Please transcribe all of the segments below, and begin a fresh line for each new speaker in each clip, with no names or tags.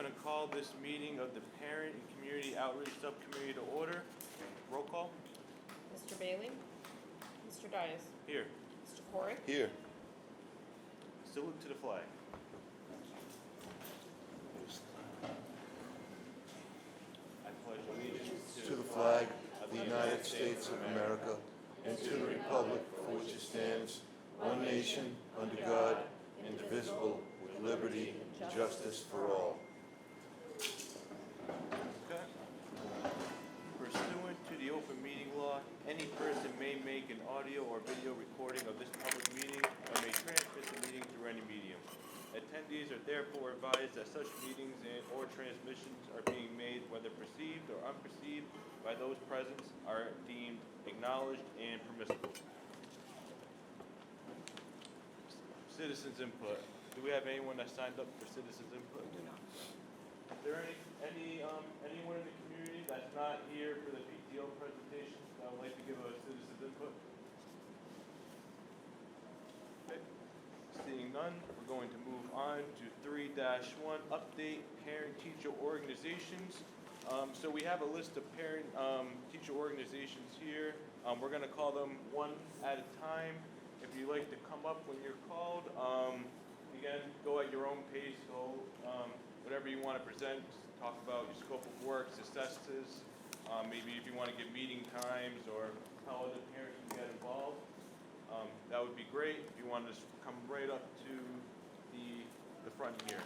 going to call this meeting of the Parent and Community Outreach Subcommittee to order. Roll call.
Mr. Bailey? Mr. Dias?
Here.
Mr. Corrick?
Here.
Salute to the flag. I pledge allegiance
To the flag of the United States of America and to the republic for which it stands, one nation, under God, indivisible, with liberty and justice for all.
Okay. Pursuant to the open meeting law, any person may make an audio or video recording of this public meeting or may transmit the meeting through any medium. Attendees are therefore advised that such meetings or transmissions are being made, whether perceived or unperceived, by those present are deemed acknowledged and permissible. Citizens input. Do we have anyone that signed up for citizens input?
Do not.
Is there anyone in the community that's not here for the PTO presentation that would like to give a citizen's input? Okay. Seeing none, we're going to move on to 3-1, update parent-teacher organizations. So we have a list of parent-teacher organizations here. We're going to call them one at a time. If you'd like to come up when you're called, again, go at your own pace. Go whatever you want to present. Talk about your scope of work, successes. Maybe if you want to give meeting times or how other parents can get involved. That would be great. If you want to just come right up to the front here.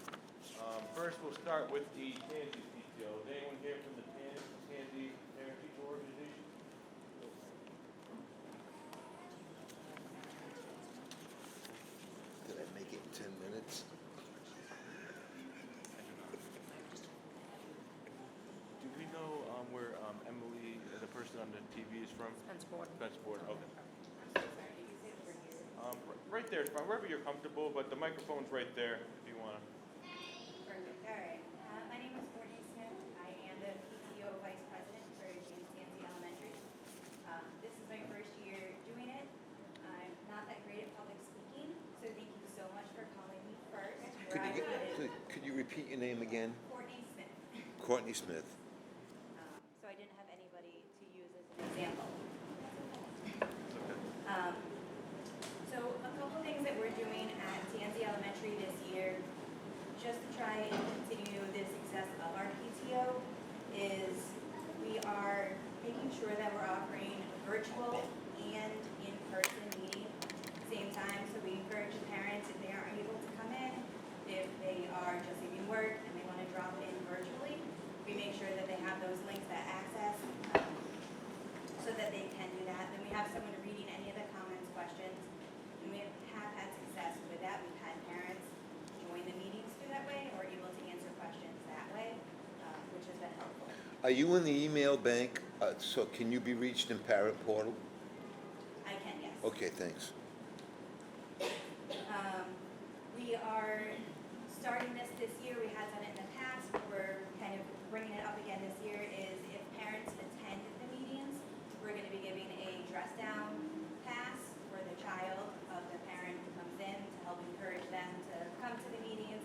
First, we'll start with the Tansy PTO. Is anyone here from the Tansy Parent-Teacher Organization?
Did I make it in 10 minutes?
Do we know where Emily, the person on the TV, is from?
Spenceport.
Spenceport, okay. Right there, it's fine, wherever you're comfortable, but the microphone's right there if you want to.
Perfect, all right. My name is Courtney Smith. I am the PTO Vice President for James Tansy Elementary. This is my first year doing it. I'm not that great at public speaking, so thank you so much for calling me first.
Could you repeat your name again?
Courtney Smith.
Courtney Smith.
So I didn't have anybody to use as an example.
Okay.
So a couple things that we're doing at Tansy Elementary this year, just to try and continue the success of our PTO, is we are making sure that we're offering virtual and in-person meetings at the same time. So we encourage the parents, if they aren't able to come in, if they are just leaving work and they want to drop in virtually, we make sure that they have those links, that access, so that they can do that. Then we have someone reading any of the comments, questions. And we have had success with that. We've had parents join the meetings through that way or able to answer questions that way, which has been helpful.
Are you in the email bank? So can you be reached in Parent Portal?
I can, yes.
Okay, thanks.
We are starting this year. We had done it in the past. We're kind of bringing it up again this year is if parents attend the meetings, we're going to be giving a dress down pass for the child of the parent who comes in to help encourage them to come to the meetings,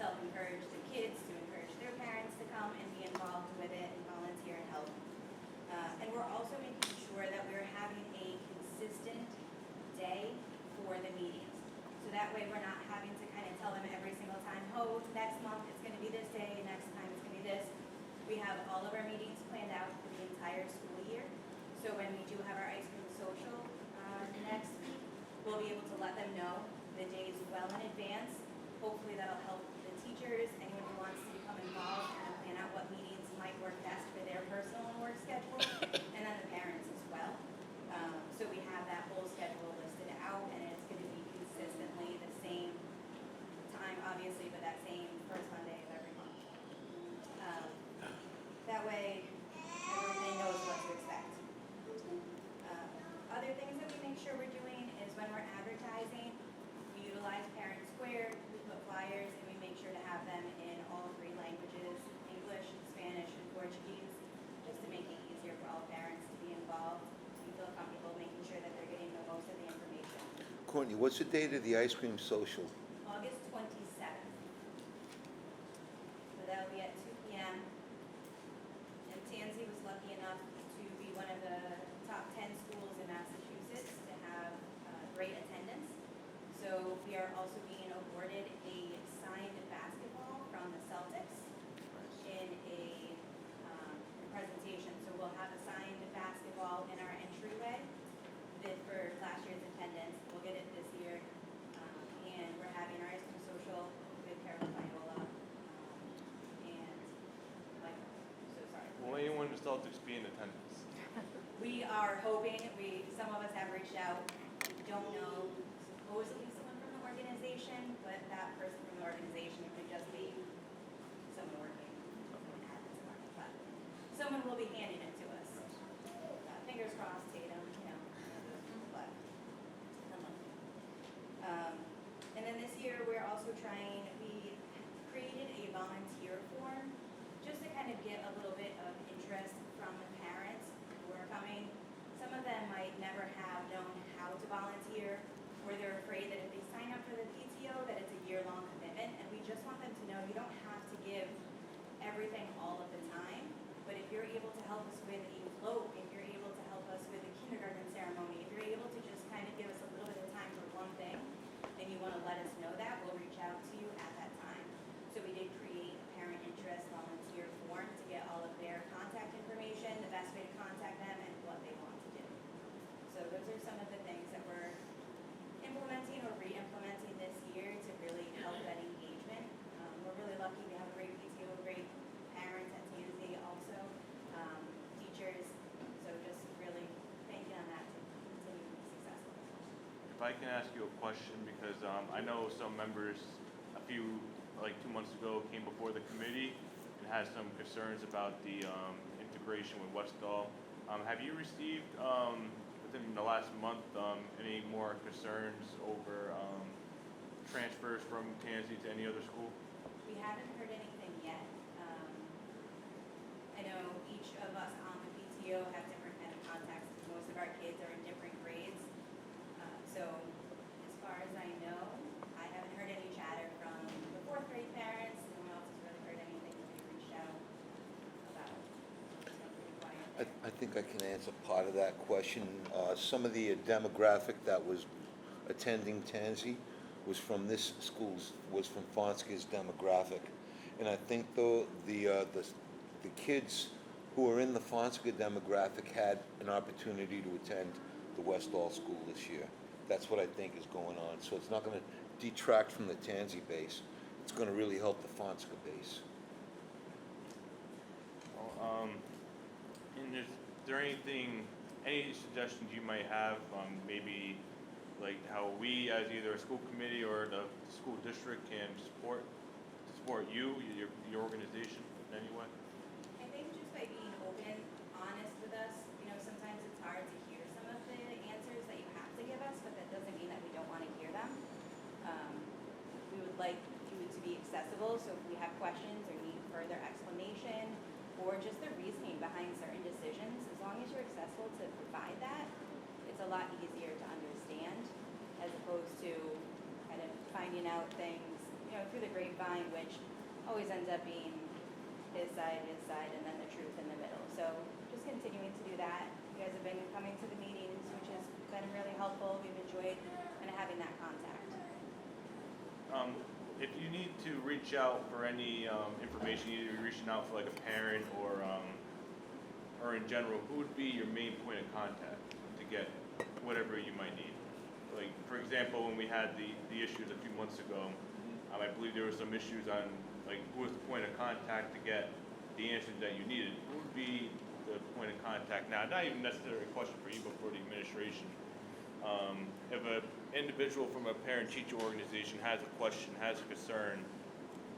to help encourage the kids, to encourage their parents to come and be involved with it and volunteer and help. And we're also making sure that we're having a consistent day for the meetings. So that way we're not having to kind of tell them every single time, oh, next month it's going to be this day, next time it's going to be this. We have all of our meetings planned out for the entire school year. So when we do have our ice cream social next week, we'll be able to let them know the days well in advance. Hopefully that'll help the teachers, anyone who wants to become involved and plan out what meetings might work best for their personal and work schedule, and then the parents as well. So we have that whole schedule listed out, and it's going to be consistently the same time, obviously, but that same first Monday of every month. That way, everybody knows what to expect. Other things that we make sure we're doing is when we're advertising, we utilize Parent Square, we put flyers, and we make sure to have them in all 3 languages, English, Spanish, and Portuguese, just to make it easier for all parents to be involved and feel comfortable making sure that they're getting the most of the information.
Courtney, what's the date of the ice cream social?
August 27th. So that'll be lucky enough to be one of the top 10 schools in Massachusetts to have great attendance. So we are also being awarded a signed basketball from the Celtics in a presentation. So we'll have a signed basketball in our entryway for last year's attendance. We'll get it this year. And we're having our ice cream social with Carol Viola. And like, so sorry.
Will anyone in the Celtics be in attendance?
We are hoping, some of us have reached out. We don't know, supposedly someone from the organization, but that person from the organization could just be someone working at the department. But someone will be handing it to us. Fingers crossed, Tatum, but unlucky. And then this year, we're also we created a volunteer form just to kind of get a little bit of interest from the parents who are coming. Some of them might never have known how to volunteer, or they're afraid that if they sign up for the PTO, that it's a year-long commitment. And we just want them to know you don't have to give everything all of the time, but if you're able to help us with a float, if you're able to help us with a kindergarten ceremony, if you're able to just kind of give us a little bit of time for one thing, and you want to let us know that, we'll reach out to you at that time. So we did create a parent interest volunteer form to get all of their contact information, the best way to contact them, and what they want to do. So those are some of the things that we're implementing or re-implementing this year to really help that engagement. We're really lucky we have a great PTO, great parents at TNZ also, teachers. So just really banking on that to continue to be successful.
If I can ask you a question, because I know some members like 2 months ago, came before the committee and had some concerns about the integration with Westall. Have you received, within the last month, any more concerns over transfers from Tansy to any other school?
We haven't heard anything yet. I know each of us on the PTO have different kind of contacts. Most of our kids are in different grades. So as far as I know, I haven't heard any chatter from the 4th grade parents. No one else has really heard anything that they reached out about. So pretty quiet.
I think I can answer part of that question. Some of the demographic that was attending Tansy was from Fonskie's demographic. And I think the kids who are in the Fonska demographic had an opportunity to attend the Westall School this year. That's what I think is going on. So it's not going to detract from the Tansy base. It's going to really help the Fonska base.
Well, and is there any suggestions you might have on maybe like how we as either a school committee or the school district can support you, your organization in any way?
I think just by being open, honest with us, sometimes it's hard to hear some of the answers that you have to give us, but that doesn't mean that we don't want to hear them. We would like you to be accessible, so if we have questions or need further explanation, or just the reasoning behind certain decisions, as long as you're accessible to provide that, it's a lot easier to understand, as opposed to kind of finding out things, through the grapevine, which always ends up being his side, and then the truth in the middle. So just continuing to do that. You guys have been coming to the meetings, which has been really helpful. We've enjoyed kind of having that contact.
If you need to reach out for any information, either you're reaching out for like a parent or in general, who would be your main point of contact to get whatever you might need? Like, for example, when we had the issues a few months ago, I believe there were some issues on, like, who was the point of contact to get the answers that you needed? Who would be the point of contact now? Not even necessarily a question for you, but for the administration. If an individual from a parent-teacher organization has a question, has a concern,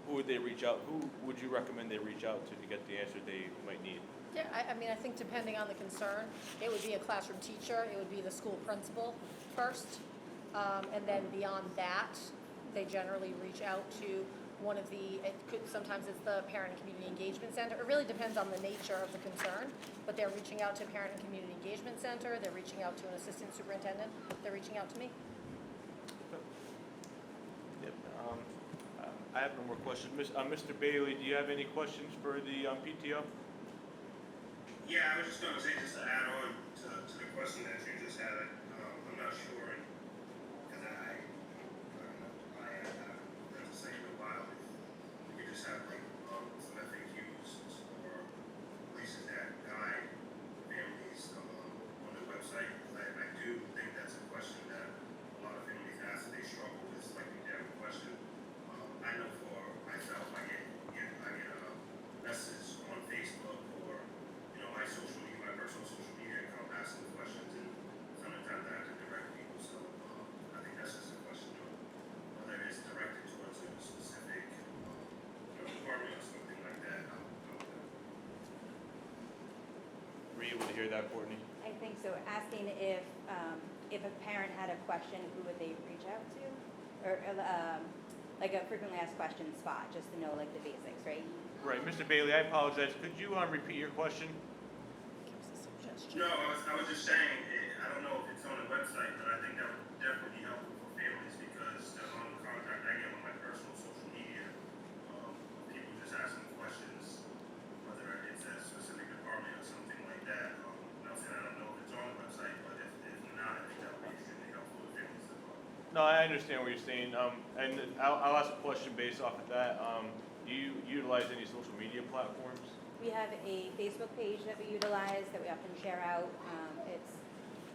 who would they reach out? Who would you recommend they reach out to get the answer they might need?
Yeah, I mean, I think depending on the concern, it would be a classroom teacher, it would be the school principal first, and then beyond that, they generally reach out to sometimes it's the Parent and Community Engagement Center. It really depends on the nature of the concern, but they're reaching out to Parent and Community Engagement Center, they're reaching out to an assistant superintendent, they're reaching out to me.
Yep. I have no more questions. Mr. Bailey, do you have any questions for the PTO?
Yeah, I was just gonna say, just to add on to the question that you just had, I'm not sure, because I don't know, I have to say in a while, if we could just have like, some FAQs or places that guide families, on the website. I do think that's a question that a lot of families ask, they struggle with, like, the damn question. I know for myself, I get messages on Facebook or, my personal social media account asking questions, and sometimes I have to direct people. So I think that's just a question of whether it's directed towards a specific department or something like that.
Were you able to hear that, Courtney?
I think so. Asking if a parent had a question, who would they reach out to? Or like a frequently asked questions spot, just to know like the basics, right?
Right, Mr. Bailey, I apologize. Could you repeat your question?
No, I was just saying, I don't know if it's on the website, but I think that would definitely be helpful for families, because the amount of contact I get on my personal social media, people just asking questions, whether it's a specific department or something like that. I'm saying I don't know if it's on the website, but if not, I think that would be extremely helpful to families as well.
No, I understand what you're saying. And I'll ask a question based off of that. Do you utilize any social media platforms?
We have a Facebook page that we utilize that we often share out.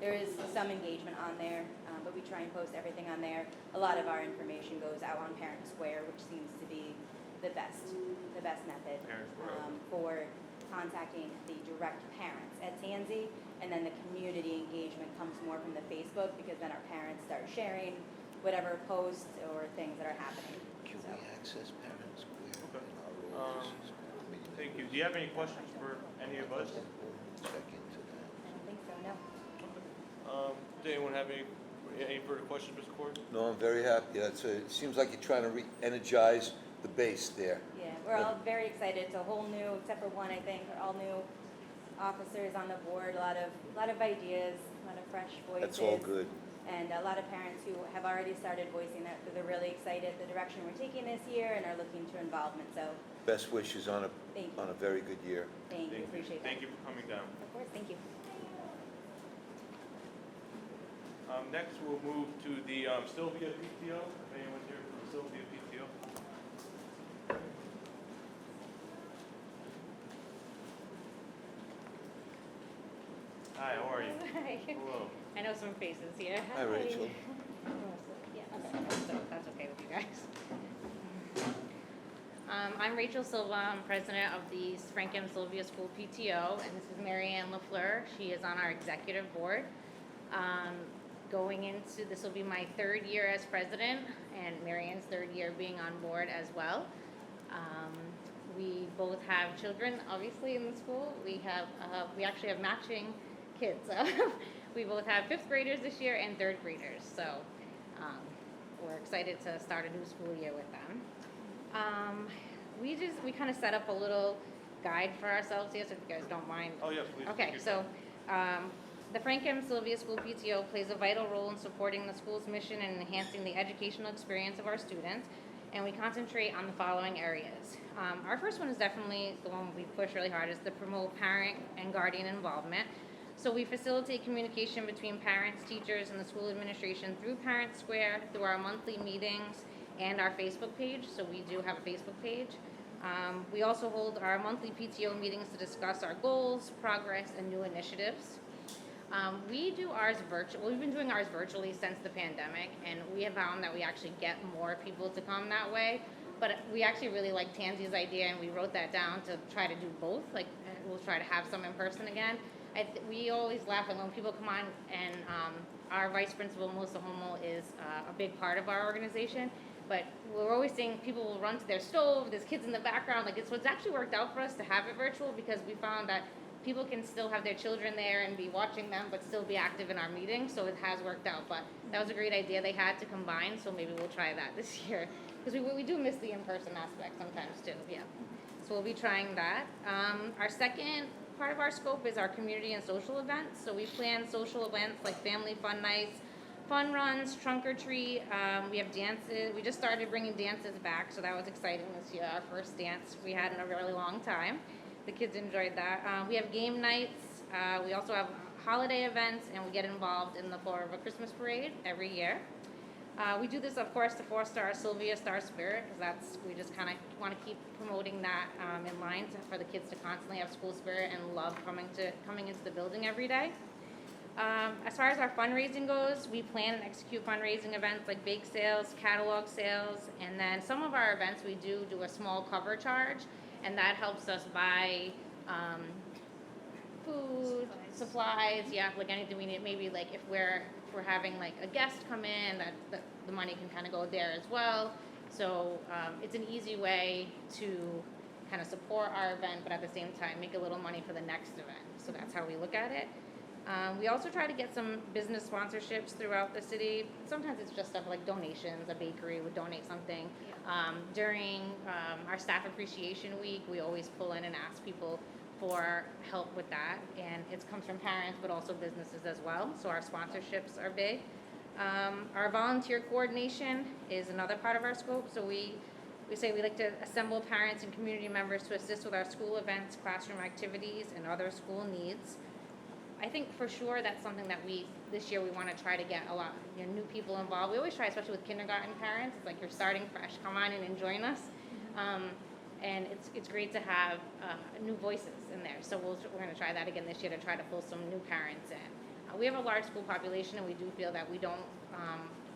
There is some engagement on there, but we try and post everything on there. A lot of our information goes out on Parent Square, which seems to be the best method
Parent Square.
for contacting the direct parents at Tansy, and then the community engagement comes more from the Facebook, because then our parents start sharing whatever posts or things that are happening.
Can
So.
we access Parent Square
Okay.
in our offices?
Thank you. Do you have any questions for any of us?
Check into that.
I don't think so, no.
Does anyone have any further questions, Mr. Court?
No, I'm very happy. It seems like you're trying to re-energize the base there.
Yeah, we're all very excited. It's a whole new, except for one, I think, are all new officers on the board. A lot of ideas, a lot of fresh voices.
That's all good.
And a lot of parents who have already started voicing that they're really excited the direction we're taking this year and are looking to involvement. So
Best wishes on
thank you.
a very good year.
Thank you. Appreciate that.
Thank you for coming down.
Of course, thank you.
Next, we'll move to the Sylvia PTO. If anyone's here from the Sylvia PTO. Hi, how are you?
Hi.
Hello.
I know some faces here.
Hi, Rachel.
Yeah, okay. So that's okay with you guys. I'm Rachel Silva. I'm president of the Frank M. Sylvia School PTO, and this is Mary Ann LaFleur. She is on our executive board. This will be my third year as president, and Mary Ann's third year being on board as well. We both have children, obviously, in the school. We actually have matching kids. We both have fifth graders this year and third graders. So we're excited to start a new school year with them. We kind of set up a little guide for ourselves here, so if you guys don't mind.
Oh, yes, please.
Okay, so the Frank M. Sylvia School PTO plays a vital role in supporting the school's mission and enhancing the educational experience of our students, and we concentrate on the following areas. Our first one is definitely the one we push really hard, is to promote parent and guardian involvement. So we facilitate communication between parents, teachers, and the school administration through Parent Square, through our monthly meetings, and our Facebook page. So we do have a Facebook page. We also hold our monthly PTO meetings to discuss our goals, progress, and new initiatives. We do ours virtual. We've been doing ours virtually since the pandemic, and we have found that we actually get more people to come that way. But we actually really like Tansy's idea, and we wrote that down to try to do both. Like, we'll try to have some in person again. We always laugh when people come on, and our vice principal, Melissa Hummel, is a big part of our organization. But we're always saying people will run to their stove, there's kids in the background. So it's actually worked out for us to have it virtual, because we found that people can still have their children there and be watching them, but still be active in our meetings. So it has worked out. But that was a great idea they had to combine, so maybe we'll try that this year. Because we do miss the in-person aspect sometimes too, yeah. So we'll be trying that. Our second part of our scope is our community and social events. So we plan social events like family fun nights, fun runs, trunk or treat. We have dances. We just started bringing dances back, so that was exciting this year. Our first dance we had in a really long time. the kids enjoyed that. We have game nights. We also have holiday events, and we get involved in the form of a Christmas parade every year. We do this, of course, to foster our Sylvia Star spirit, because we just kind of want to keep promoting that in line for the kids to constantly have school spirit and love coming into the building every day. As far as our fundraising goes, we plan and execute fundraising events like bake sales, catalog sales, and then some of our events we do a small cover charge, and that helps us buy food, supplies, yeah, like anything we need. Maybe like if we're having like a guest come in, that the money can kind of go there as well. So it's an easy way to kind of support our event, but at the same time make a little money for the next event. So that's how we look at it. We also try to get some business sponsorships throughout the city. Sometimes it's just stuff like donations. A bakery would donate something. During our staff appreciation week, we always pull in and ask people for help with that, and it comes from parents but also businesses as well, so our sponsorships are big. Our volunteer coordination is another part of our scope, so we say we like to assemble parents and community members to assist with our school events, classroom activities, and other school needs. I think for sure that's something that this year we want to try to get a lot new people involved. We always try, especially with kindergarten parents, it's like you're starting fresh, come on in and join us. And it's great to have new voices in there. So we're going to try that again this year to try to pull some new parents in. We have a large school population, and we do feel that we don't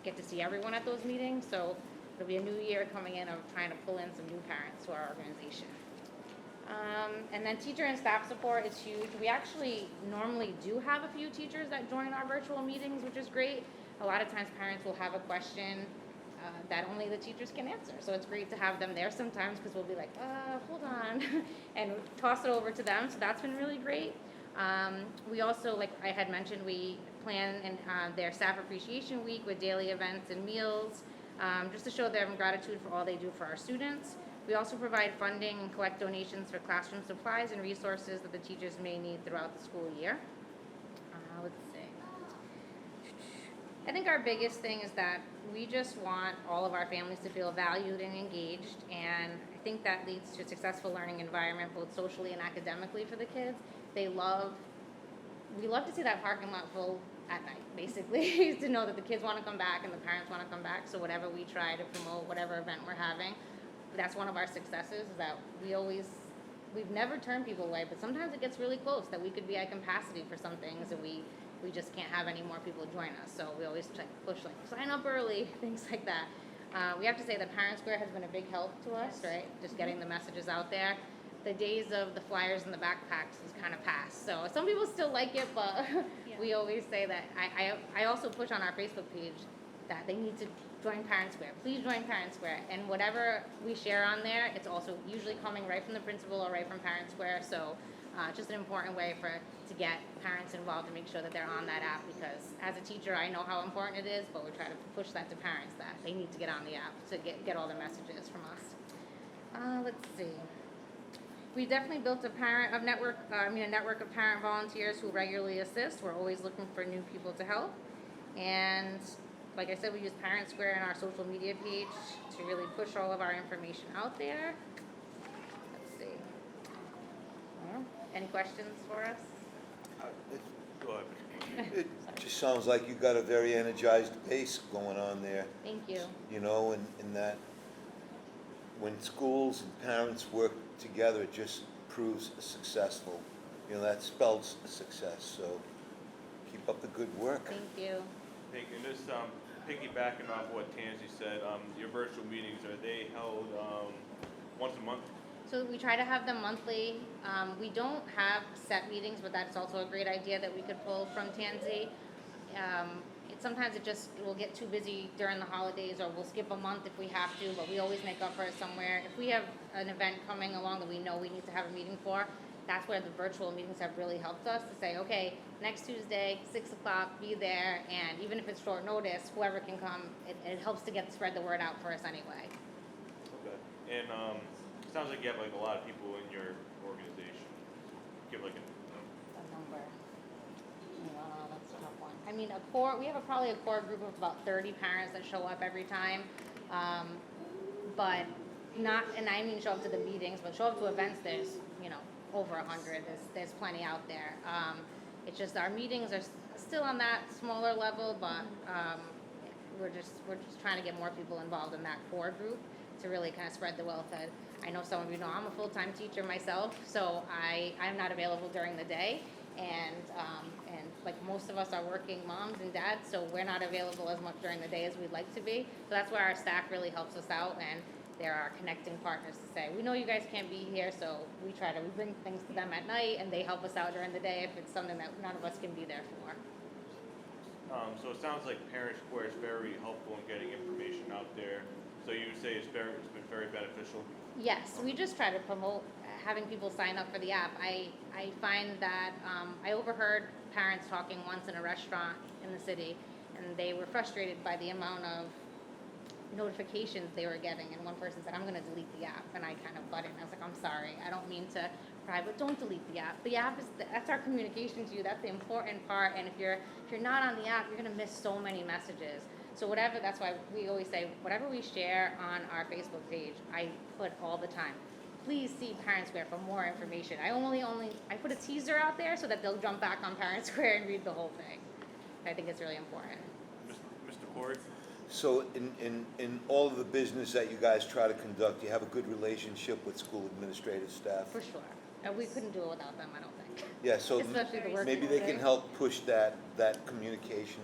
get to see everyone at those meetings. So it'll be a new year coming in of trying to pull in some new parents to our organization. And then teacher and staff support is huge. We actually normally do have a few teachers that join our virtual meetings, which is great. A lot of times parents will have a question that only the teachers can answer. So it's great to have them there sometimes, because we'll be like, hold on, and toss it over to them. So that's been really great. We also, like I had mentioned, we plan their staff appreciation week with daily events and meals, just to show them gratitude for all they do for our students. We also provide funding and collect donations for classroom supplies and resources that the teachers may need throughout the school year. Let's see. I think our biggest thing is that we just want all of our families to feel valued and engaged, and I think that leads to a successful learning environment, both socially and academically, for the kids. We love to see that parking lot full at night, basically, to know that the kids want to come back and the parents want to come back. So whatever we try to promote, whatever event we're having, that's one of our successes, is that we've never turned people away, but sometimes it gets really close that we could be at capacity for some things, and we just can't have any more people join us. So we always try to push, like, sign up early, things like that. We have to say that Parent Square has been a big help to us, right? Just getting the messages out there. The days of the flyers and the backpacks has kind of passed. So some people still like it, but we always say that I also push on our Facebook page that they need to join Parent Square. Please join Parent Square. And whatever we share on there, it's also usually coming right from the principal or right from Parent Square. So just an important way to get parents involved and make sure that they're on that app, because as a teacher, I know how important it is, but we try to push that to parents, that they need to get on the app to get all the messages from us. Let's see. We definitely built a network of parent volunteers who regularly assist. We're always looking for new people to help. And like I said, we use Parent Square and our social media page to really push all of our information out there. Let's see. Any questions for us?
Go ahead.
It just sounds like you got a very energized base going on there,
Thank you.
you know, in that when schools and parents work together, it just proves successful. You know, that spells success, so keep up the good work.
Thank you.
Thank you. And just piggybacking off what Tansy said, your virtual meetings, are they held once a month?
So we try to have them monthly. We don't have set meetings, but that's also a great idea that we could pull from Tansy. Sometimes we'll get too busy during the holidays, or we'll skip a month if we have to, but we always make up for it somewhere. If we have an event coming along that we know we need to have a meeting for, that's where the virtual meetings have really helped us to say, okay, next Tuesday, 6 o'clock, be there, and even if it's short notice, whoever can come, it helps to spread the word out for us anyway.
Okay. And it sounds like you have like a lot of people in your organization. Give like
A number. That's a tough one. I mean, we have probably a core group of about 30 parents that show up every time, but not, and I mean show up to the meetings, but show up to events, there's, over 100. There's plenty out there. It's just our meetings are still on that smaller level, but we're just trying to get more people involved in that core group to really kind of spread the wealth. I know some of you know I'm a full-time teacher myself, so I'm not available during the day, and like most of us are working moms and dads, so we're not available as much during the day as we'd like to be. So that's where our staff really helps us out, and they're our connecting partners to say, we know you guys can't be here, so we bring things to them at night, and they help us out during the day if it's something that none of us can be there for.
So it sounds like Parent Square is very helpful in getting information out there. So you would say it's been very beneficial?
Yes, we just try to promote having people sign up for the app. I find that I overheard parents talking once in a restaurant in the city, and they were frustrated by the amount of notifications they were getting, and one person said, I'm going to delete the app, and I kind of butted, and I was like, I'm sorry, I don't mean to pry, but don't delete the app. The app that's our communication to you, that's the important part, and if you're not on the app, you're going to miss so many messages. So that's why we always say, whatever we share on our Facebook page, I put all the time. Please see Parent Square for more information. I put a teaser out there so that they'll jump back on Parent Square and read the whole thing. I think it's really important.
Mr. Corey?
So in all of the business that you guys try to conduct, you have a good relationship with school administrative staff?
For sure. And we couldn't do it without them, I don't think.
Yeah, so
Especially the working
maybe they
day.
can help push that communication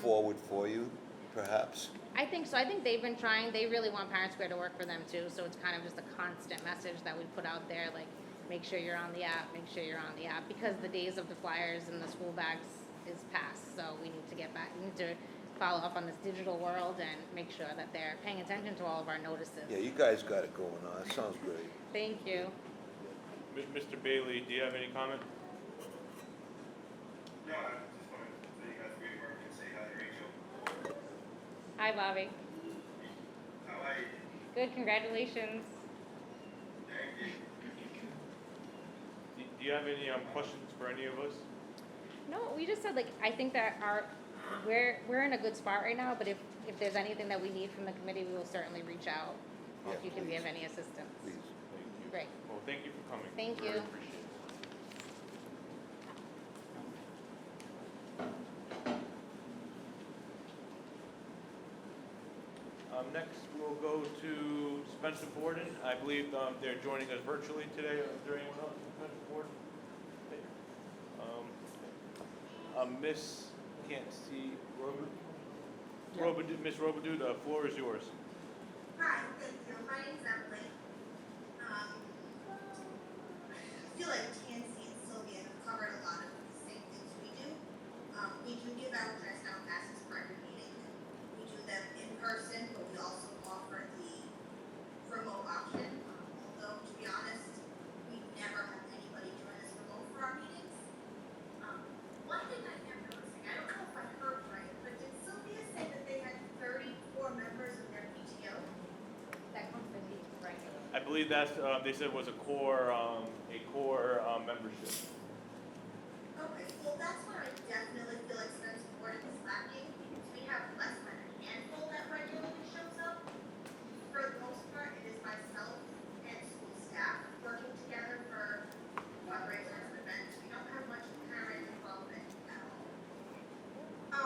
forward for you, perhaps?
I think so. I think they've been trying. They really want Parent Square to work for them too. So it's kind of just a constant message that we put out there, like make sure you're on the app, make sure you're on the app, because the days of the flyers and the school bags is past. So we need to get back. We need to follow up on this digital world and make sure that they're paying attention to all of our notices.
Yeah, you guys got it going on. That sounds great.
Thank you.
Mr. Bailey, do you have any comment?
No, I just wanted to say you guys are great work and say hi to Rachel.
Hi, Bobby.
How are you?
Good. Congratulations.
Thank you.
Do you have any questions for any of us?
No, we just said I think that we're in a good spot right now. But if there's anything that we need from the committee, we will certainly reach out if you can be of any assistance.
Please.
Thank you.
Great.
Well, thank you for coming.
Thank
Very
you.
appreciate it. Next, we'll go to Spencer Borden. I believe they're joining us virtually today. Is there anyone else from Spencer Borden? Miss, can't see, Miss Robidoux, the floor is yours.
Hi, thank you. My name's Emily. I feel like Tansy and Sylvia have covered a lot of the same things we do. We do give out dress down passes for every meeting. We do them in person, but we also offer the remote option. Although, to be honest, we never have anybody join us remote for our meetings. One thing I am noticing, I don't know if I heard right, but did Sylvia say that they had 34 members of their PTO?
That comes from the regular.
I believe that's, they said was a core membership.
Okay, well, that's where I definitely feel like Spencer Borden is lacking, because we have less than a handful that regularly shows up. For the most part, it is myself and school staff working together for fundraisers and events. We don't have much parent involvement at all.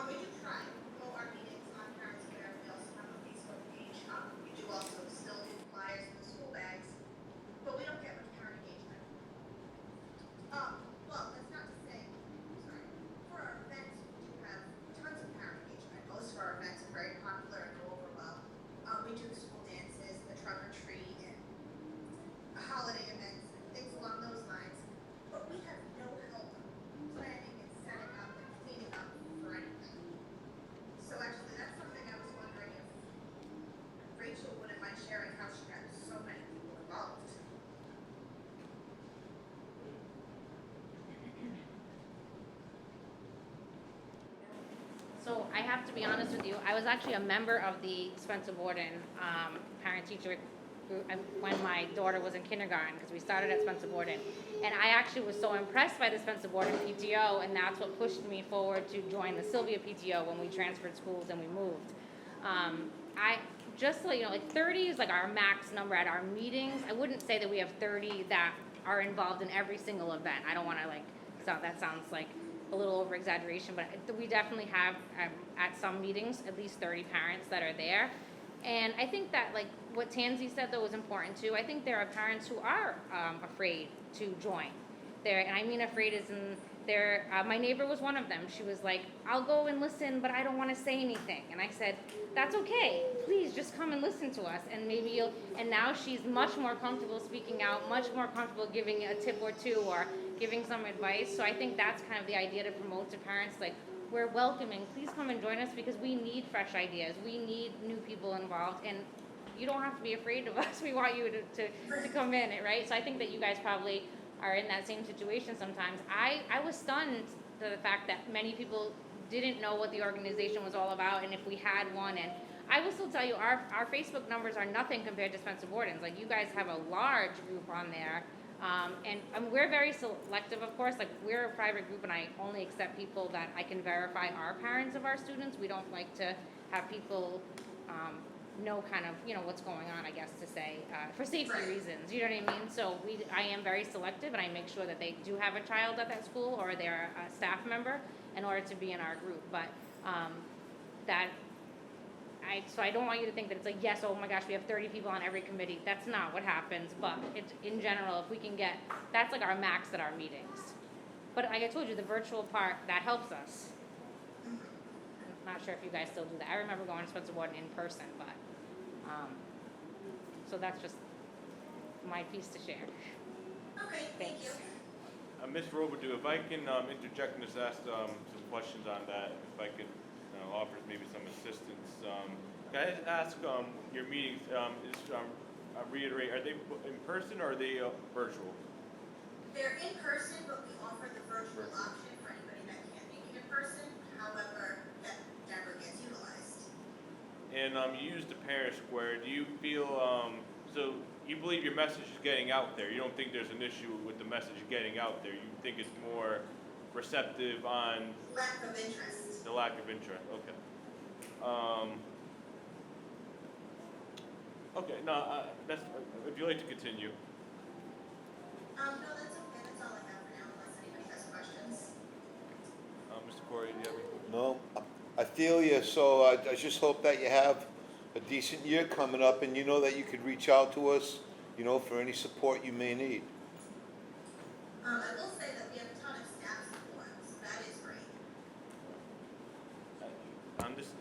We do try to promote our meetings on Parent Square. We also have a Facebook page. We do also still do flyers in the school bags, but we don't get much parent engagement. Well, that's not to say, sorry, for our events, we do have tons of parent engagement. Most of our events are very popular and go over well. We do the school dances, the trunk or treat, and holiday events, and things along those lines. But we have no help planning and setting up and cleaning up for anything. So actually, that's something I was wondering if Rachel wouldn't mind sharing how she got so many people involved.
So I have to be honest with you, I was actually a member of the Spencer Borden parent-teacher group when my daughter was in kindergarten, because we started at Spencer Borden. And I actually was so impressed by the Spencer Borden PTO, and that's what pushed me forward to join the Sylvia PTO when we transferred schools and we moved. I just so you know, 30 is like our max number at our meetings. I wouldn't say that we have 30 that are involved in every single event. I don't wanna that sounds like a little over exaggeration, but we definitely have, at some meetings, at least 30 parents that are there. And I think that, like, what Tansy said, though, was important, too. I think there are parents who are afraid to join. And I mean afraid as in, my neighbor was one of them. She was like, I'll go and listen, but I don't want to say anything. And I said, that's okay. Please just come and listen to us. And and now she's much more comfortable speaking out, much more comfortable giving a tip or two or giving some advice. So I think that's kind of the idea to promote to parents, like, we're welcoming. Please come and join us because we need fresh ideas. We need new people involved, and you don't have to be afraid of us. We want you to come in, right? So I think that you guys probably are in that same situation sometimes. I was stunned to the fact that many people didn't know what the organization was all about, and if we had one. And I will still tell you, our Facebook numbers are nothing compared to Spencer Borden's. Like, you guys have a large group on there. And we're very selective, of course. Like, we're a private group, and I only accept people that I can verify are parents of our students. We don't like to have people know kind of, what's going on, I guess, to say, for safety reasons. You know what I mean? So I am very selective, and I make sure that they do have a child at that school or they're a staff member in order to be in our group. But so I don't want you to think that it's like, yes, oh my gosh, we have 30 people on every committee. That's not what happens, but in general, if we can get, that's like our max at our meetings. But like I told you, the virtual part, that helps us. I'm not sure if you guys still do that. I remember going to Spencer Borden in person, but, so that's just my piece to share.
Okay, thank you.
Ms. Robidoux, if I can interject and just ask some questions on that, if I could offer maybe some assistance. Can I just ask your meetings, reiterate, are they in person or are they virtual?
They're in person, but we offer the virtual option for anybody that can't make it in person. However, that never gets utilized.
And you used the Parent Square. Do you feel, so you believe your message is getting out there? You don't think there's an issue with the message getting out there? You think it's more receptive on
Lack of interest.
the lack of interest? Okay. Okay, no, that's, if you'd like to continue.
No, that's okay. That's all I have for now, unless anybody has questions.
Mr. Corey, do you have any?
No, I feel you, so I just hope that you have a decent year coming up, and you know that you could reach out to us, for any support you may need.
I will say that we have a ton of staff support, so that is great.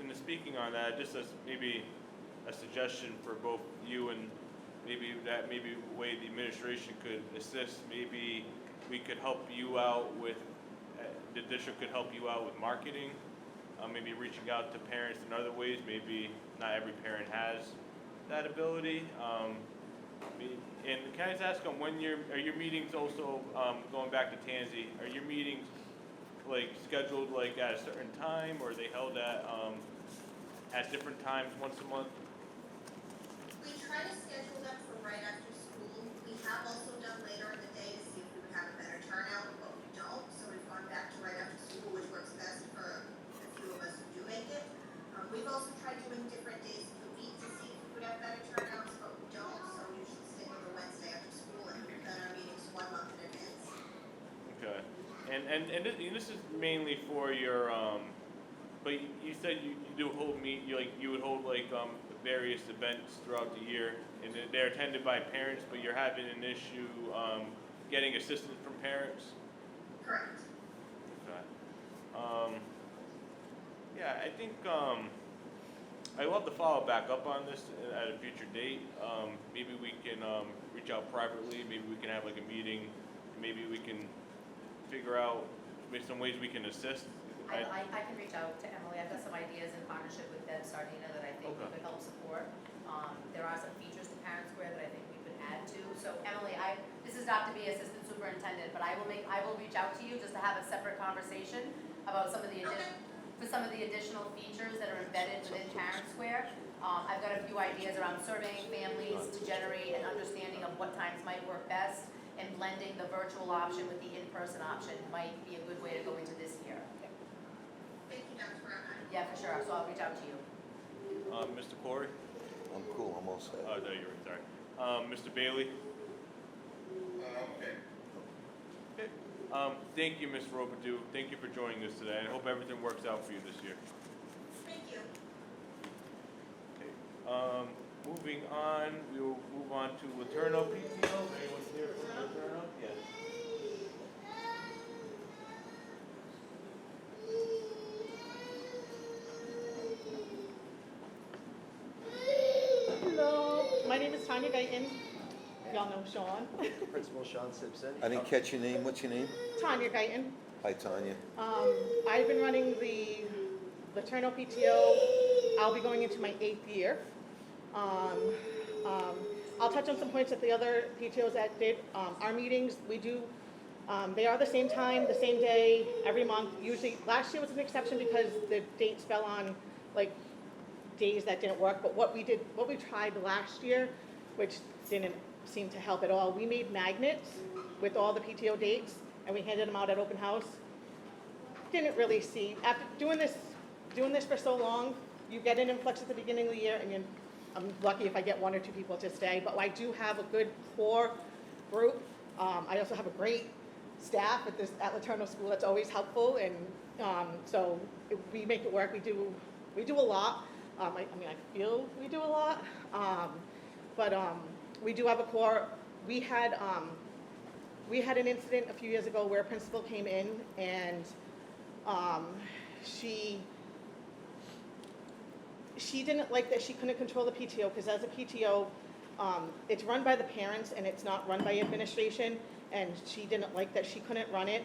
In the speaking on that, just as maybe a suggestion for both you and maybe way the administration could assist. Maybe we could help you out with, the district could help you out with marketing, maybe reaching out to parents in other ways. Maybe not every parent has that ability. And can I just ask when are your meetings also, going back to Tansy, are your meetings scheduled at a certain time, or are they held at different times once a month?
We try to schedule them for right after school. We have also done later in the day to see if we would have a better turnout, but we don't. So we've gone back to right after school, which works best for the few of us who do make it. We've also tried doing different days of the week to see if we would have better turnouts, but we don't. So we usually stick with the Wednesday after school, and we've done our meetings 1 month in advance.
Okay. And this is mainly for your, but you said you do hold you would hold various events throughout the year, and they're attended by parents, but you're having an issue getting assistance from parents?
Correct.
Okay. Yeah, I think I'd love to follow back up on this at a future date. Maybe we can reach out privately. Maybe we can have a meeting. Maybe we can figure out maybe some ways we can assist.
I can reach out to Emily. I've got some ideas in partnership with Deb Sardina that I think
Okay.
could help support. There are some features to Parent Square that I think we could add to. So Emily, this is not to be assistant superintendent, but I will reach out to you just to have a separate conversation about some of the additional features that are embedded within Parent Square. I've got a few ideas around surveying families to generate an understanding of what times might work best, and blending the virtual option with the in-person option might be a good way to go into this year.
Thank you, Dr. Brown.
Yeah, for sure. So I'll reach out to you.
Mr. Corey?
I'm cool, I'm all set.
Oh, no, you're right, sorry. Mr. Bailey?
Okay.
Okay. Thank you, Ms. Robidoux. Thank you for joining us today. I hope everything works out for you this year.
Thank you.
Okay. Moving on, we will move on to Laterno PTO. Anyone here from Laterno? Yes.
Hello, my name is Tanya Guyton. Y'all know Sean.
Principal Sean Simpson.
I didn't catch your name. What's your name?
Tanya Guyton.
Hi, Tanya.
I've been running the Laterno PTO. I'll be going into my 8th year. I'll touch on some points that the other PTOs that did. Our meetings, we do, they are the same time, the same day, every month. Usually, last year was an exception because the dates fell on like days that didn't work. But what we tried last year, which didn't seem to help at all, we made magnets with all the PTO dates and we handed them out at open house. Didn't really see, after doing this for so long, you get an influx at the beginning of the year and I'm lucky if I get 1 or 2 people to stay, but I do have a good core group. I also have a great staff at Laterno School that's always helpful, and so we make it work. We do a lot. I feel we do a lot, but we do have a core. We had an incident a few years ago where a principal came in and she didn't like that she couldn't control the PTO, because as a PTO, it's run by the parents and it's not run by administration, and she didn't like that she couldn't run it.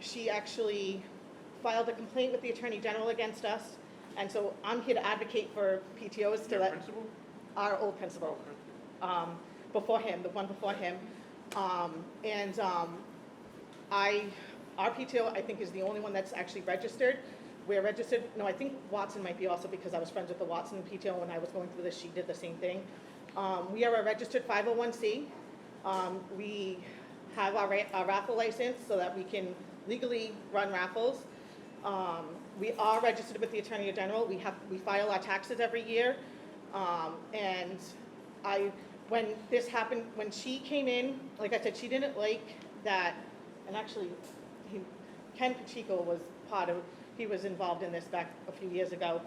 She actually filed a complaint with the Attorney General against us, and so I'm here to advocate for PTOs to
Your
let
principal?
our old principal, before him, the one before him. Our PTO, I think, is the only one that's actually registered. We're registered, no, I think Watson might be also, because I was friends with the Watson PTO when I was going through this, she did the same thing. We are a registered 501c. We have our raffle license so that we can legally run raffles. We are registered with the Attorney General. We file our taxes every year. When this happened, when she came in, like I said, she didn't like that, and actually, Ken Pacheco was he was involved in this back a few years ago.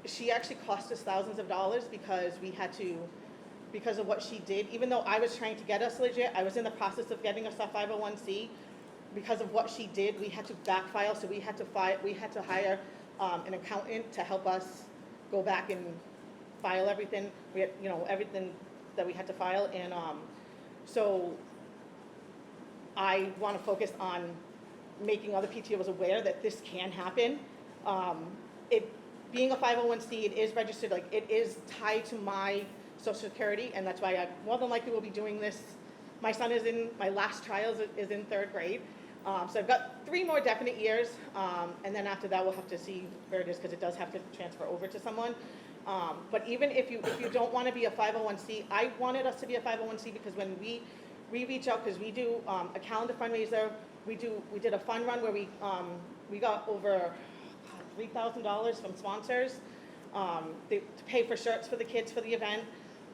She actually cost us thousands of dollars because of what she did. Even though I was trying to get us legit, I was in the process of getting us our 501c. Because of what she did, we had to backfile, so we had to hire an accountant to help us go back and file everything. We had, everything that we had to file, and so I want to focus on making other PTOs aware that this can happen. Being a 501c, it is registered, like it is tied to my Social Security, and that's why I more than likely will be doing this. My son my last trial is in 3rd grade. So I've got 3 more definite years, and then after that we'll have to see where it is, because it does have to transfer over to someone. But even if you don't want to be a 501c, I wanted us to be a 501c because when we reach out, because we do a calendar fundraiser, we did a fun run where we got over $3,000 from sponsors to pay for shirts for the kids for the event.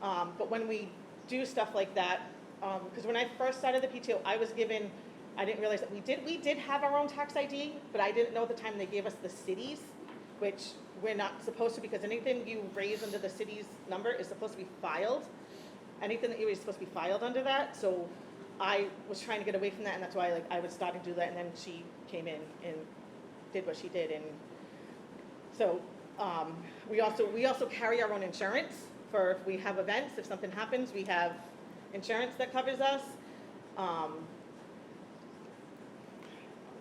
But when we do stuff like that, because when I first started the PTO, I didn't realize that we did have our own tax ID, but I didn't know at the time they gave us the cities, which we're not supposed to, because anything you raise under the city's number is supposed to be filed. Anything that you raise is supposed to be filed under that. So I was trying to get away from that, and that's why I was starting to do that, and then she came in and did what she did. And so we also carry our own insurance for if we have events. If something happens, we have insurance that covers us. I'm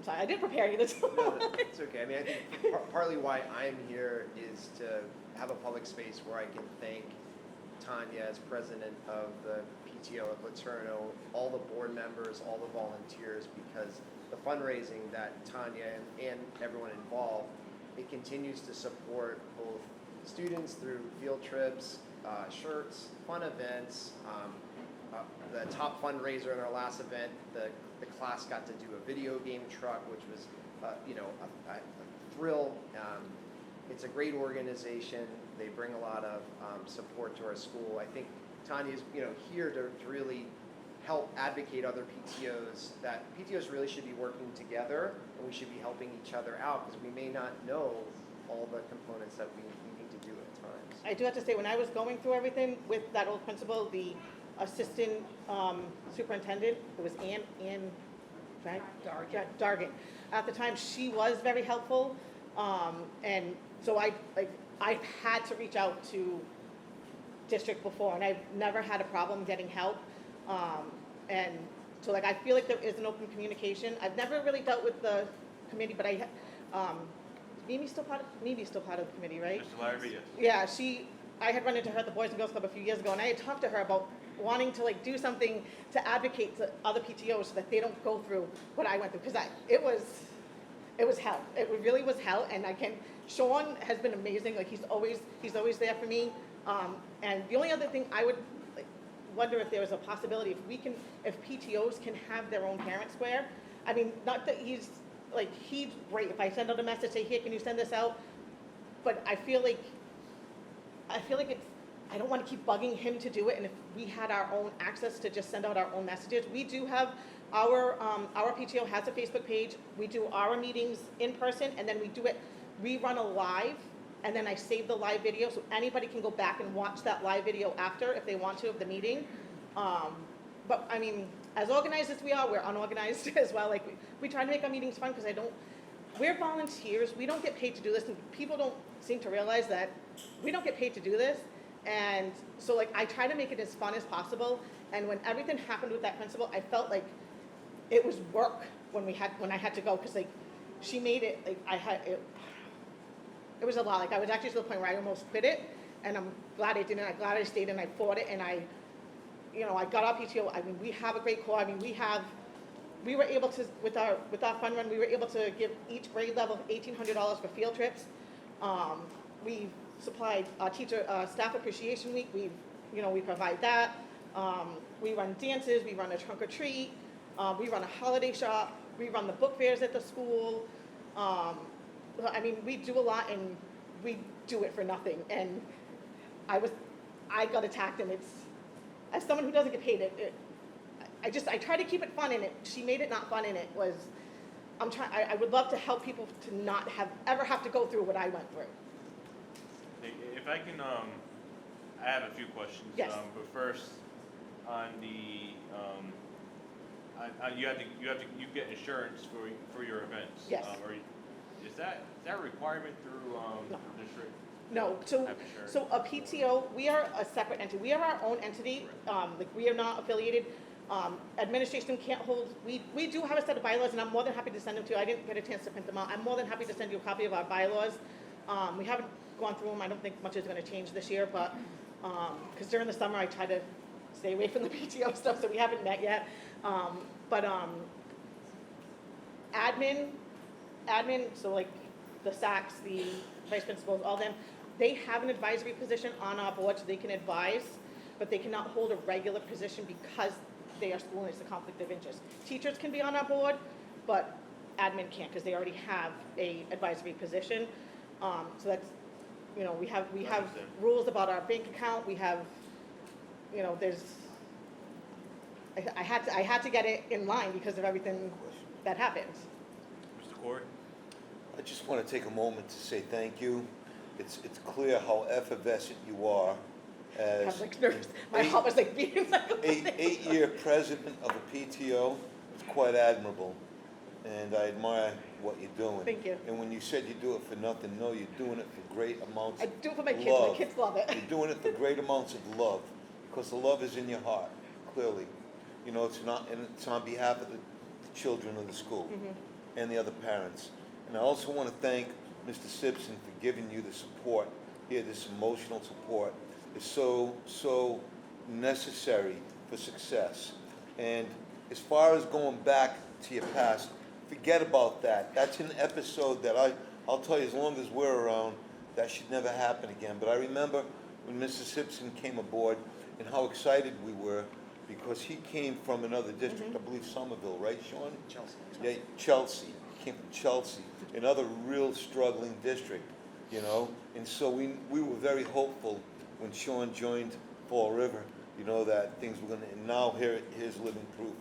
sorry, I didn't prepare you this.
No, it's okay. I mean, I think partly why I'm here is to have a public space where I can thank Tanya as president of the PTO at Laterno, all the board members, all the volunteers, because the fundraising that Tanya and everyone involved, it continues to support both students through field trips, shirts, fun events. The top fundraiser in our last event, the class got to do a video game truck, which was, a thrill. It's a great organization. They bring a lot of support to our school. I think Tanya's, here to really help advocate other PTOs, that PTOs really should be working together, and we should be helping each other out, because we may not know all the components that we need to do at times.
I do have to say, when I was going through everything with that old principal, the assistant superintendent, it was Ann, right? Dargan. At the time, she was very helpful, and so I had to reach out to district before, and I've never had a problem getting help. And so I feel like there is an open communication. I've never really dealt with the committee, but Mimi's still part of the committee, right?
Mr. Larrabee, yes.
Yeah, I had run into her at the Boys and Girls Club a few years ago, and I had talked to her about wanting to do something to advocate to other PTOs so that they don't go through what I went through, because it was hell. It really was hell, and Sean has been amazing. He's always there for me. And the only other thing I would wonder if there was a possibility if PTOs can have their own parent square. I mean, not that he's great. If I send out a message, say, here, can you send this out? But I feel like I don't want to keep bugging him to do it. And if we had our own access to just send out our own messages, we do have our PTO has a Facebook page. We do our meetings in person, and then we run a live, and then I save the live video so anybody can go back and watch that live video after if they want to of the meeting. But I mean, as organized as we are, we're unorganized as well. We try to make our meetings fun, because we're volunteers. We don't get paid to do this, and people don't seem to realize that we don't get paid to do this. And so I try to make it as fun as possible. And when everything happened with that principal, I felt like it was work when I had to go, because she made it it was a lot. I was actually to the point where I almost quit it, and I'm glad I didn't. I'm glad I stayed and I fought it, and I got our PTO. I mean, we have a great core. I mean, we were able to, with our fund run, we were able to give each grade level $1,800 for field trips. We supplied staff appreciation week. We provide that. We run dances. We run a trunk or treat. We run a holiday shop. We run the book fairs at the school. I mean, we do a lot, and we do it for nothing. And I got attacked, and as someone who doesn't get paid, I try to keep it fun, and she made it not fun, and I would love to help people to not ever have to go through what I went through.
If I can, I have a few questions.
Yes.
But first, on the, you get insurance for your events.
Yes.
Is that a requirement through
No.
the district?
No,
Have insurance?
so a PTO, we are a separate entity. We are our own entity. We are not affiliated. Administration can't hold. We do have a set of bylaws, and I'm more than happy to send them to you. I didn't get a chance to print them out. I'm more than happy to send you a copy of our bylaws. We haven't gone through them. I don't think much is going to change this year, but because during the summer I try to stay away from the PTO stuff, so we haven't met yet. But admin, so the SACs, the vice principals, all them, they have an advisory position on our board, so they can advise, but they cannot hold a regular position because they are school and it's a conflict of interest. Teachers can be on our board, but admin can't, because they already have a advisory position. So that's, we have
Understood.
rules about our bank account. We have, there's. I had to get it in line because of everything that happened.
Mr. Corey?
I just want to take a moment to say thank you. It's clear how effervescent you are as
I'm nervous. My heart was beating
eight-year president of a PTO. It's quite admirable, and I admire what you're doing.
Thank you.
And when you said you do it for nothing, no, you're doing it for great amounts
I
of
do it for my kids.
love.
My kids love it.
You're doing it for great amounts of love, because the love is in your heart, clearly. It's on behalf of the children of the school and the other parents. And I also want to thank Mr. Simpson for giving you the support here. This emotional support is so necessary for success. And as far as going back to your past, forget about that. That's an episode that I'll tell you, as long as we're around, that should never happen again. But I remember when Mr. Simpson came aboard and how excited we were, because he came from another district, I believe Somerville, right, Sean?
Chelsea.
Yeah, Chelsea. He came from Chelsea, another real struggling district, And so we were very hopeful when Sean joined Fall River, you know that things were gonna, and now here's living proof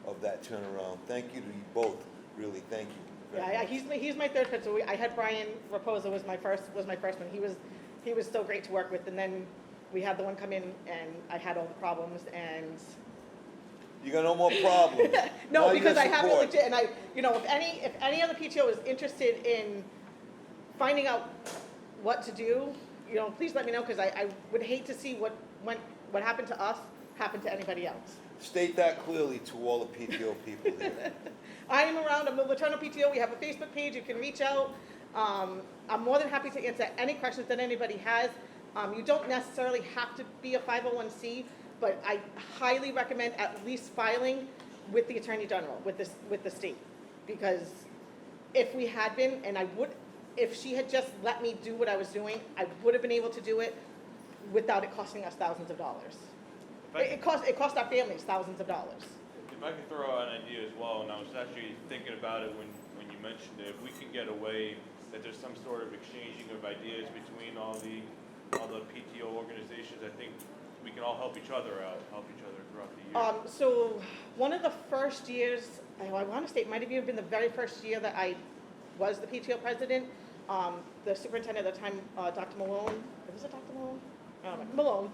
of that turnaround. Thank you to you both, really, thank you. very
Yeah,
much.
he's my third principal. I had Brian Raposa was my freshman. He was still great to work with, and then we had the one come in, and I had all the problems, and
You got no more problems.
no,
Now you
because
got
I have a
support.
legit, and if any other PTO is interested in finding out what to do, please let me know, because I would hate to see what happened to us happen to anybody else.
State that clearly to all the PTO people here.
I am around, I'm the Laterno PTO, we have a Facebook page, you can reach out. I'm more than happy to answer any questions that anybody has. You don't necessarily have to be a 501c, but I highly recommend at least filing with the Attorney General, with the state. Because if we had been, if she had just let me do what I was doing, I would have been able to do it without it costing us thousands of dollars. It cost our families thousands of dollars.
If I could throw out an idea as well, and I was actually thinking about it when you mentioned it, if we can get a way that there's some sort of exchanging of ideas between all the PTO organizations, I think we can all help each other throughout the year.
So one of the first years, I want to say it might have even been the very first year that I was the PTO president, the superintendent at the time, Dr. Malone, was it Dr. Malone? I don't know, Malone,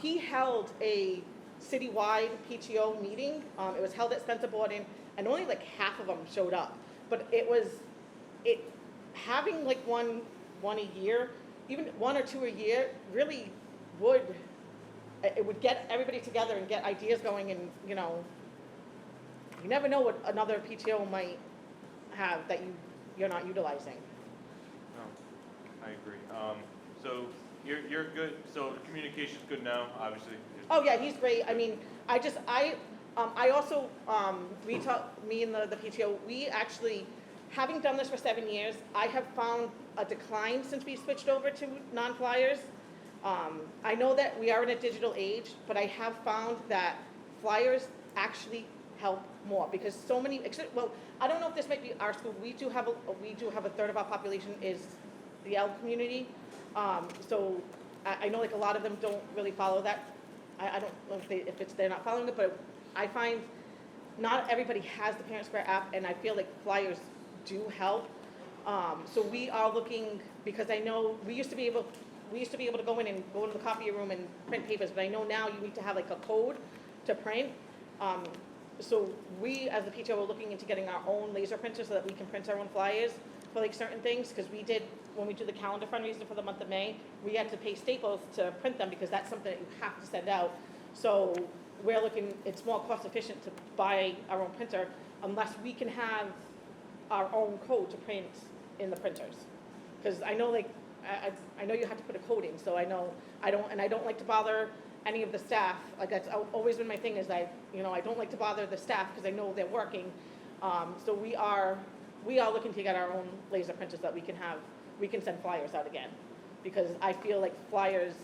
he held a citywide PTO meeting. It was held at Spencer Borden, and only like half of them showed up. But having like one a year, even one or two a year, really would get everybody together and get ideas going, and you never know what another PTO might have that you're not utilizing.
No, I agree. So you're good, so communication's good now, obviously.
Oh yeah, he's great. I mean, I also, me and the PTO, we actually, having done this for 7 years, I have found a decline since we switched over to non-flyers. I know that we are in a digital age, but I have found that flyers actually help more, because so many, I don't know if this might be our school, we do have a third of our population is the L community. So I know like a lot of them don't really follow that. I don't know if they're not following it, but I find not everybody has the Parent Square app, and I feel like flyers do help. So we are looking, because I know we used to be able to go in the copier room and print papers, but I know now you need to have like a code to print. So we, as the PTO, are looking into getting our own laser printer so that we can print our own flyers for like certain things, because when we do the calendar fundraiser for the month of May, we had to pay Staples to print them, because that's something that you have to send out. So we're looking, it's more cost efficient to buy our own printer, unless we can have our own code to print in the printers. Because I know I know you have to put a code in, so I don't like to bother any of the staff. Like that's always been my thing, is I don't like to bother the staff because I know they're working. So we are looking to get our own laser printers that we can send flyers out again, because I feel like flyers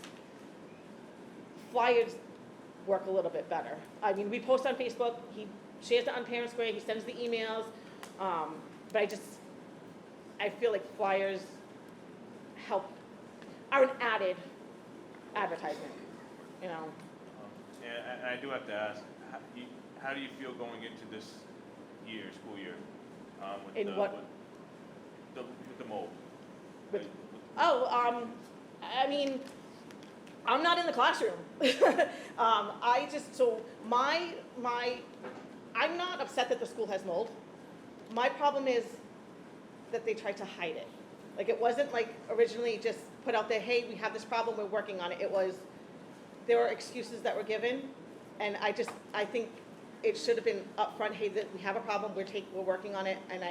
work a little bit better. I mean, we post on Facebook, he shares it on Parent Square, he sends the emails, but I feel like flyers are an added advertisement,
And I do have to ask, how do you feel going into this school year? With the mold?
I mean, I'm not in the classroom. I'm not upset that the school has mold. My problem is that they tried to hide it. Like, it wasn't like originally just put out there, hey, we have this problem, we're working on it. There were excuses that were given, and I think it should have been upfront, hey, that we have a problem, we're working on it, and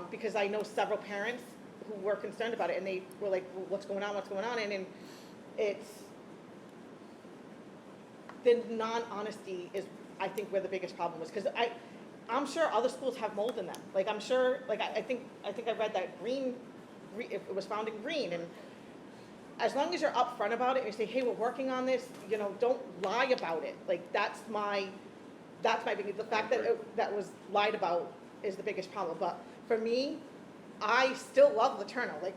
because I know several parents who were concerned about it, and they were like, well, what's going on, and it's, the non-honesty is, I think, where the biggest problem was, because I'm sure other schools have mold in them. Like, I'm sure, like, I think I read that green, it was found in green, and as long as you're upfront about it and you say, hey, we're working on this, don't lie about it. Like, that's my biggest, the fact that was lied about is the biggest problem. But for me, I still love Laterno. Like,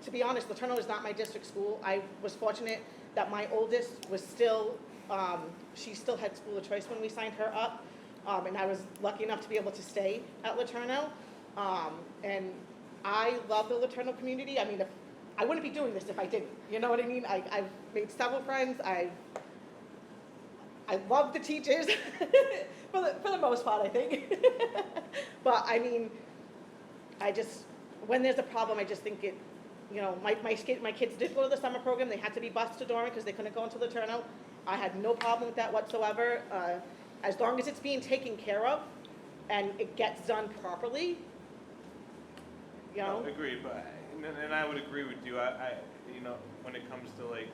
to be honest, Laterno is not my district school. I was fortunate that my oldest was still, she still had school of choice when we signed her up. And I was lucky enough to be able to stay at LeTourneau. And I love the LeTourneau community. I mean, I wouldn't be doing this if I didn't. You know what I mean? I've made several friends. I love the teachers for the most part, I think. But I mean, when there's a problem, I just think my kids did go to the summer program. They had to be bused to Dorman because they couldn't go into LeTourneau. I had no problem with that whatsoever. As long as it's being taken care of and it gets done properly,
Agreed, but, and I would agree with you, when it comes to like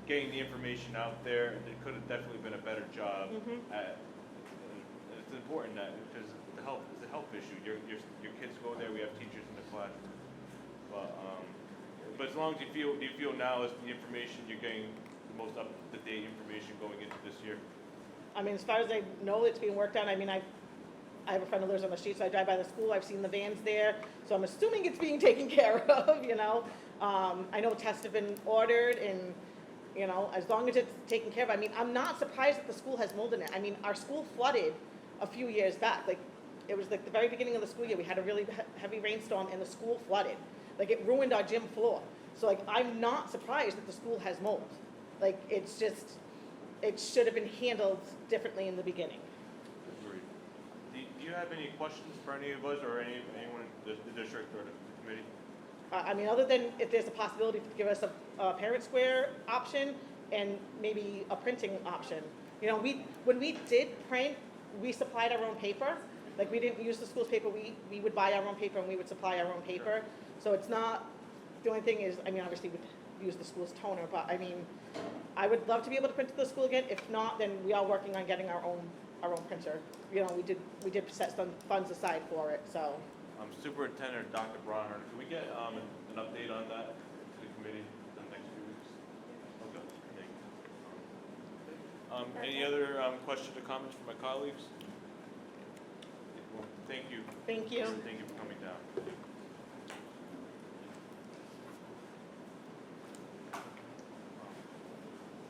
getting the information out there, there could have definitely been a better job at, it's important that, because it's a health issue, your kids go there, we have teachers in the class, but as long as do you feel now is the information you're getting the most up-to-date information going into this year?
I mean, as far as I know, it's being worked on. I mean, I have a friend who lives on the street, so I drive by the school. I've seen the vans there, so I'm assuming it's being taken care of, I know tests have been ordered, and, as long as it's taken care of. I mean, I'm not surprised that the school has mold in it. I mean, our school flooded a few years back. Like, it was like the very beginning of the school year. We had a really heavy rainstorm, and the school flooded. Like, it ruined our gym floor. So, like, I'm not surprised that the school has mold. Like, it's just, it should have been handled differently in the beginning.
Agreed. Do you have any questions for any of us or anyone in the district or the committee?
I mean, other than if there's a possibility to give us a parent square option and maybe a printing option. When we did print, we supplied our own paper. Like, we didn't use the school's paper. We would buy our own paper and we would supply our own paper. So it's not, the only thing is, I mean, obviously we'd use the school's toner, but I mean, I would love to be able to print to the school again. If not, then we are working on getting our own printer. We did set some funds aside for it, so.
Superintendent Dr. Bronner, can we get an update on that to the committee in the next few weeks? Okay, thank you. Any other questions or comments from my colleagues? Well, thank you.
Thank you.
Thank you for coming down.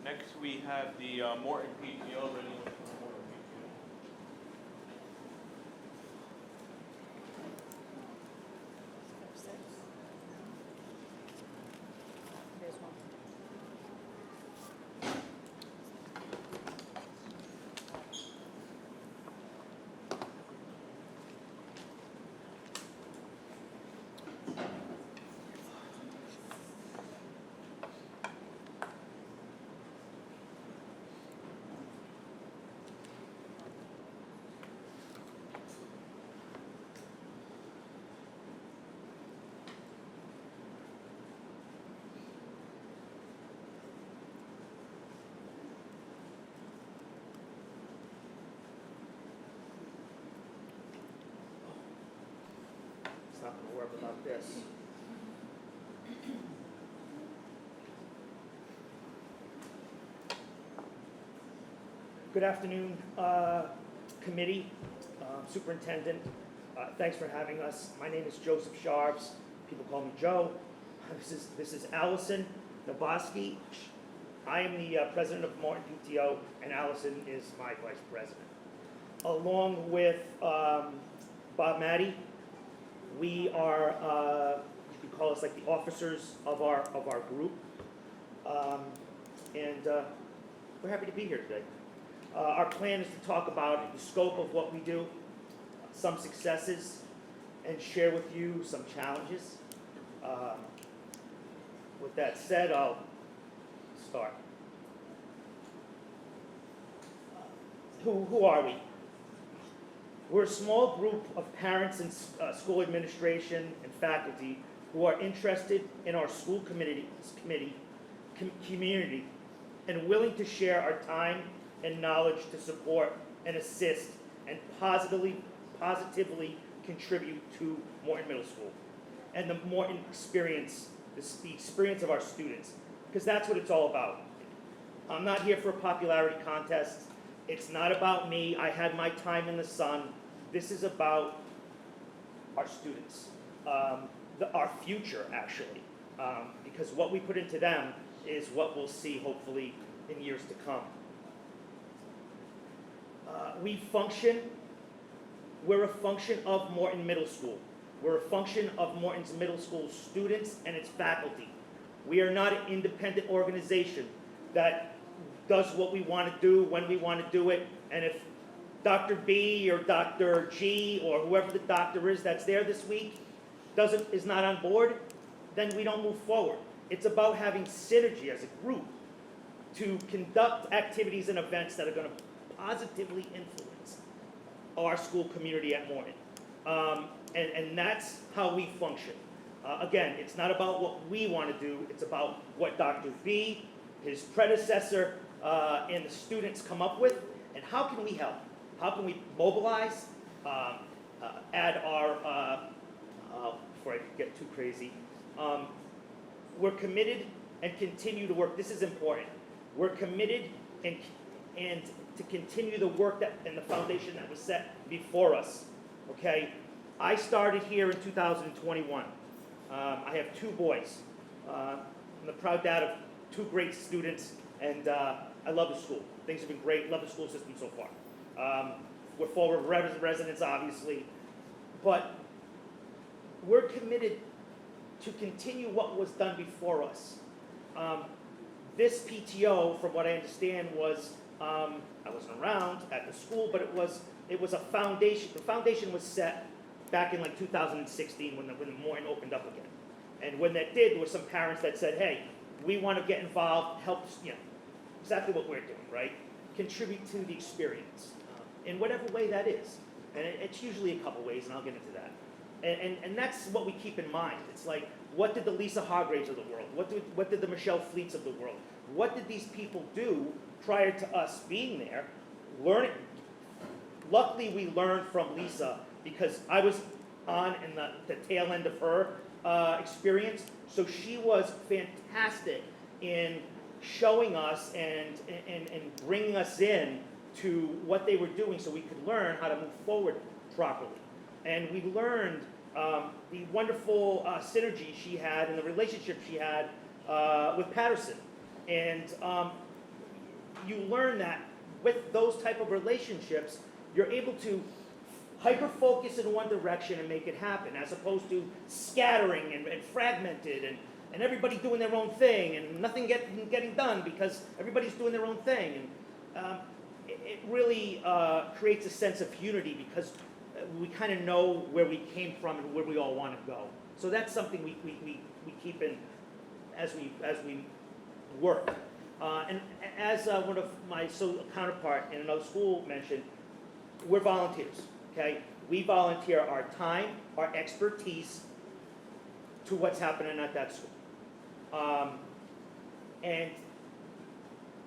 Next, we have the Morton PTO. Anyone from the Morton PTO?
There's one.
It's not going to work without this. Good afternoon, committee, superintendent. Thanks for having us. My name is Joseph Sharps. People call me Joe. This is Allison Naboski. I am the president of Morton PTO, and Allison is my vice president. Along with Bob Matty, we are, you could call us like the officers of our group, and we're happy to be here today. Our plan is to talk about the scope of what we do, some successes, and share with you some challenges. With that said, I'll start. Who are we? We're a small group of parents and school administration and faculty who are interested in our school community and willing to share our time and knowledge to support and assist and positively contribute to Morton Middle School and the Morton experience, the experience of our students, because that's what it's all about. I'm not here for a popularity contest. It's not about me. I had my time in the sun. This is about our students, our future, actually, because what we put into them is what we'll see hopefully in years to come. We're a function of Morton Middle School. We're a function of Morton's middle school students and its faculty. We are not an independent organization that does what we want to do when we want to do it. And if Dr. B or Dr. G or whoever the doctor is that's there this week is not on board, then we don't move forward. It's about having synergy as a group to conduct activities and events that are going to positively influence our school community at Morton. And that's how we function. Again, it's not about what we want to do, it's about what Dr. B, his predecessor, and the students come up with, and how can we help? How can we mobilize, add our, before I get too crazy, we're committed and continue to work, this is important, we're committed and to continue the work and the foundation that was set before us, okay? I started here in 2021. I have 2 boys. I'm the proud dad of 2 great students, and I love the school. Things have been great. Love the school system so far. We're full of residents, obviously, but we're committed to continue what was done before us. This PTO, from what I understand, was I wasn't around at the school, but it was a foundation. The foundation was set back in like 2016 when the Morton opened up again. And when that did, there were some parents that said, hey, we want to get involved, help, exactly what we're doing, right? Contribute to the experience in whatever way that is. And it's usually a couple ways, and I'll get into that. And that's what we keep in mind. It's like, what did the Lisa Hargraves of the world, what did the Michelle Fleets of the world, what did these people do prior to us being there, learning? Luckily, we learned from Lisa because I was on in the tail end of her experience. So she was fantastic in showing us and bringing us in to what they were doing so we could learn how to move forward properly. And we learned the wonderful synergy she had and the relationship she had with Patterson. And you learn that with those type of relationships, you're able to hyper-focus in one direction and make it happen, as opposed to scattering and fragmented and everybody doing their own thing and nothing getting done because everybody's doing their own thing. And it really creates a sense of unity because we kind of know where we came from and where we all want to go. So that's something we keep in as we work. And as one of my counterpart in another school mentioned, we're volunteers, okay? We volunteer our time, our expertise to what's happening at that school. And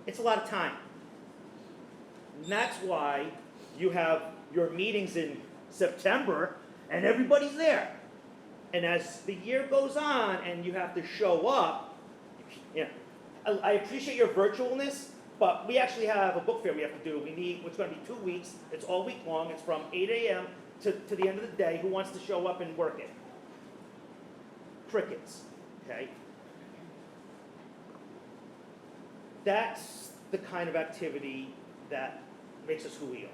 it's a lot of time. And that's why you have your meetings in September and everybody's there. And as the year goes on and you have to show up, I appreciate your virtualness, but we actually have a book fair we have to do. It's going to be 2 weeks. It's all week long. It's from 8 a.m. to the end of the day. Who wants to show up and work it? Crickets, okay? That's the kind of activity that makes us who we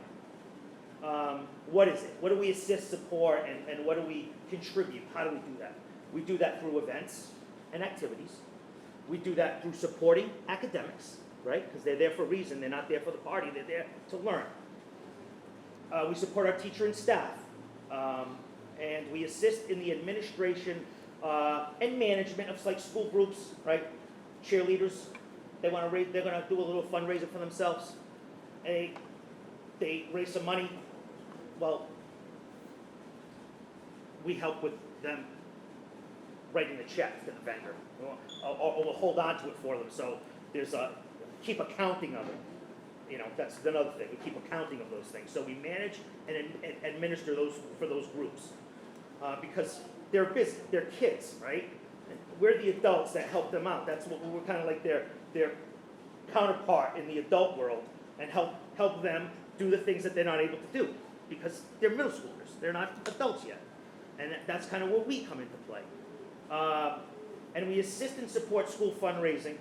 are. What is it? What do we assist, support, and what do we contribute? How do we do that? We do that through events and activities. We do that through supporting academics, right? Because they're there for a reason. They're not there for the party. They're there to learn. We support our teacher and staff. And we assist in the administration and management of like school groups, right? Cheerleaders, they're going to do a little fundraiser for themselves. And they raise some money. Well, we help with them writing the check to the vendor, or we'll hold on to it for them. So there's keep accounting of it. That's another thing. We keep accounting of those things. So we manage and administer those for those groups because they're busy. They're kids, right? And we're the adults that help them out. That's what we're kind of like their counterpart in the adult world and help them do the things that they're not able to do because they're middle schoolers. They're not adults yet. And that's kind of where we come into play. And we assist and support school fundraising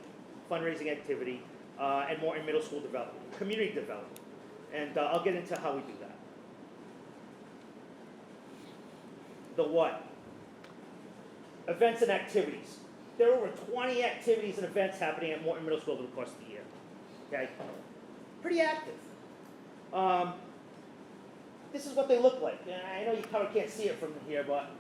fundraising activity, and Morton Middle School development, community development. And I'll get into how we do that. The what? Events and activities. There are over 20 activities and events happening at Morton Middle School over the course of the year. Okay? Pretty active. This is what they look like. And I know you probably can't see it from here, but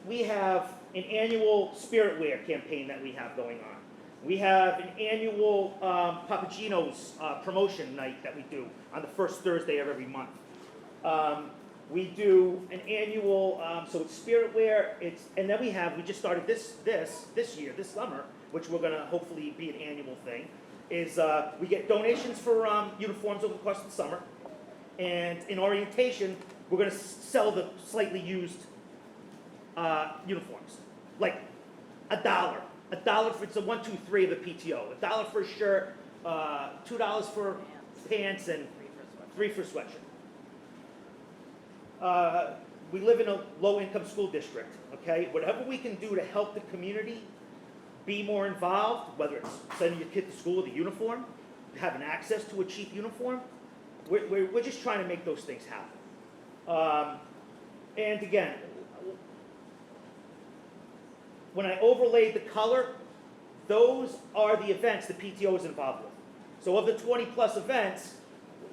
we have an annual Spirit Wear campaign that we have going on. We have an annual Papagino's promotion night that we do on the first Thursday of every month. We do an annual, so it's Spirit Wear, and then we just started this year, this summer, which we're gonna hopefully be an annual thing, is we get donations for uniforms over the course of the summer, and in orientation, we're gonna sell the slightly used uniforms, like $1 for, it's a 1, 2, 3 of the PTO, $1 for a shirt, $2 for pants, and $3 for sweatshirt. We live in a low-income school district, okay? Whatever we can do to help the community be more involved, whether it's sending your kid to school with a uniform, having access to a cheap uniform, we're just trying to make those things happen. And again, when I overlaid the color, those are the events the PTO is involved with. So of the 20-plus events,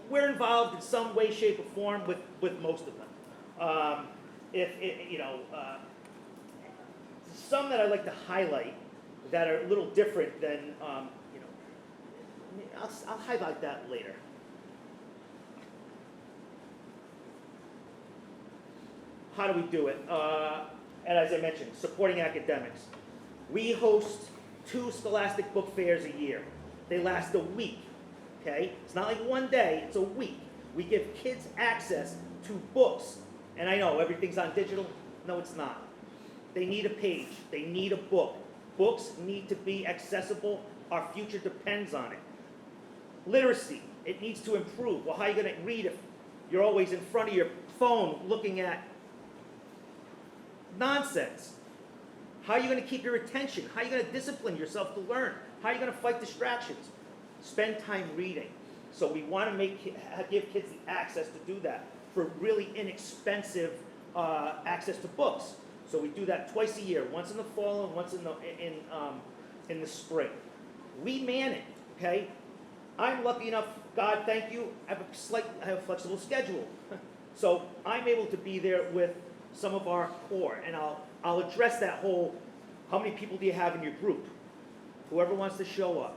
we're involved in some way, shape, or form with most of them. Some that I'd like to highlight that are a little different than, I'll highlight that later. How do we do it? And as I mentioned, supporting academics. We host 2 Scholastic Book Fairs a year. They last a week, okay? It's not like one day, it's a week. We give kids access to books. And I know everything's on digital. No, it's not. They need a page. They need a book. Books need to be accessible. Our future depends on it. Literacy, it needs to improve. Well, how are you going to read if you're always in front of your phone looking at nonsense? How are you going to keep your attention? How are you going to discipline yourself to learn? How are you going to fight distractions? Spend time reading. So we want to give kids the access to do that for really inexpensive access to books. So we do that twice a year, once in the fall and once in the spring. We man it, okay? I'm lucky enough, God, thank you, I have a flexible schedule. So I'm able to be there with some of our core, and I'll address that whole, how many people do you have in your group? Whoever wants to show up,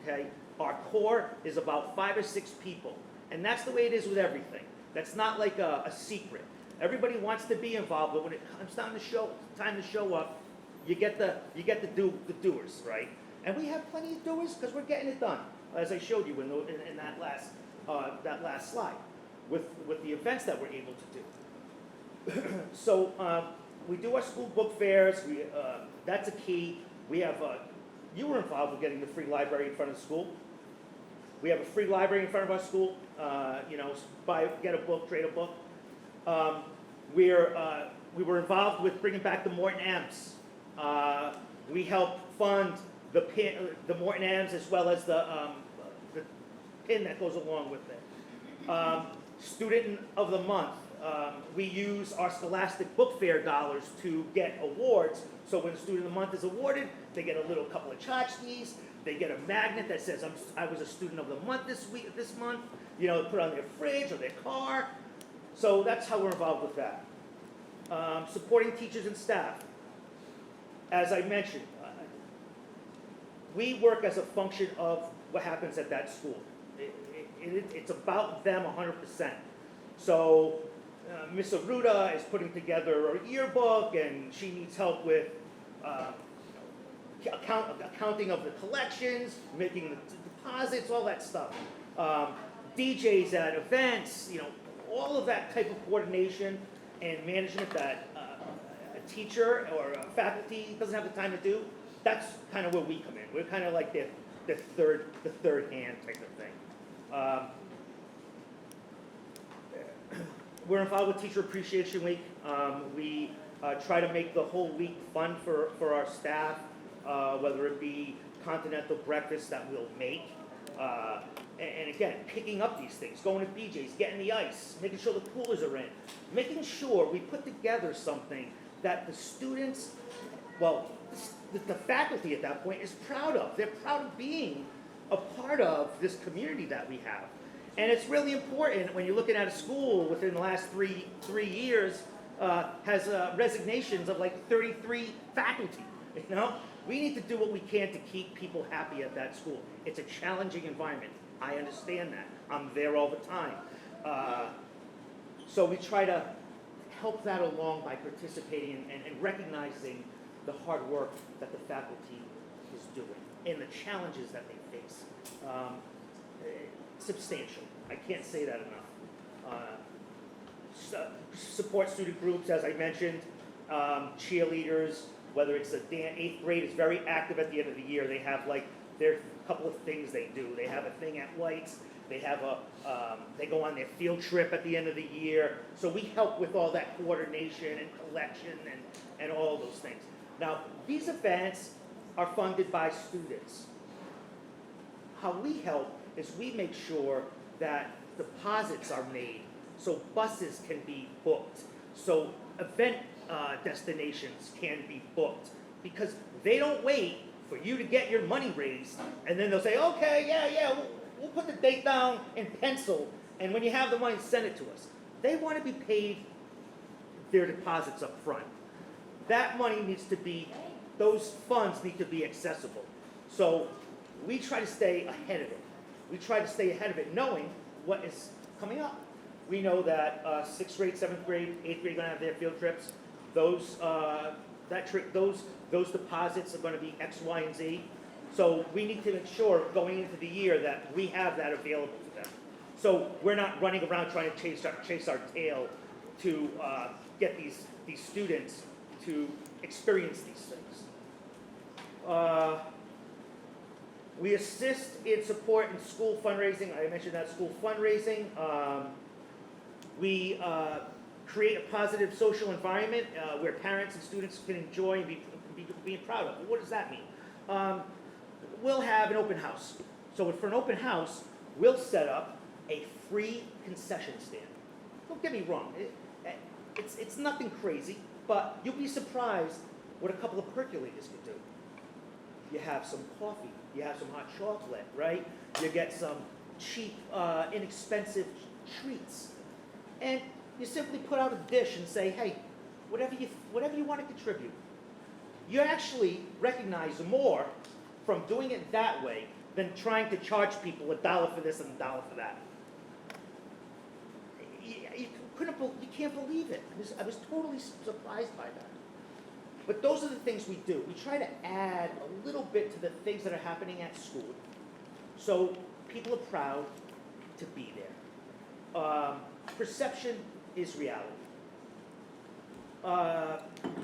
okay? Our core is about 5 or 6 people, and that's the way it is with everything. That's not like a secret. Everybody wants to be involved, but when it comes time to show up, you get the doers, right? And we have plenty of doers because we're getting it done, as I showed you in that last slide, with the events that we're able to do. So we do our school book fairs. That's a key. We have you were involved with getting the free library in front of the school. We have a free library in front of our school. Get a book, trade a book. We were involved with bringing back the Morton M's. We help fund the Morton M's as well as the pin that goes along with it. Student of the Month. We use our Scholastic Book Fair dollars to get awards. So when the Student of the Month is awarded, they get a couple of tchotchkes. They get a magnet that says, I was a Student of the Month this month. Put it on their fridge or their car. So that's how we're involved with that. Supporting teachers and staff. As I mentioned, we work as a function of what happens at that school. It's about them 100%. So Miss Aruda is putting together a yearbook, and she needs help with accounting of the collections, making the deposits, all that stuff. DJs at events, all of that type of coordination and management that a teacher or a faculty doesn't have the time to do. That's kind of where we come in. We're kind of like the third hand type of thing. We're involved with Teacher Appreciation Week. We try to make the whole week fun for our staff. whether it be continental breakfast that we'll make. And again, picking up these things, going to BJ's, getting the ice, making sure the coolers are in, making sure we put together something that the students, well, the faculty at that point is proud of. They're proud of being a part of this community that we have. And it's really important when you're looking at a school within the last three years has resignations of like 33 faculty, you know? We need to do what we can to keep people happy at that school. It's a challenging environment. I understand that. I'm there all the time. So we try to help that along by participating and recognizing the hard work that the faculty is doing and the challenges that they face. Substantial. I can't say that enough. Support student groups, as I mentioned, cheerleaders, whether it's a 8th grade is very active at the end of the year. They have like their couple of things they do. They have a thing at White's. They have they go on their field trip at the end of the year. So we help with all that coordination and collection and all those things. Now, these events are funded by students. How we help is we make sure that deposits are made so buses can be booked, so event destinations can be booked, because they don't wait for you to get your money raised and then they'll say, okay, yeah, we'll put the date down in pencil, and when you have the money, send it to us. They want to be paid their deposits up front. That money needs to be, those funds need to be accessible. So we try to stay ahead of it. We try to stay ahead of it knowing what is coming up. We know that 6th grade, 7th grade, 8th grade are going to have their field trips. Those deposits are going to be X, Y, and Z. So we need to make sure going into the year that we have that available to them. So we're not running around trying to chase our tail to get these students to experience these things. We assist in support in school fundraising. I mentioned that school fundraising. We create a positive social environment where parents and students can enjoy and be proud of. What does that mean? We'll have an open house. So for an open house, we'll set up a free concession stand. Don't get me wrong. It's nothing crazy, but you'll be surprised what a couple of percolators could do. You have some coffee. You have some hot chocolate, right? You get some cheap, inexpensive treats. And you simply put out a dish and say, hey, whatever you want to contribute. You actually recognize more from doing it that way than trying to charge people $1 for this and $1 for that. You can't believe it. I was totally surprised by that. But those are the things we do. We try to add a little bit to the things that are happening at school, so people are proud to be there. Perception is reality.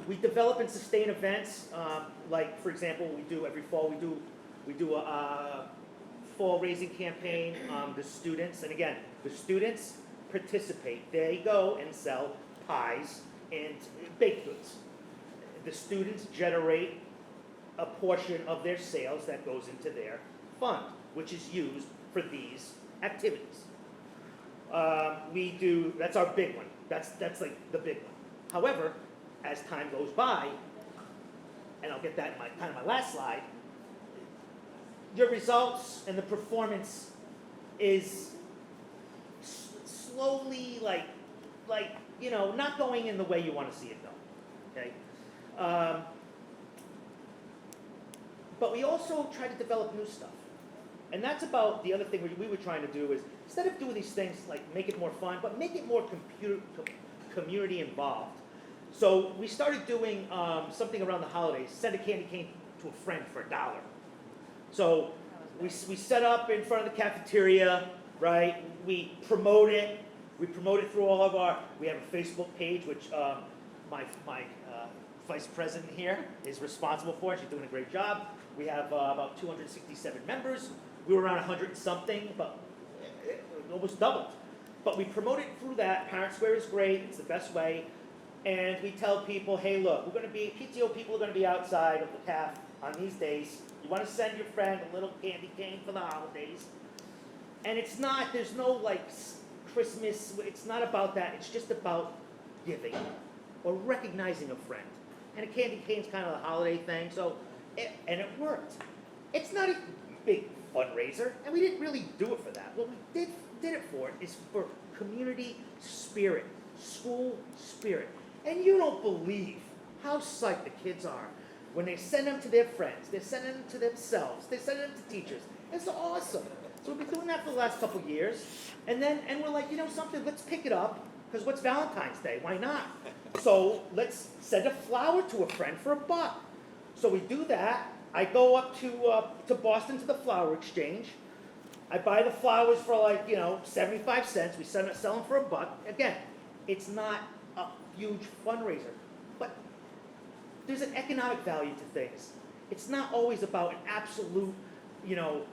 We develop and sustain events, like, for example, we do every fall, we do a fall raising campaign. The students, and again, the students participate. They go and sell pies and baked goods. The students generate a portion of their sales that goes into their fund, which is used for these activities. That's our big one. That's like the big one. However, as time goes by, and I'll get that in my last slide, your results and the performance is slowly not going in the way you want to see it go. Okay. But we also try to develop new stuff. And that's about the other thing we were trying to do is, instead of doing these things like make it more fun, but make it more community involved. So we started doing something around the holidays, send a candy cane to a friend for $1. So we set up in front of the cafeteria, right? We promote it. We promote it through all of we have a Facebook page, which my vice president here is responsible for. She's doing a great job. We have about 267 members. We were around 100 and something, but it almost doubled. But we promote it through that. Parent Square is great. It's the best way. And we tell people, hey, look, PTO people are going to be outside of the CAF on these days. You want to send your friend a little candy cane for the holidays. And it's not, there's no like Christmas, it's not about that. It's just about giving or recognizing a friend. And a candy cane's kind of a holiday thing, so, and it worked. It's not a big fundraiser, and we didn't really do it for that. What we did it for is for community spirit, school spirit. And you don't believe how psyched the kids are when they send them to their friends, they're sending them to themselves, they're sending them to teachers. It's awesome. So we've been doing that for the last couple of years. And we're like, you know something, let's pick it up, because what's Valentine's Day? Why not? So let's send a flower to a friend for $1. So we do that. I go up to Boston to the flower exchange. I buy the flowers for like, 75 cents. We sell them for $1. Again, it's not a huge fundraiser, but there's an economic value to things. It's not always about an absolute,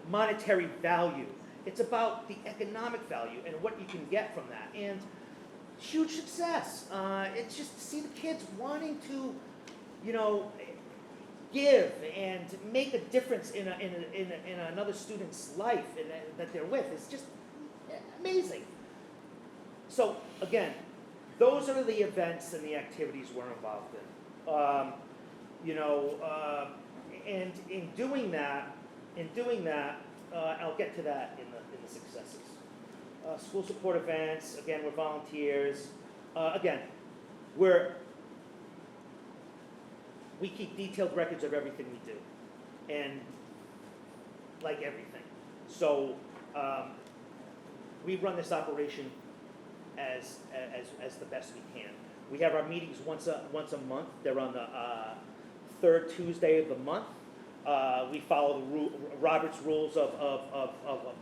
monetary value. It's about the economic value and what you can get from that. And huge success. It's just to see the kids wanting to, give and make a difference in another student's life that they're with. It's just amazing. So again, those are the events and the activities we're involved in. And in doing that, I'll get to that in the successes. School support events, again, we're volunteers. Again, we keep detailed records of everything we do, and like everything. So we run this operation as the best we can. We have our meetings once a month. They're on the third Tuesday of the month. We follow the Robert's rules of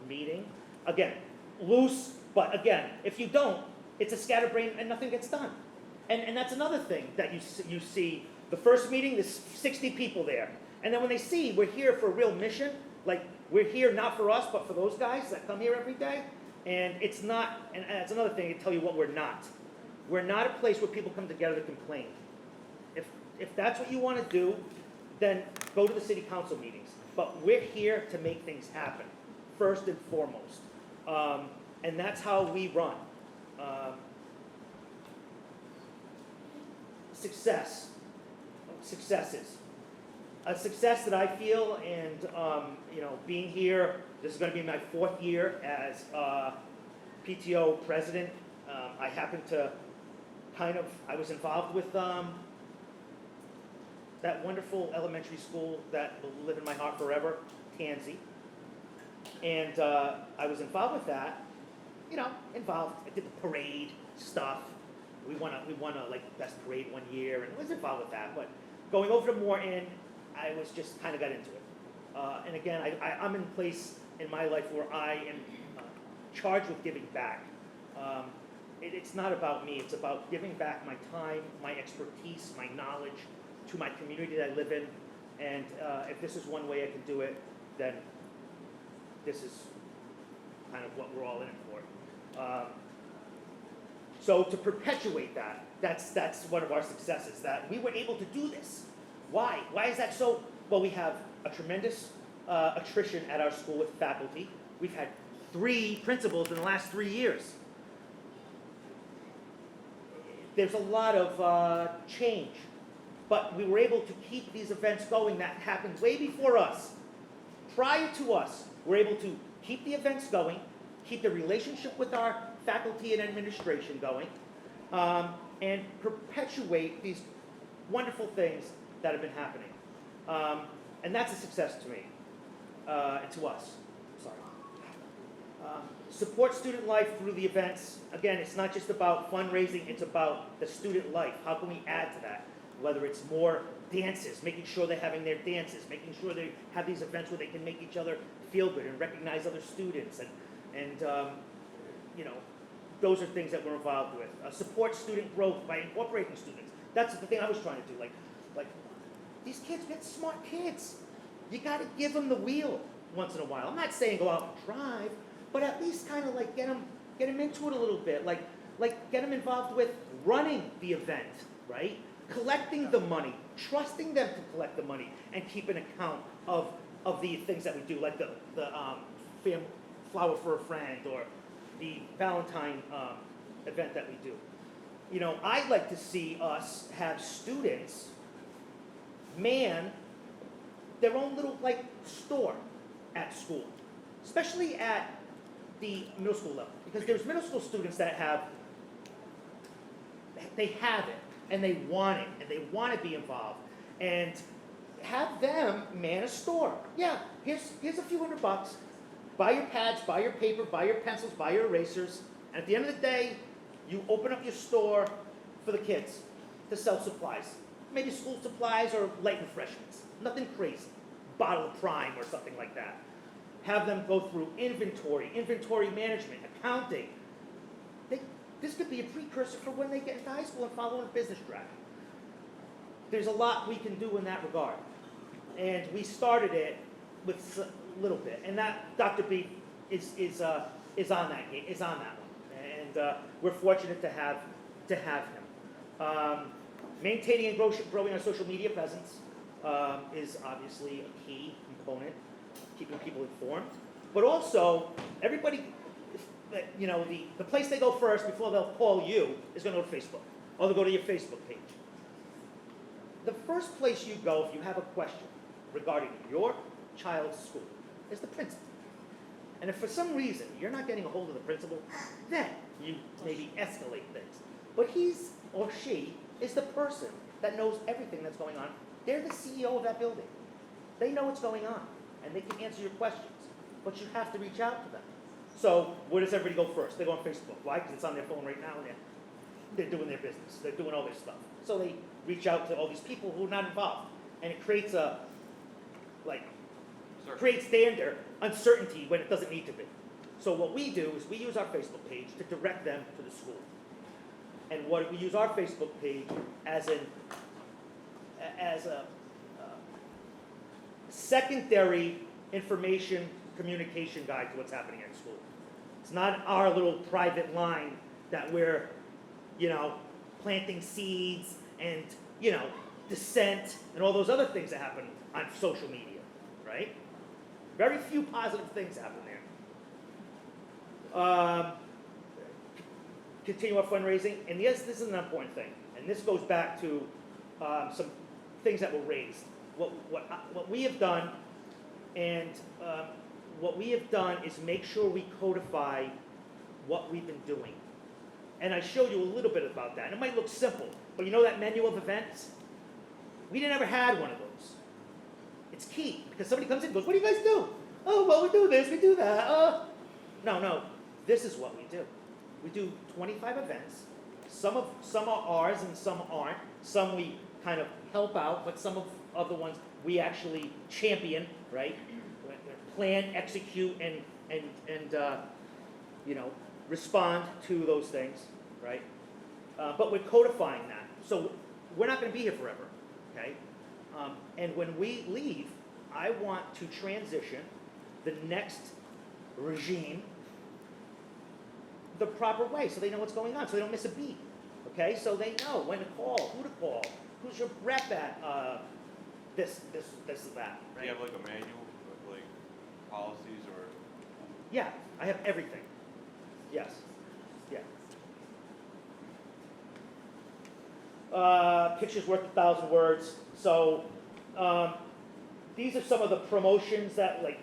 meeting. Again, loose, but again, if you don't, it's a scatterbrain and nothing gets done. And that's another thing that you see. The first meeting, there's 60 people there. And then when they see we're here for a real mission, like we're here not for us, but for those guys that come here every day, and it's not, and that's another thing to tell you what we're not. We're not a place where people come together to complain. If that's what you want to do, then go to the city council meetings. But we're here to make things happen, first and foremost. And that's how we run. Successes. A success that I feel, and being here, this is going to be my 4th year as PTO president. I happen to I was involved with that wonderful elementary school that will live in my heart forever, Tansy. And I was involved with that, involved. I did the parade stuff. We won a like best parade one year, and was involved with that. But going over to Morton, I was just kind of got into it. And again, I'm in a place in my life where I am charged with giving back. It's not about me. It's about giving back my time, my expertise, my knowledge to my community that I live in. And if this is one way I can do it, then this is kind of what we're all in it for. So to perpetuate that, that's one of our successes, that we were able to do this. Why? Why is that so? Well, we have a tremendous attrition at our school with faculty. We've had 3 principals in the last 3 years. There's a lot of change, but we were able to keep these events going that happened way before us. Prior to us, we're able to keep the events going, keep the relationship with our faculty and administration going, and perpetuate these wonderful things that have been happening. And that's a success to me, and to us. Sorry. Support student life through the events. Again, it's not just about fundraising, it's about the student life. How can we add to that? Whether it's more dances, making sure they're having their dances, making sure they have these events where they can make each other feel good and recognize other students, and those are things that we're involved with. Support student growth by incorporating students. That's the thing I was trying to do. Like these kids, get smart kids. You got to give them the wheel once in a while. I'm not saying go out and drive, but at least kind of like get them into it a little bit. Like get them involved with running the event, right? Collecting the money, trusting them to collect the money and keep an account of the things that we do, like the flower for a friend or the Valentine event that we do. You know, I'd like to see us have students man their own little like store at school, especially at the middle school level, because there's middle school students that have it and they want it and they want to be involved, and have them man a store. Yeah, here's a few $100. Buy your pads, buy your paper, buy your pencils, buy your erasers, and at the end of the day, you open up your store for the kids to sell supplies. Maybe school supplies or light refreshments. Nothing crazy. Bottle of Prime or something like that. Have them go through inventory management, accounting. This could be a precursor for when they get into high school and follow a business track. There's a lot we can do in that regard. And we started it with a little bit. And that Dr. B is on that one. And we're fortunate to have him. Maintaining and growing our social media presence is obviously a key component, keeping people informed. But also, everybody, you know, the place they go first before they'll call you is going to go to Facebook, or they'll go to your Facebook page. The first place you go if you have a question regarding your child's school is the principal. And if for some reason you're not getting a hold of the principal, then you maybe escalate things. But he's or she is the person that knows everything that's going on. They're the CEO of that building. They know what's going on, and they can answer your questions. But you have to reach out to them. So where does everybody go first? They go on Facebook. Why? Because it's on their phone right now, and they're doing their business. They're doing all their stuff. So they reach out to all these people who are not involved. And it creates creates danger, uncertainty when it doesn't need to be. So what we do is we use our Facebook page to direct them to the school. And what we use our Facebook page as a secondary information communication guide to what's happening at school. It's not our little private line that we're, you know, planting seeds and, you know, dissent and all those other things that happen on social media, right? Very few positive things happen there. Continue our fundraising, and yes, this is an important thing, and this goes back to some things that were raised. What we have done, and what we have done is make sure we codify what we've been doing. And I showed you a little bit about that. And it might look simple, but you know that menu of events? We never had one of those. It's key, because somebody comes in and goes, what do you guys do? Oh, well, we do this, we do that. No, this is what we do. We do 25 events. Some are ours and some aren't. Some we kind of help out, but some of other ones we actually champion, right? Plan, execute, and you know, respond to those things, right? But we're codifying that. So we're not going to be here forever, okay? And when we leave, I want to transition the next regime the proper way so they know what's going on, so they don't miss a beat, okay? So they know when to call, who to call, who's your rep at this, that, right?
Do you have like a manual of like policies or?
Yeah, I have everything. Yes. Yeah. Picture's worth 1,000 words. So these are some of the promotions that, like,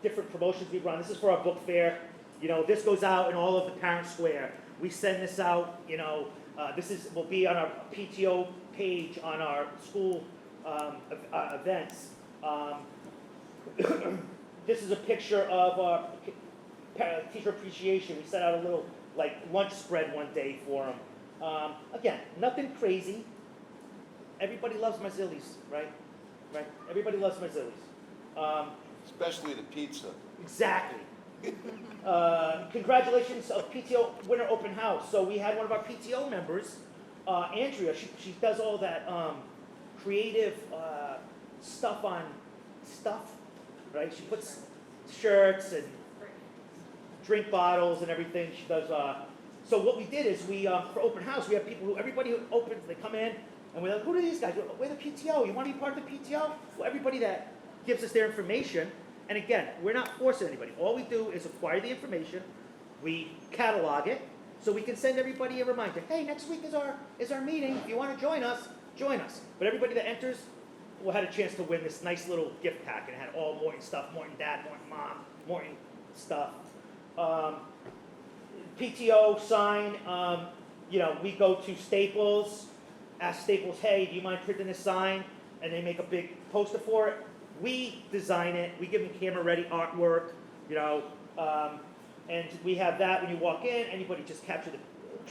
different promotions we run. This is for our book fair. You know, this goes out in all of the Parent Square. We send this out, you know, will be on our PTO page on our school events. This is a picture of our teacher appreciation. We set out a little, like, lunch spread one day for them. Again, nothing crazy. Everybody loves my Zillies, right? Right? Everybody loves my Zillies.
Especially the pizza.
Exactly. Congratulations of PTO winter open house. So we had one of our PTO members, Andrea. She does all that creative stuff on stuff, right? She puts shirts and drink bottles and everything. She does. So what we did is we for open house we have people everybody who opens, they come in, And we're like, who are these guys? We're the PTO. You want to be part of the PTO? Well, everybody that gives us their information, and again, we're not forcing anybody. All we do is acquire the information, we catalog it, so we can send everybody a reminder. Hey, next week is our meeting. If you want to join us, join us. But everybody that enters will have a chance to win this nice little gift pack, and it had all Morton stuff, Morton dad, Morton mom, Morton stuff. PTO sign, we go to Staples, ask Staples, hey, do you mind printing this sign? And they make a big poster for it. We design it, we give them camera-ready artwork, and we have that when you walk in, anybody just capture the,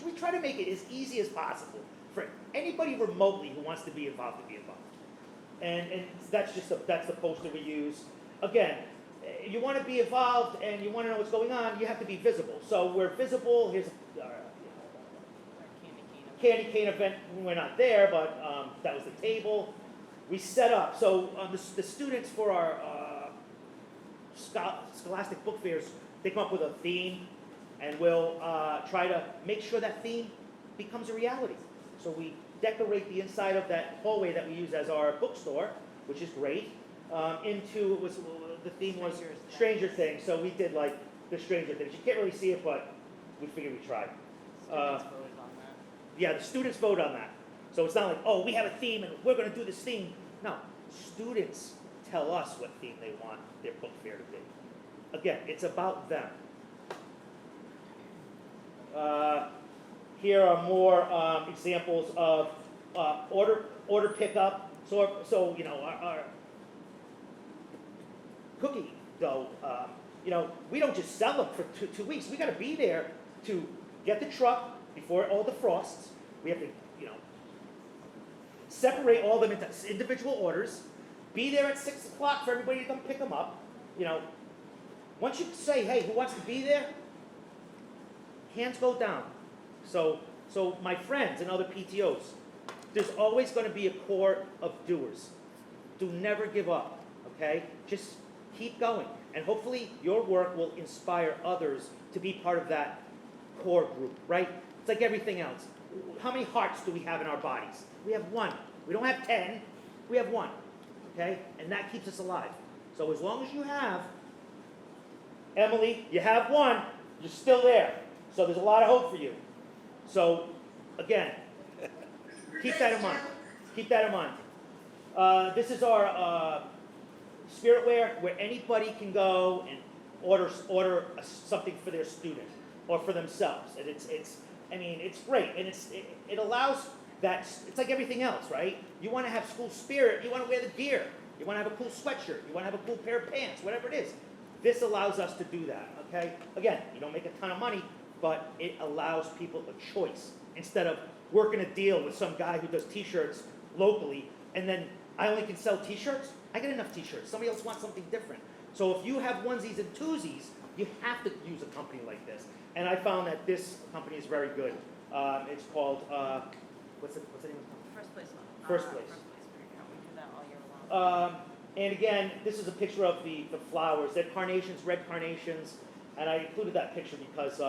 we try to make it as easy as possible for anybody remotely who wants to be involved to be involved. And that's the poster we use. Again, you want to be involved and you want to know what's going on, you have to be visible. So we're visible, here's candy cane event, we're not there, but that was the table. We set up, so the students for our scholastic book fairs, they come up with a theme, and we'll try to make sure that theme becomes a reality. So we decorate the inside of that hallway that we use as our bookstore, which is great, the theme was Stranger Things, so we did like the Stranger Things. You can't really see it, but we figured we'd try. Yeah, the students vote on that. So it's not like, oh, we have a theme and we're going to do this theme. No, students tell us what theme they want their book fair to be. Again, it's about them. Here are more examples of order pickup. So our cookie dough. We don't just sell them for two weeks. We got to be there to get the truck before all the frosts. We have to, separate all of them into individual orders. Be there at 6 o'clock for everybody to come pick them up. Once you say, hey, who wants to be there? Hands go down. So my friends and other PTOs, there's always going to be a core of doers. Do never give up, okay? Just keep going. And hopefully your work will inspire others to be part of that core group, right? It's like everything else. How many hearts do we have in our bodies? We have one. We don't have 10. We have one, okay? And that keeps us alive. So as long as you have, Emily, you have one, you're still there. So there's a lot of hope for you. So, again, keep that in mind. Keep that in mind. This is our Spiritware, where anybody can go and order something for their student or for themselves. And it's great. And it allows that, it's like everything else, right? You want to have school spirit, you want to wear the gear, you want to have a cool sweatshirt, you want to have a cool pair of pants, whatever it is. This allows us to do that, okay? Again, you don't make a ton of money, but it allows people a choice. Instead of working a deal with some guy who does t-shirts locally, and then I only can sell t-shirts, I get enough t-shirts. Somebody else wants something different. So if you have onesies and twosies, you have to use a company like this. And I found that this company is very good. It's called, what's the name of the company?
First Place.
First Place.
We do that all year long.
And again, this is a picture of the flowers. They're carnations, red carnations. And I included that picture because,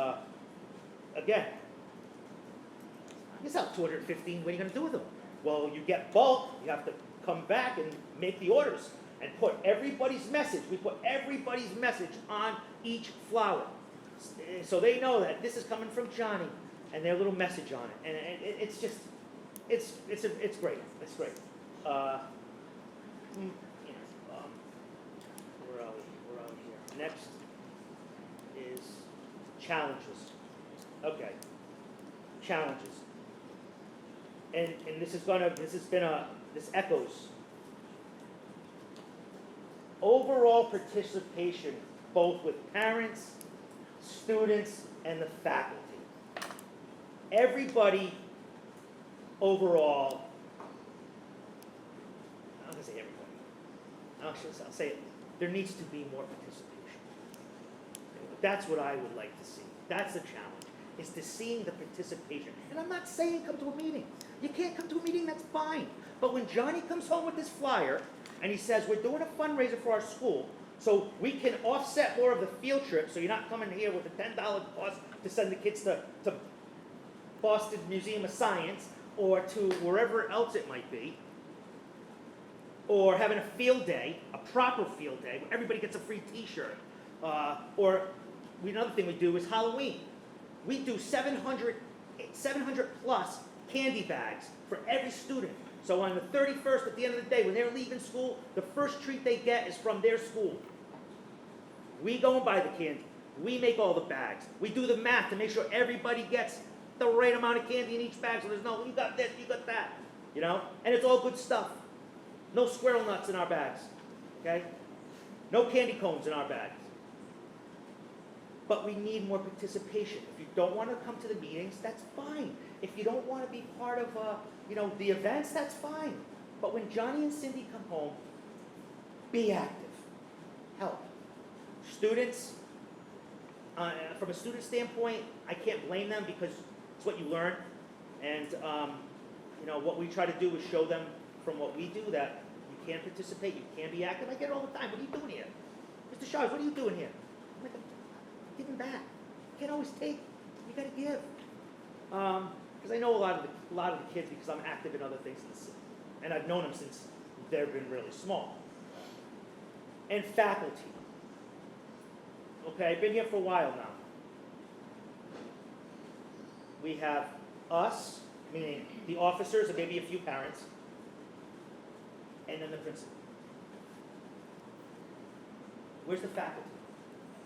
again, you sell 215, what are you going to do with them? Well, you get bulk, you have to come back and make the orders and put everybody's message. We put everybody's message on each flower. So they know that this is coming from Johnny and their little message on it. And it's just, it's great. It's great. Where are we here? Next is challenges. Okay. Challenges. And this echoes. Overall participation, both with parents, students, and the faculty. Everybody overall, I'm going to say everybody. I'll say it. There needs to be more participation. That's what I would like to see. That's the challenge, is to seeing the participation. And I'm not saying come to a meeting. You can't come to a meeting, that's fine. But when Johnny comes home with this flyer and he says, we're doing a fundraiser for our school, so we can offset more of the field trip, so you're not coming here with a $10 cost to send the kids to Boston Museum of Science, or to wherever else it might be, or having a field day, a proper field day, where everybody gets a free t-shirt. Another thing we do is Halloween. We do 700 plus candy bags for every student. So on the 31st, at the end of the day, when they're leaving school, the first treat they get is from their school. We go and buy the candy. We make all the bags. We do the math to make sure everybody gets the right amount of candy in each bag, so there's no, you got this, you got that, you know? And it's all good stuff. No squirrel nuts in our bags, okay? No candy cones in our bags. But we need more participation. If you don't want to come to the meetings, that's fine. If you don't want to be part of, the events, that's fine. But when Johnny and Cindy come home, be active. Help. Students, from a student standpoint, I can't blame them because it's what you learn. And, what we try to do is show them from what we do that you can participate, you can be active. I get it all the time. What are you doing here? Mr. Shaw's, what are you doing here? I'm like, I'm giving back. You can't always take. You got to give. Because I know a lot of the kids because I'm active in other things in the city. And I've known them since they've been really small. And faculty. Okay, I've been here for a while now. We have us, meaning the officers and maybe a few parents, and then the principal. Where's the faculty?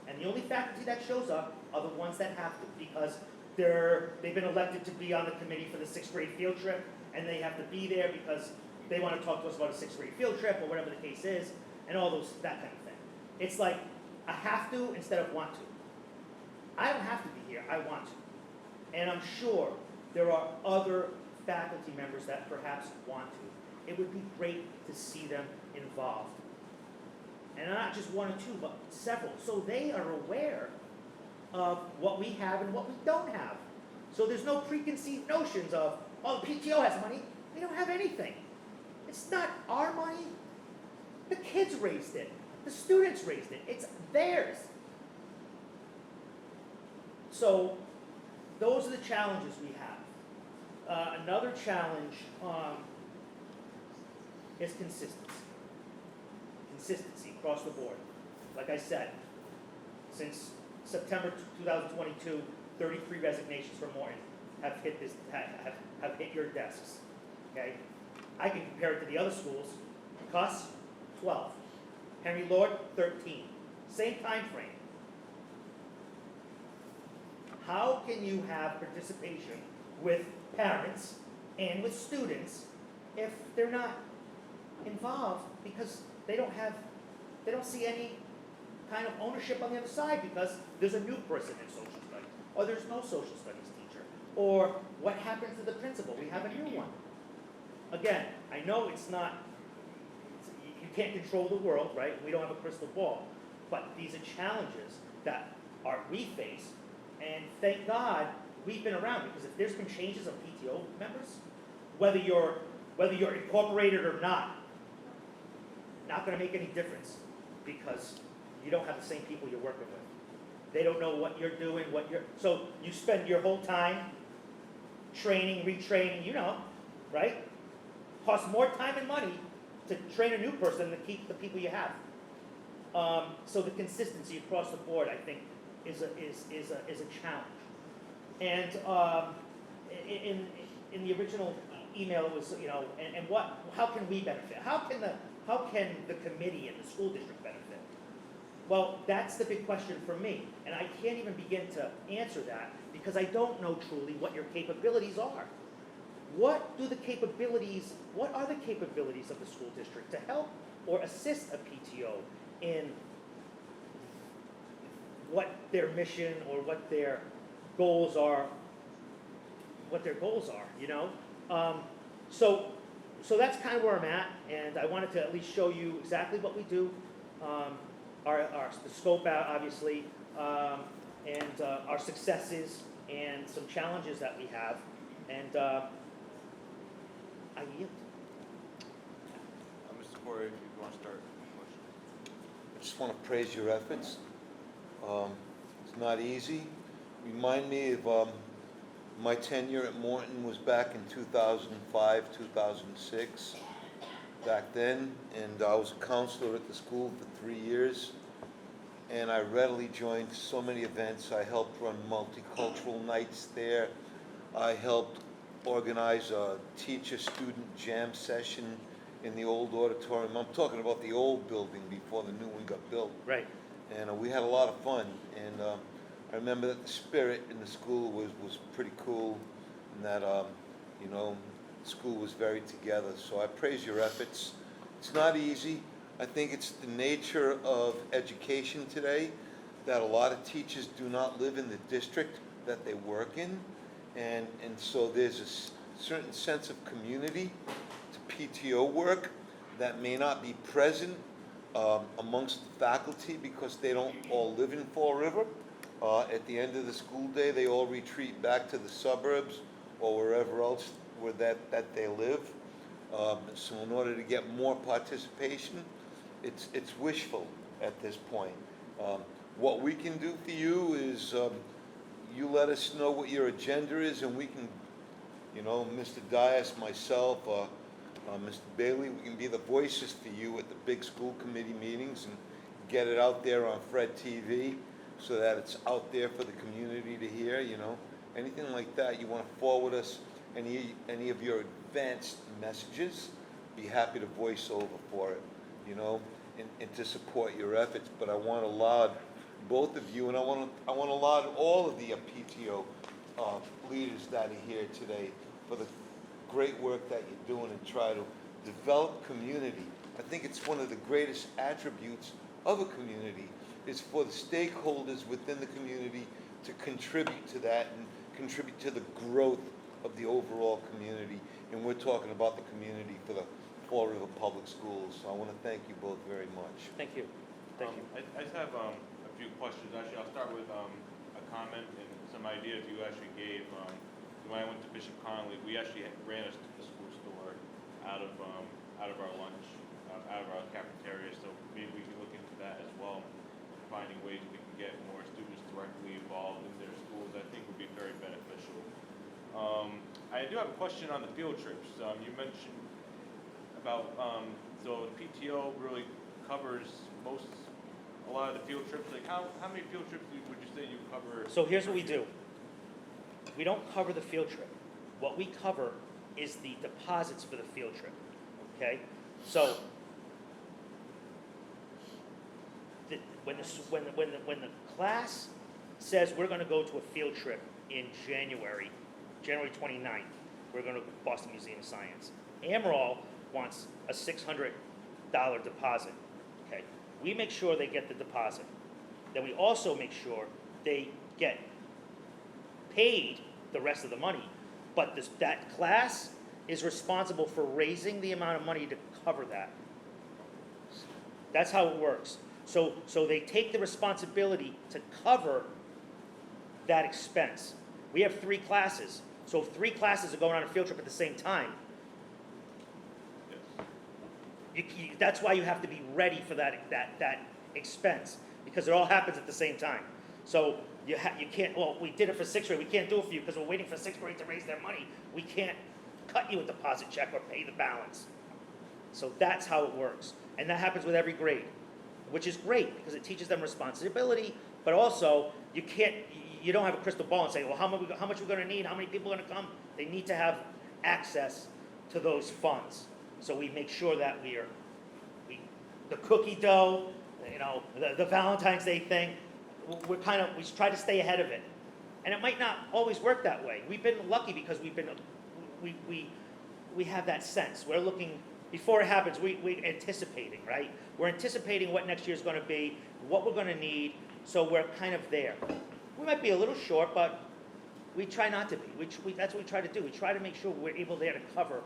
And the only faculty that shows up are the ones that have to, because they've been elected to be on the committee for the 6th grade field trip, and they have to be there because they want to talk to us about a 6th grade field trip or whatever the case is, and all that kind of thing. It's like a have to instead of want to. I don't have to be here, I want to. And I'm sure there are other faculty members that perhaps want to. It would be great to see them involved. And not just one or two, but several. So they are aware of what we have and what we don't have. So there's no preconceived notions of, oh, the PTO has money. We don't have anything. It's not our money. The kids raised it. The students raised it. It's theirs. So those are the challenges we have. Another challenge is consistency. Consistency across the board. Like I said, since September 2022, 33 resignations from Morton have hit your desks. Okay, I can compare it to the other schools. Cuss, 12. Henry Lord, 13. Same time frame. How can you have participation with parents and with students if they're not involved because they don't see any kind of ownership on the other side because there's a new person in social studies, or there's no social studies teacher, or what happened to the principal? We have a new one. Again, I know you can't control the world, right? We don't have a crystal ball, but these are challenges that we face, and thank God we've been around, because if there's been changes of PTO members, whether you're incorporated or not going to make any difference, because you don't have the same people you're working with. They don't know what you're doing, so you spend your whole time training, retraining, right? Costs more time and money to train a new person than to keep the people you have. So the consistency across the board, I think, is a challenge. And in the original email, it was, how can we benefit? How can the committee and the school district benefit? Well, that's the big question for me, and I can't even begin to answer that because I don't know truly what your capabilities are. What are the capabilities of the school district to help or assist a PTO in what their mission or what their goals are, So that's kind of where I'm at, and I wanted to at least show you exactly what we do, the scope out, obviously, and our successes and some challenges that we have, and I yield.
Mr. Corey, if you want to start.
I just want to praise your efforts. It's not easy. Remind me of My tenure at Morton was back in 2005, 2006. Back then, and I was a counselor at the school for 3 years. And I readily joined so many events. I helped run multicultural nights there. I helped organize a teacher-student jam session in the old auditorium. I'm talking about the old building before the new one got built.
Right.
And we had a lot of fun. And I remember that the spirit in the school was pretty cool, and that you know, the school was very together. So I praise your efforts. It's not easy. I think it's the nature of education today that a lot of teachers do not live in the district that they work in. And so there's a certain sense of community to PTO work that may not be present amongst the faculty because they don't all live in Fall River. At the end of the school day, they all retreat back to the suburbs or wherever else where that they live. So in order to get more participation, it's wishful at this point. What we can do for you is you let us know what your agenda is, and we can, you know, Mr. Dias, myself, Mr. Bailey, we can be the voices for you at the big school committee meetings and get it out there on Fred TV so that it's out there for the community to hear, you know. Anything like that, you want to forward us any of your advanced messages, be happy to voice over for it, you know, and to support your efforts. But I want to laud both of you, and I want to laud all of the PTO leaders that are here today for the great work that you're doing and try to develop community. I think it's one of the greatest attributes of a community is for the stakeholders within the community to contribute to that and contribute to the growth of the overall community. And we're talking about the community for the Fall River Public Schools. So I want to thank you both very much.
Thank you. Thank you.
I just have a few questions. Actually, I'll start with a comment and some ideas you actually gave. When I went to Bishop Connolly, we actually ran a school store out of our lunch, out of our cafeteria. So maybe we can look into that as well, finding ways we can get more students directly involved in their schools. I think would be very beneficial. I do have a question on the field trips. You mentioned about so the PTO really covers a lot of the field trips. Like how many field trips would you say you cover?
So here's what we do. We don't cover the field trip. What we cover is the deposits for the field trip, okay? So when the class says we're going to go to a field trip in January 29th, we're going to Boston Museum of Science. Amaral wants a $600 deposit, okay? We make sure they get the deposit. Then we also make sure they get paid the rest of the money. But that class is responsible for raising the amount of money to cover that. That's how it works. So they take the responsibility to cover that expense. We have 3 classes. So if 3 classes are going on a field trip at the same time, that's why you have to be ready for that expense, because it all happens at the same time. So you can't, well, we did it for 6th grade, we can't do it for you because we're waiting for 6th grade to raise their money. We can't cut you a deposit check or pay the balance. So that's how it works. And that happens with every grade, which is great because it teaches them responsibility, but also you don't have a crystal ball and say, well, how much we're going to need, how many people are going to come. They need to have access to those funds. So we make sure that the cookie dough, you know, the Valentine's Day thing, we try to stay ahead of it. And it might not always work that way. We've been lucky because we have that sense. We're looking, before it happens, we're anticipating, right? We're anticipating what next year's going to be, what we're going to need, so we're kind of there. We might be a little short, but we try not to be. That's what we try to do. We try to make sure we're able there to cover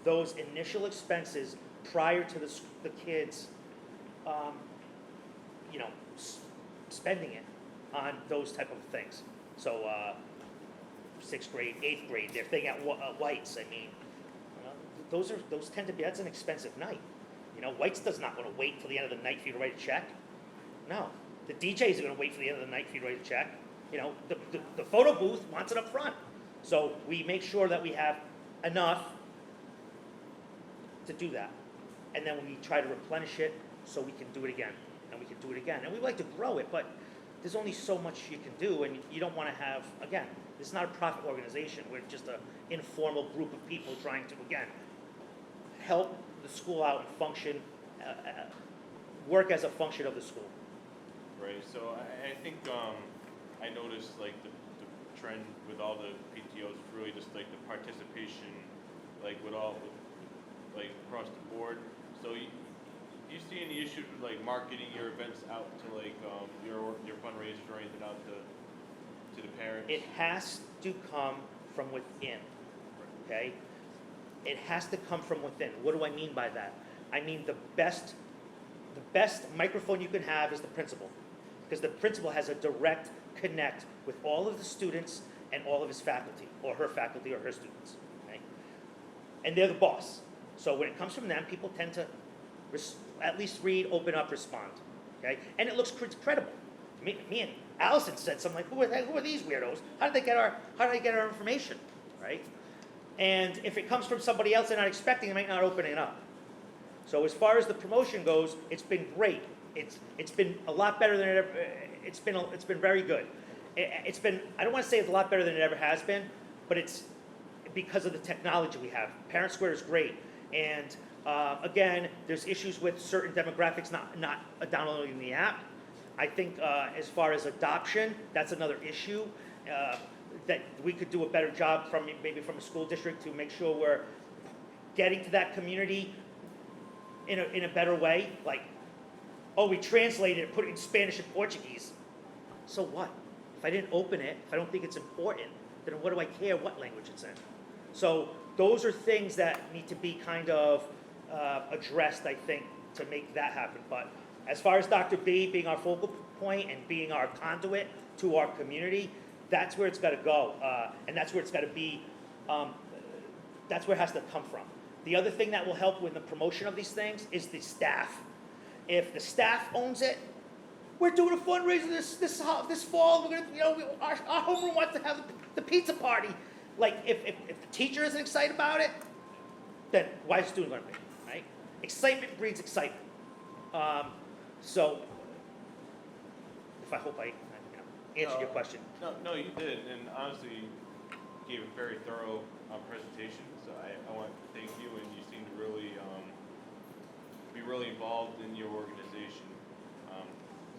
those initial expenses prior to the kids, spending it on those type of things. So 6th grade, 8th grade, they're staying at White's. I mean, those tend to be, that's an expensive night. You know, White's does not want to wait till the end of the night for you to write a check. No, the DJs are going to wait for the end of the night for you to write a check. You know, the photo booth wants it up front. So we make sure that we have enough to do that. And then we try to replenish it so we can do it again, and we can do it again. And we like to grow it, but there's only so much you can do, and you don't want to have, again, this is not a profit organization. We're just an informal group of people trying to, again, help the school out and function, work as a function of the school.
Right, so I think, I noticed like the trend with all the PTOs is really just like the participation, like with all, like across the board. So do you see any issues with like marketing your events out to like, your fundraisers or anything out to the parents?
It has to come from within, okay? It has to come from within. What do I mean by that? I mean the best microphone you can have is the principal, because the principal has a direct connect with all of the students and all of his faculty, or her faculty or her students, okay? And they're the boss. So when it comes from them, people tend to at least read, open up, respond, okay? And it looks credible. Me and Allison said something like, who are these weirdos? How did they get our information, right? And if it comes from somebody else they're not expecting, they might not open it up. So as far as the promotion goes, it's been great. It's been a lot better than it ever. It's been very good. It's been, I don't want to say it's a lot better than it ever has been, but it's because of the technology we have. Parent Square is great, and again, there's issues with certain demographics not downloading the app. I think as far as adoption, that's another issue that we could do a better job maybe from a school district to make sure we're getting to that community in a better way. Like, oh, we translated it, put it in Spanish and Portuguese. So what? If I didn't open it, if I don't think it's important, then what do I care what language it's in? So those are things that need to be kind of addressed, I think, to make that happen. But as far as Dr. B being our focal point and being our conduit to our community, that's where it's got to go, and that's where it's got to be. That's where it has to come from. The other thing that will help with the promotion of these things is the staff. If the staff owns it, we're doing a fundraiser this fall. We're gonna, our homeroom wants to have the pizza party. Like, if the teacher isn't excited about it, then why is the student going to be, right? Excitement breeds excitement. So, I hope I answered your question.
No, you did, and honestly, you gave a very thorough presentation. So I want to thank you, and you seem to really be really involved in your organization.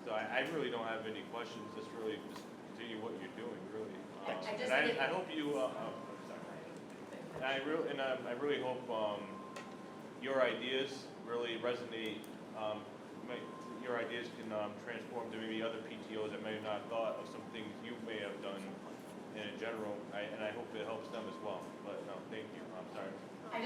So I really don't have any questions. Just really just continue what you're doing, really. I hope you. I'm sorry. I really hope your ideas really resonate. Your ideas can transform to maybe other PTOs that may have not thought of some things you may have done in general, and I hope it helps them as well. But no, thank you. I'm sorry.
I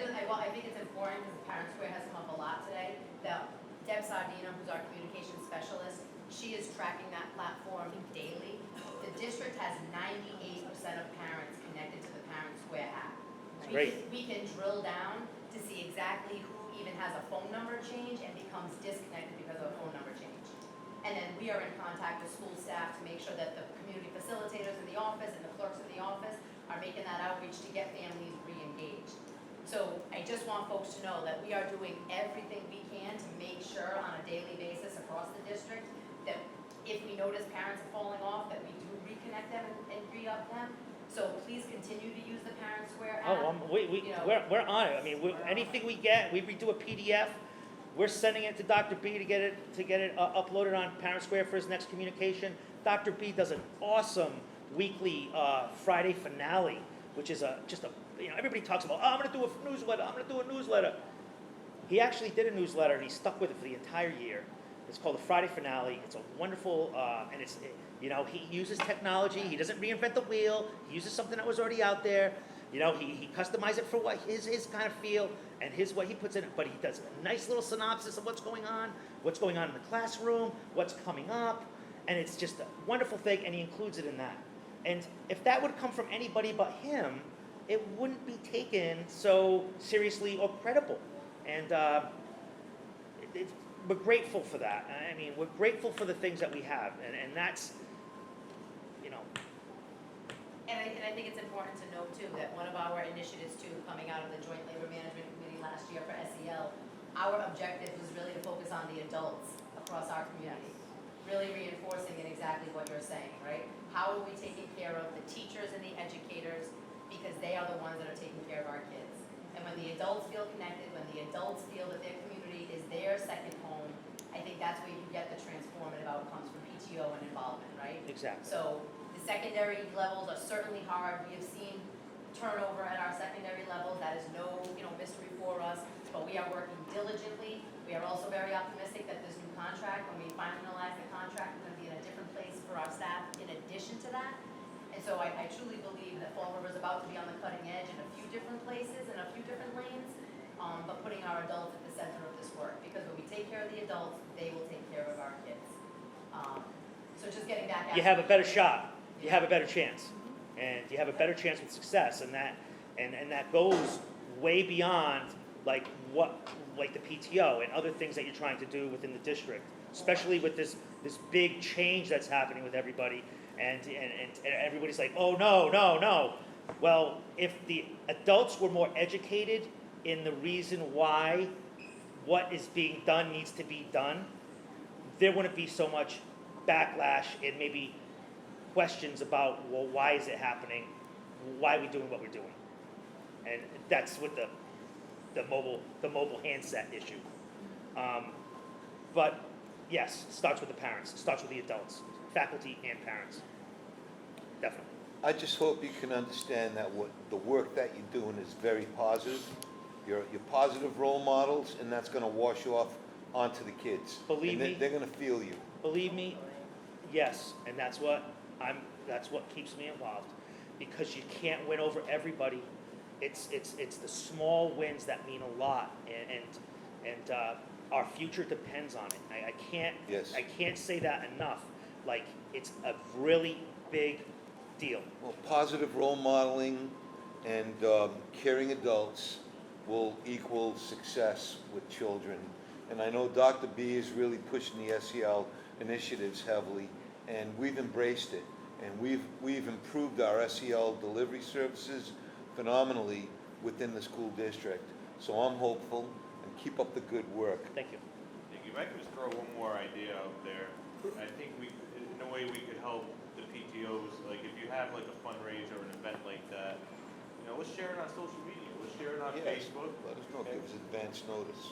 think it's important, because Parent Square has come up a lot today, that Deb Sardino, who's our communications specialist, she is tracking that platform daily. The district has 98% of parents connected to the Parent Square app.
Great.
We can drill down to see exactly who even has a phone number change and becomes disconnected because of a phone number change. And then we are in contact with school staff to make sure that the community facilitators in the office and the clerks in the office are making that outreach to get families re-engaged. So I just want folks to know that we are doing everything we can to make sure on a daily basis across the district that if we notice parents are falling off, that we do reconnect them and re-up them. So please continue to use the Parent Square app.
Oh, we're on it. I mean, anything we get, we redo a PDF. We're sending it to Dr. B to get it uploaded on Parent Square for his next communication. Dr. B does an awesome weekly Friday finale, which is everybody talks about, I'm going to do a newsletter. I'm going to do a newsletter. He actually did a newsletter, and he stuck with it for the entire year. It's called the Friday Finale. It's a wonderful, and he uses technology. He doesn't reinvent the wheel. He uses something that was already out there. He customizes it for what his kind of feel and what he puts in it. But he does a nice little synopsis of what's going on in the classroom, what's coming up, and it's just a wonderful thing. And he includes it in that. And if that would come from anybody but him, it wouldn't be taken so seriously or credible. And we're grateful for that. I mean, we're grateful for the things that we have, and that's,
And I think it's important to note too, that one of our initiatives too, coming out of the Joint Labor Management Committee last year for SEL, our objective was really to focus on the adults across our community. Really reinforcing in exactly what you're saying, right? How are we taking care of the teachers and the educators, because they are the ones that are taking care of our kids. And when the adults feel connected, when the adults feel that their community is their second home, I think that's where you get the transformative outcomes from PTO and involvement, right?
Exactly.
So the secondary levels are certainly hard. We have seen turnover at our secondary level. That is no, mystery for us, but we are working diligently. We are also very optimistic that this new contract, when we finalize the contract, we're gonna be in a different place for our staff in addition to that. And so I truly believe that Fall River is about to be on the cutting edge in a few different places and a few different lanes, but putting our adults at the center of this work. Because when we take care of the adults, they will take care of our kids. So just getting back at
You have a better shot, you have a better chance, and you have a better chance with success, and that goes way beyond like the PTO and other things that you're trying to do within the district, especially with this big change that's happening with everybody, and everybody's like, oh no. Well, if the adults were more educated in the reason why what is being done needs to be done, there wouldn't be so much backlash and maybe questions about, well, why is it happening? Why are we doing what we're doing? And that's with the mobile handset issue. But yes, it starts with the parents, it starts with the adults, faculty and parents. Definitely.
I just hope you can understand that the work that you're doing is very positive. You're positive role models, and that's gonna wash off onto the kids.
Believe me.
They're gonna feel you.
Believe me, yes, and that's what keeps me involved, because you can't win over everybody. It's the small wins that mean a lot, and our future depends on it. I can't say that enough. Like, it's a really big deal.
Well, positive role modeling and caring adults will equal success with children. And I know Dr. B is really pushing the SEL initiatives heavily, and we've embraced it. And we've improved our SEL delivery services phenomenally within the school district. So I'm hopeful, and keep up the good work.
Thank you.
Thank you. If I can just throw one more idea out there, I think in a way we could help the PTOs, like if you have like a fundraiser or an event like that, let's share it on social media, let's share it on
Yes,
Facebook.
let us know, give us advance notice.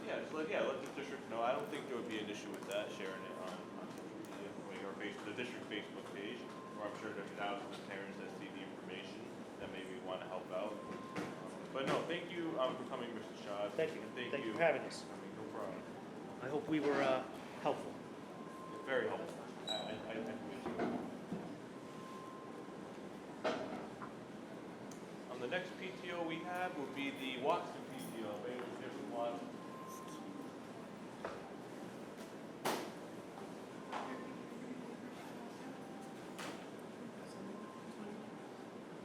Yeah, just let the district know. I don't think there would be an issue with that, sharing it on social media, like the district Facebook page, where I'm sure there's thousands of parents that see the information that maybe want to help out. But no, thank you for coming, Mr. Shaw.
Thank you.
And
Thank you for having us.
No problem.
I hope we were helpful.
Very helpful. I think so. The next PTO we have would be the Watson PTO. Maybe we'll hear from Watson.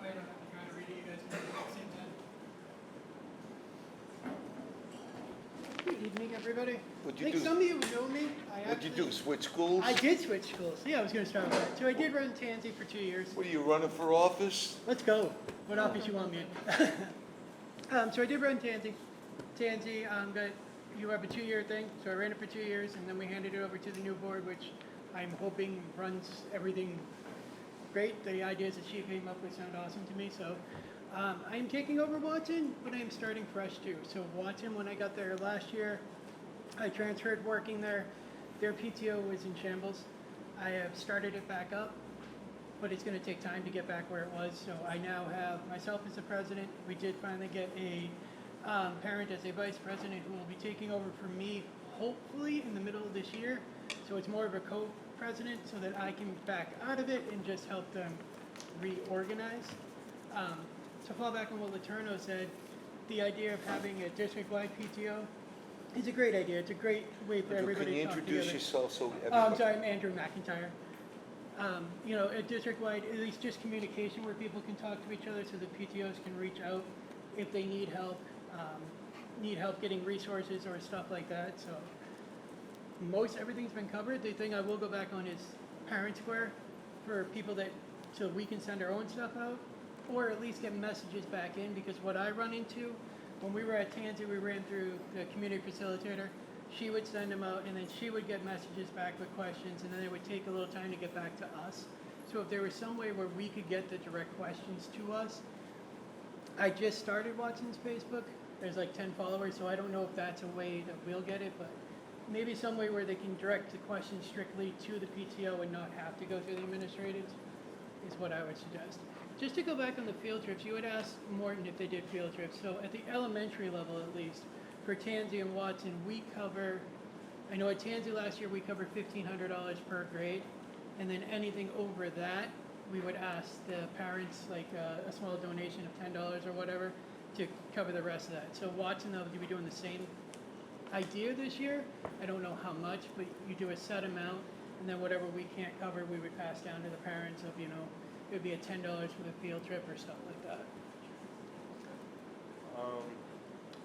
I don't have to try to read it, you guys can read it at the same time. Good evening, everybody.
What'd
I
you
think
do?
some of you know me.
What'd you do, switch schools?
I did switch schools. Yeah, I was gonna start with that. So I did run Tansy for 2 years.
What, are you running for office?
Let's go. What office you want me in? So I did run Tansy. Tansy, you have a 2-year thing, so I ran it for 2 years, and then we handed it over to the new board, which I'm hoping runs everything great. The ideas that she came up with sound awesome to me, so I'm taking over Watson, but I'm starting fresh too. So Watson, when I got there last year, I transferred working there. Their PTO was in shambles. I have started it back up, but it's going to take time to get back where it was. So I now have myself as the president. We did finally get a parent as a vice president who will be taking over for me, hopefully in the middle of this year. So it's more of a co-president so that I can back out of it and just help them reorganize. To fall back on what Letourneau said, the idea of having a district-wide PTO is a great idea. It's a great way for everybody to talk together.
Can you introduce yourself so
I'm
everybody?
sorry, I'm Andrew McIntyre. A district-wide, at least just communication where people can talk to each other so that PTOs can reach out if they need help getting resources or stuff like that. So most everything's been covered. The thing I will go back on is Parent Square for people that so we can send our own stuff out, or at least get messages back in, because what I run into, when we were at Tansy, we ran through the community facilitator. She would send them out, and then she would get messages back with questions, and then it would take a little time to get back to us. So if there was some way where we could get the direct questions to us, I just started Watson's Facebook. There's like 10 followers, so I don't know if that's a way that we'll get it, but maybe some way where they can direct the questions strictly to the PTO and not have to go through the administrators is what I would suggest. Just to go back on the field trips, you would ask Morton if they did field trips. So at the elementary level, at least, for Tansy and Watson, we cover, I know at Tansy last year we covered $1,500 per grade, and then anything over that, we would ask the parents like a small donation of $10 or whatever to cover the rest of that. So Watson, they'll be doing the same idea this year. I don't know how much, but you do a set amount, and then whatever we can't cover, we would pass down to the parents of, you know, it would be a $10 for the field trip or something like that.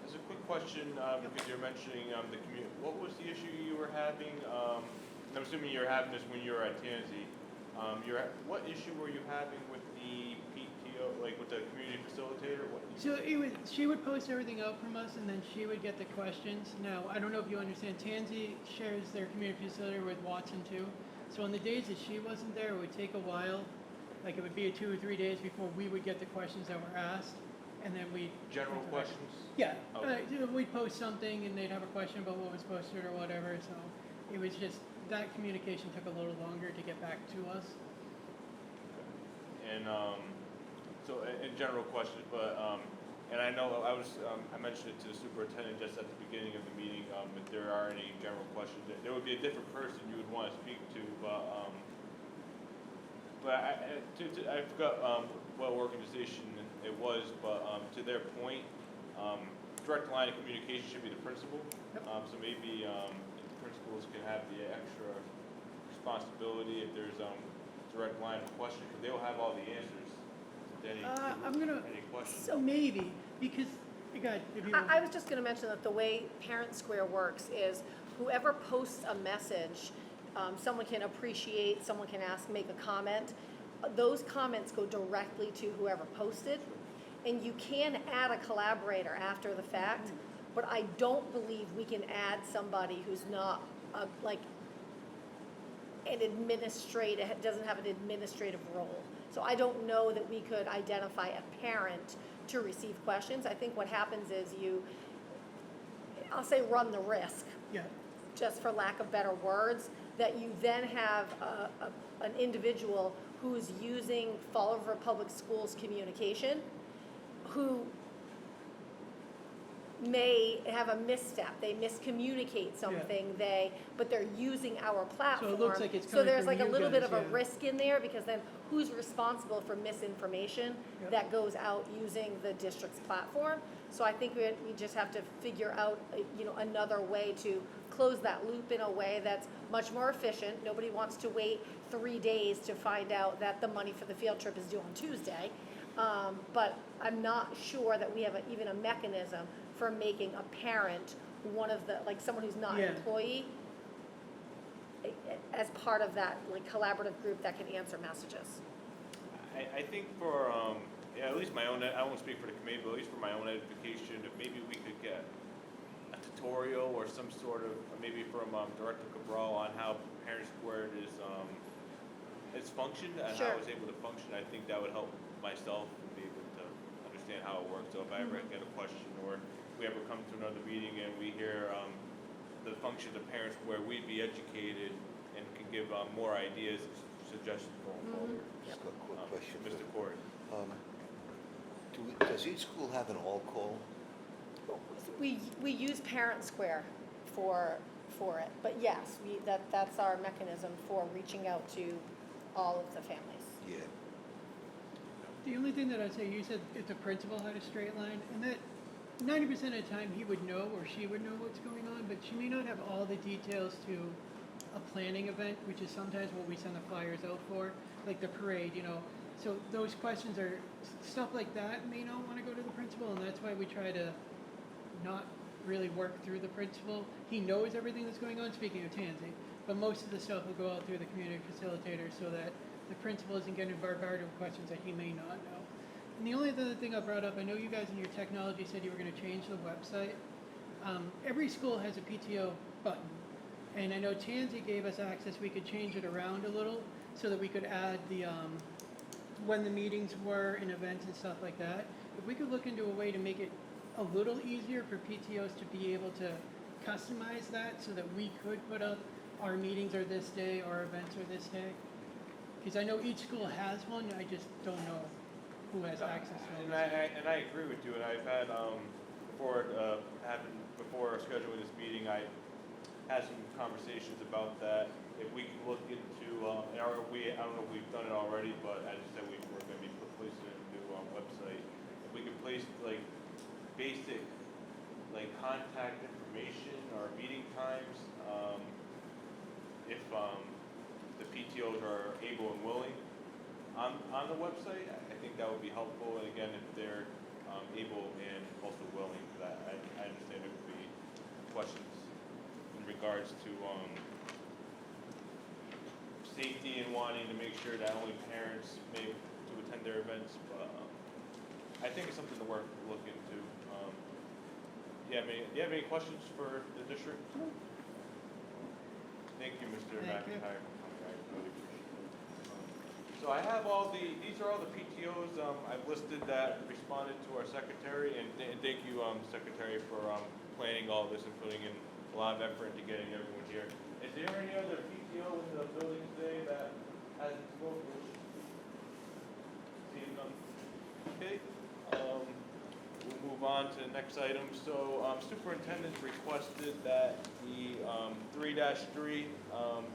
As a quick question, because you're mentioning the community, what was the issue you were having? I'm assuming you're having this when you were at Tansy. What issue were you having with the PTO, like with the community facilitator?
So she would post everything out from us, and then she would get the questions. Now, I don't know if you understand, Tansy shares their community facilitator with Watson too. So on the days that she wasn't there, it would take a while. Like it would be 2 or 3 days before we would get the questions that were asked, and then we
General questions?
Yeah,
Okay.
we'd post something, and they'd have a question about what was posted or whatever. So it was just that communication took a little longer to get back to us.
And so in general questions, but and I know I mentioned it to the superintendent just at the beginning of the meeting. If there are any general questions, there would be a different person you would want to speak to, but I forgot what organization it was, but to their point, direct line of communication should be the principal. So maybe the principals can have the extra responsibility if there's direct line of question, because they'll have all the answers to any questions.
So maybe, because, God, if you.
I was just gonna mention that the way Parent Square works is whoever posts a message, someone can appreciate, someone can ask, make a comment. Those comments go directly to whoever posted. And you can add a collaborator after the fact, but I don't believe we can add somebody who's not like an administrator, doesn't have an administrative role. So I don't know that we could identify a parent to receive questions. I think what happens is I'll say run the risk,
Yeah.
just for lack of better words, that you then have an individual who's using Fall River Public Schools communication, who may have a misstep, they miscommunicate something, but they're using our platform.
So it looks like it's
So
coming
there's
from
like a
you
little bit
guys,
of a
yeah.
risk in there, because then who's responsible for misinformation
Yep.
that goes out using the district's platform? So I think we just have to figure out, another way to close that loop in a way that's much more efficient. Nobody wants to wait 3 days to find out that the money for the field trip is due on Tuesday. But I'm not sure that we have even a mechanism for making a parent one of the, like someone who's not
Yeah.
an employee, as part of that like collaborative group that can answer messages.
I think for, at least my own, I won't speak for the committee, but at least for my own edification, if maybe we could get a tutorial or some sort of, maybe from Director Cabral on how Parent Squared is functioned and how
Sure.
it's able to function, I think that would help myself be able to understand how it works. So if I ever get a question, or if we ever come to another meeting and we hear the functions of Parent Square, we'd be educated and can give more ideas, suggestions going forward.
Just a quick question.
Mr. Corey.
Does each school have an all-call?
We use Parent Square for it, but yes, that's our mechanism for reaching out to all of the families.
Yeah.
The only thing that I'd say, you said if the principal had a straight line, and that 90% of the time he would know or she would know what's going on, but she may not have all the details to a planning event, which is sometimes what we send the flyers out for, like the parade, So those questions are, stuff like that may not want to go to the principal, and that's why we try to not really work through the principal. He knows everything that's going on, speaking of Tansy, but most of the stuff will go out through the community facilitator so that the principal isn't getting bombarded with questions that he may not know. And the only other thing I brought up, I know you guys in your technology said you were going to change the website. Every school has a PTO button, and I know Tansy gave us access. We could change it around a little so that we could add the when the meetings were and events and stuff like that. If we could look into a way to make it a little easier for PTOs to be able to customize that so that we could put up our meetings are this day, our events are this day. Because I know each school has one, I just don't know who has access to
And
it.
I agree with you, and I've had, before scheduling this meeting, I had some conversations about that. If we can look into, I don't know if we've done it already, but I just said we're gonna be placing a new website. If we could place like basic, like contact information or meeting times, if the PTOs are able and willing on the website, I think that would be helpful. And again, if they're able and also willing, that I understand there could be questions in regards to safety and wanting to make sure that only parents may to attend their events. But I think it's something to look into. Do you have any questions for the district? Thank you, Mr.
Thank you.
McIntyre. I really appreciate it. So I have these are all the PTOs I've listed that responded to our secretary, and thank you, Secretary, for planning all this and putting in a lot of effort into getting everyone here. Is there any other PTO in the building today that hasn't spoken? Seeing none. Okay. We'll move on to the next item. So superintendent requested that the 3-3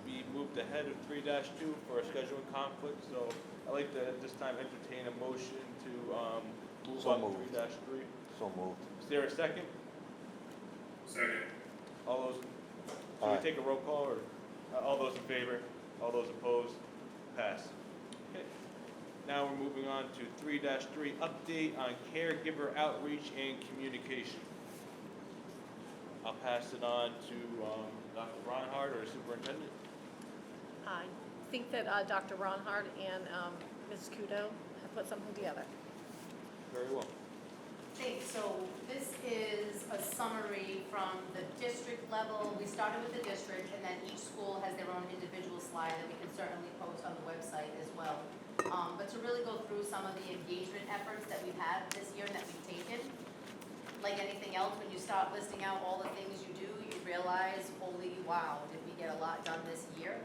be moved ahead of 3-2 for a scheduling conflict. So I'd like to at this time entertain a motion to move
So
on
moved.
3-3.
So moved.
Is there a second?
Second.
All those, should
Aye.
we take a roll call, or all those in favor? All those opposed? Pass. Okay. Now we're moving on to 3-3, update on caregiver outreach and communication. I'll pass it on to Dr. Ronhard, or Superintendent.
I think that Dr. Ronhard and Ms. Kudo have put something together.
Very well.
Thanks. So this is a summary from the district level. We started with the district, and then each school has their own individual slide that we can certainly post on the website as well. But to really go through some of the engagement efforts that we've had this year and that we've taken, like anything else, when you start listing out all the things you do, you realize, holy wow, did we get a lot done this year.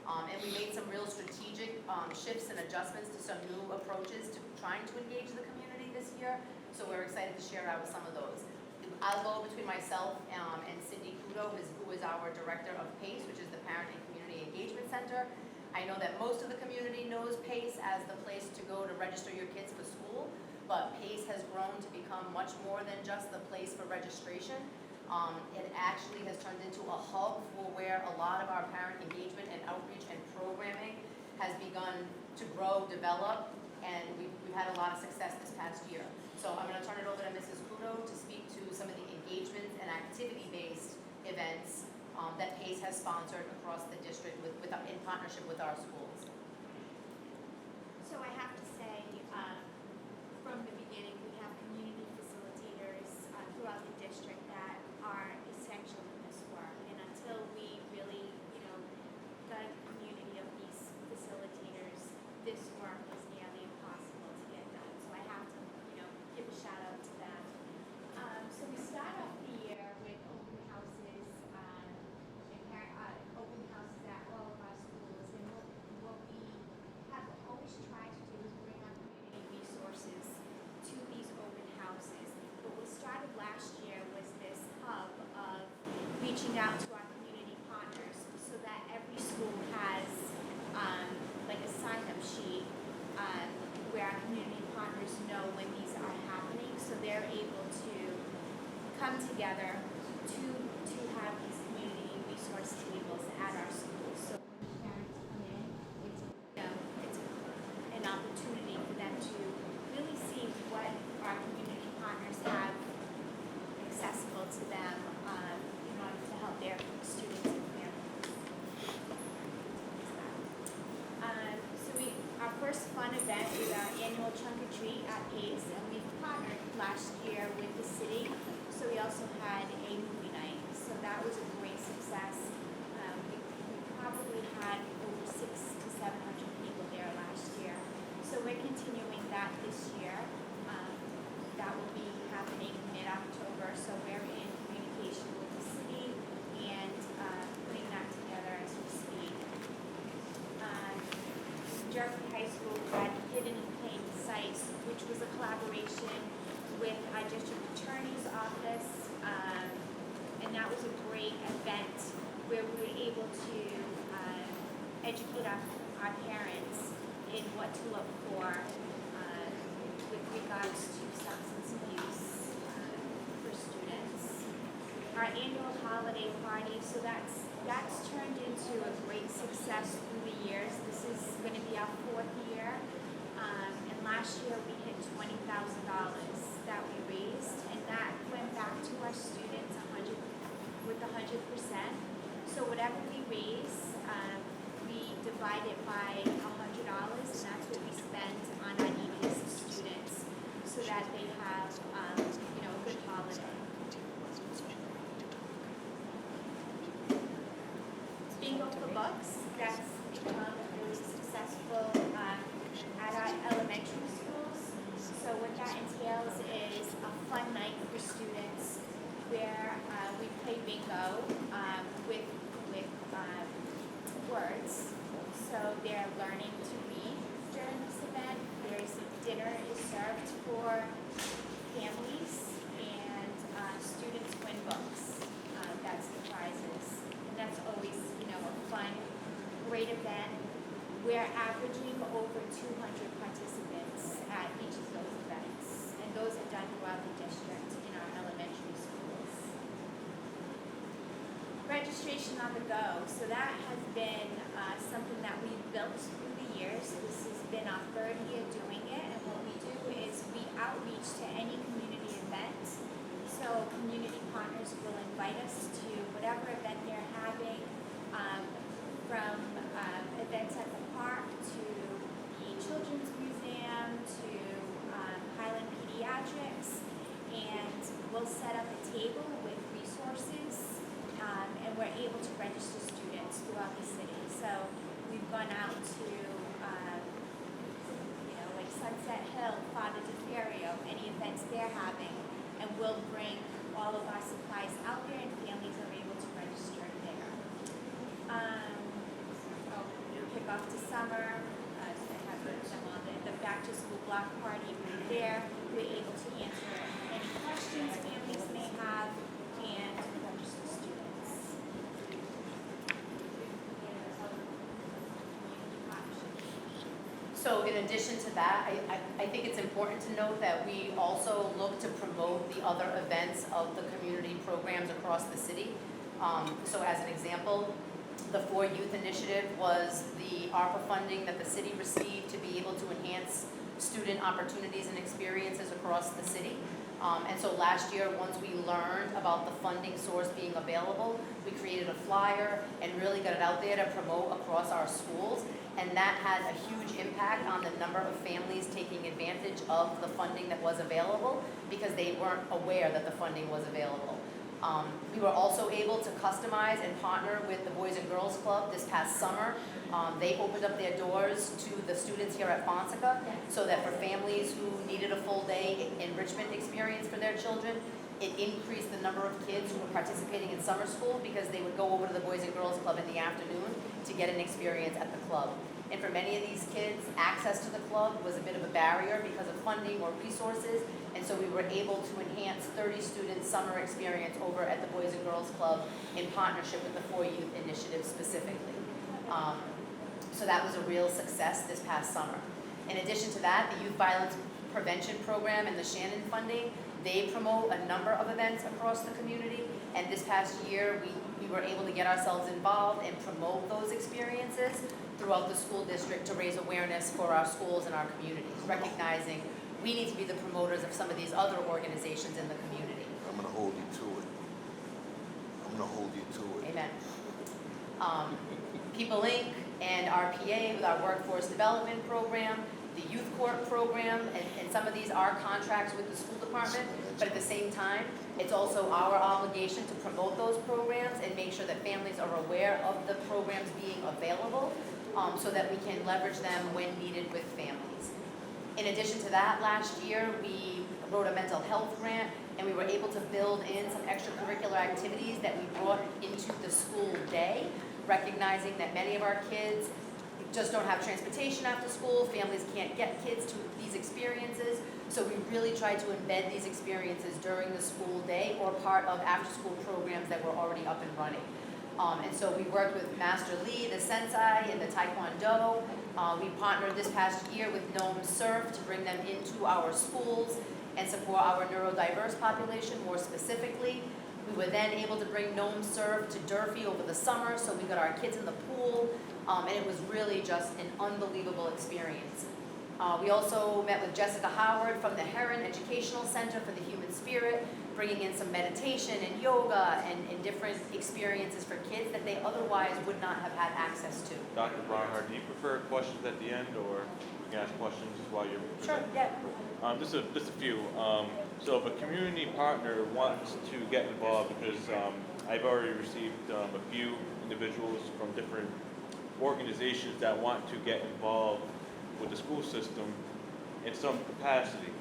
And we made some real strategic shifts and adjustments to some new approaches to trying to engage the community this year. So we're excited to share out with some of those. I'll go between myself and Cindy Kudo, who is our Director of PACE, which is the Parent and Community Engagement Center. I know that most of the community knows PACE as the place to go to register your kids for school, but PACE has grown to become much more than just the place for registration. It actually has turned into a hub for where a lot of our parent engagement and outreach and programming has begun to grow, develop, and we've had a lot of success this past year. So I'm going to turn it over to Mrs. Kudo to speak to some of the engagement and activity-based events that PACE has sponsored across the district in partnership with our schools.
So I have to say, from the beginning, we have community facilitators throughout the district that are essential in this work. And until we really, got a community of these facilitators, this work is nearly impossible to get done. So I have to, give a shout out to them. So we start off the year with open houses, open houses at all of our schools. And what we have always tried to do is bring our community resources to these open houses. But what started last year was this hub of reaching out to our community partners so that every school has like a sign-up sheet where our community partners know when these are happening, so they're able to come together to have these community resource tables at our schools. So when parents come in, it's an opportunity for them to really see what our community partners have accessible to them in order to help their students and families. So we Street at Pace, and we've partnered last year with the city. So we also had a movie night. So that was a great success. We probably had over 600 to 700 people there last year. So we're continuing that this year. That will be happening mid-October. So we're in communication with the city and putting that together as we speak. Jeremy High School had Hidden in Plain Sight, which was a collaboration with our district attorney's office. And that was a great event where we were able to educate our parents in what to look for with regards to substance abuse for students. Our annual holiday party, so that's turned into a great success through the years. This is going to be our 4th year. And last year we hit $20,000 that we raised, and that went back to our students 100%. So whatever we raise, we divide it by $100, and that's what we spend on our neediest students, so that they have, a good holiday. Bingo for Books, that's become really successful at our elementary schools. So what that entails is a fun night for students where we play bingo with words. So they're learning to read during this event. Dinner is served for families, and students win books. That's the prizes. And that's always, a fun, great event. We're averaging over 200 participants at each of those events. And those are done throughout the district in our elementary schools. Registration on the go. So that has been something that we've built through the years. This has been our 3rd year doing it. And what we do is we outreach to any community event. So community partners will invite us to whatever event they're having, from events at the park to the Children's Museum to Highland Pediatrics, and we'll set up a table with resources, and we're able to register students throughout the city. So we've gone out to, like Sunset Hill, Father DeFerrio, any events they're having, and we'll bring all of our supplies out there, and families are able to register there. Kick off to summer, so I have them on the back to school block party. We're there, we're able to answer any questions families may have and register students.
So in addition to that, I think it's important to note that we also look to promote the other events of the community programs across the city. So as an example, the For Youth Initiative was the ARPA funding that the city received to be able to enhance student opportunities and experiences across the city. And so last year, once we learned about the funding source being available, we created a flyer and really got it out there to promote across our schools. And that had a huge impact on the number of families taking advantage of the funding that was available because they weren't aware that the funding was available. We were also able to customize and partner with the Boys and Girls Club this past summer. They opened up their doors to the students here at Fonseca so that for families who needed a full day enrichment experience for their children, it increased the number of kids who were participating in summer school because they would go over to the Boys and Girls Club in the afternoon to get an experience at the club. And for many of these kids, access to the club was a bit of a barrier because of funding or resources, and so we were able to enhance 30 students' summer experience over at the Boys and Girls Club in partnership with the For Youth Initiative specifically. So that was a real success this past summer. In addition to that, the Youth Violence Prevention Program and the Shannon funding, they promote a number of events across the community, and this past year we were able to get ourselves involved and promote those experiences throughout the school district to raise awareness for our schools and our communities, recognizing we need to be the promoters of some of these other organizations in the community.
I'm going to hold you to it. I'm going to hold you to it.
Amen. People Inc. and RPA with our workforce development program the youth court program, and some of these are contracts with the school department, but at the same time, it's also our obligation to promote those programs and make sure that families are aware of the programs being available, so that we can leverage them when needed with families. In addition to that, last year, we wrote a mental health grant, and we were able to build in some extracurricular activities that we brought into the school day, recognizing that many of our kids just don't have transportation after school, families can't get kids to these experiences, so we really tried to embed these experiences during the school day or part of after-school programs that were already up and running. And so we worked with Master Lee, the Sensei, and the Taekwondo. We partnered this past year with Gnome Surf to bring them into our schools and support our neurodiverse population more specifically. We were then able to bring Gnome Surf to Durfee over the summer, so we got our kids in the pool, and it was really just an unbelievable experience. We also met with Jessica Howard from the Heron Educational Center for the Human Spirit, bringing in some meditation and yoga and different experiences for kids that they otherwise would not have had access to.
Dr. Barnhart, do you prefer questions at the end, or we can ask questions while you're
Sure,
presenting?
yeah.
Just a few. So if a community partner wants to get involved, because I've already received a few individuals from different organizations that want to get involved with the school system in some capacity.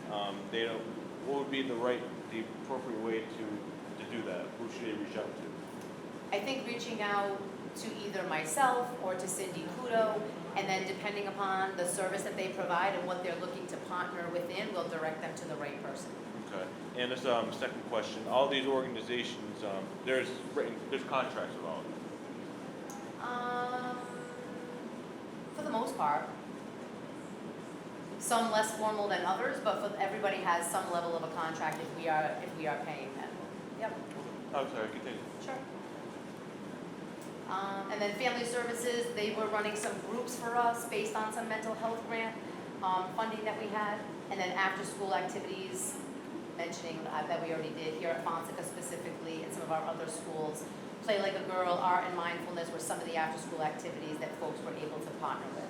They don't. What would be the appropriate way to do that? Who should they reach out to?
I think reaching out to either myself or to Cindy Kudo, and then depending upon the service that they provide and what they're looking to partner within, we'll direct them to the right person.
Okay. And this second question: all these organizations, there's contracts with all of them.
For the most part. Some less formal than others, but everybody has some level of a contract if we are paying them. Yep.
I'm sorry, continue.
Sure. And then family services, they were running some groups for us based on some mental health grant funding that we had. And then after school activities, mentioning that we already did here at Fonseca specifically and some of our other schools. Play Like a Girl, Art and Mindfulness were some of the after school activities that folks were able to partner with.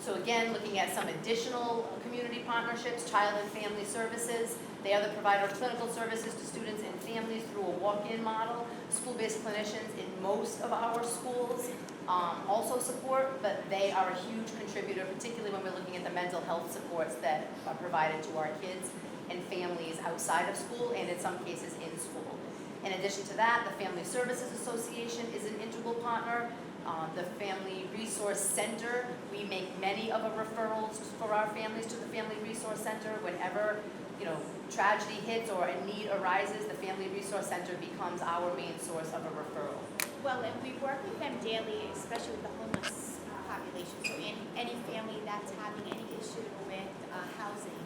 So again, looking at some additional community partnerships, Child and Family Services. They are the provider of clinical services to students and families through a walk-in model. School-based clinicians in most of our schools also support, but they are a huge contributor, particularly when we're looking at the mental health supports that are provided to our kids and families outside of school and in some cases in school. In addition to that, the Family Services Association is an integral partner. The Family Resource Center, we make many of our referrals for our families to the Family Resource Center. Whenever, tragedy hits or a need arises, the Family Resource Center becomes our main source of a referral.
Well, and we work with them daily, especially with the homeless population. So any family that's having any issue with housing,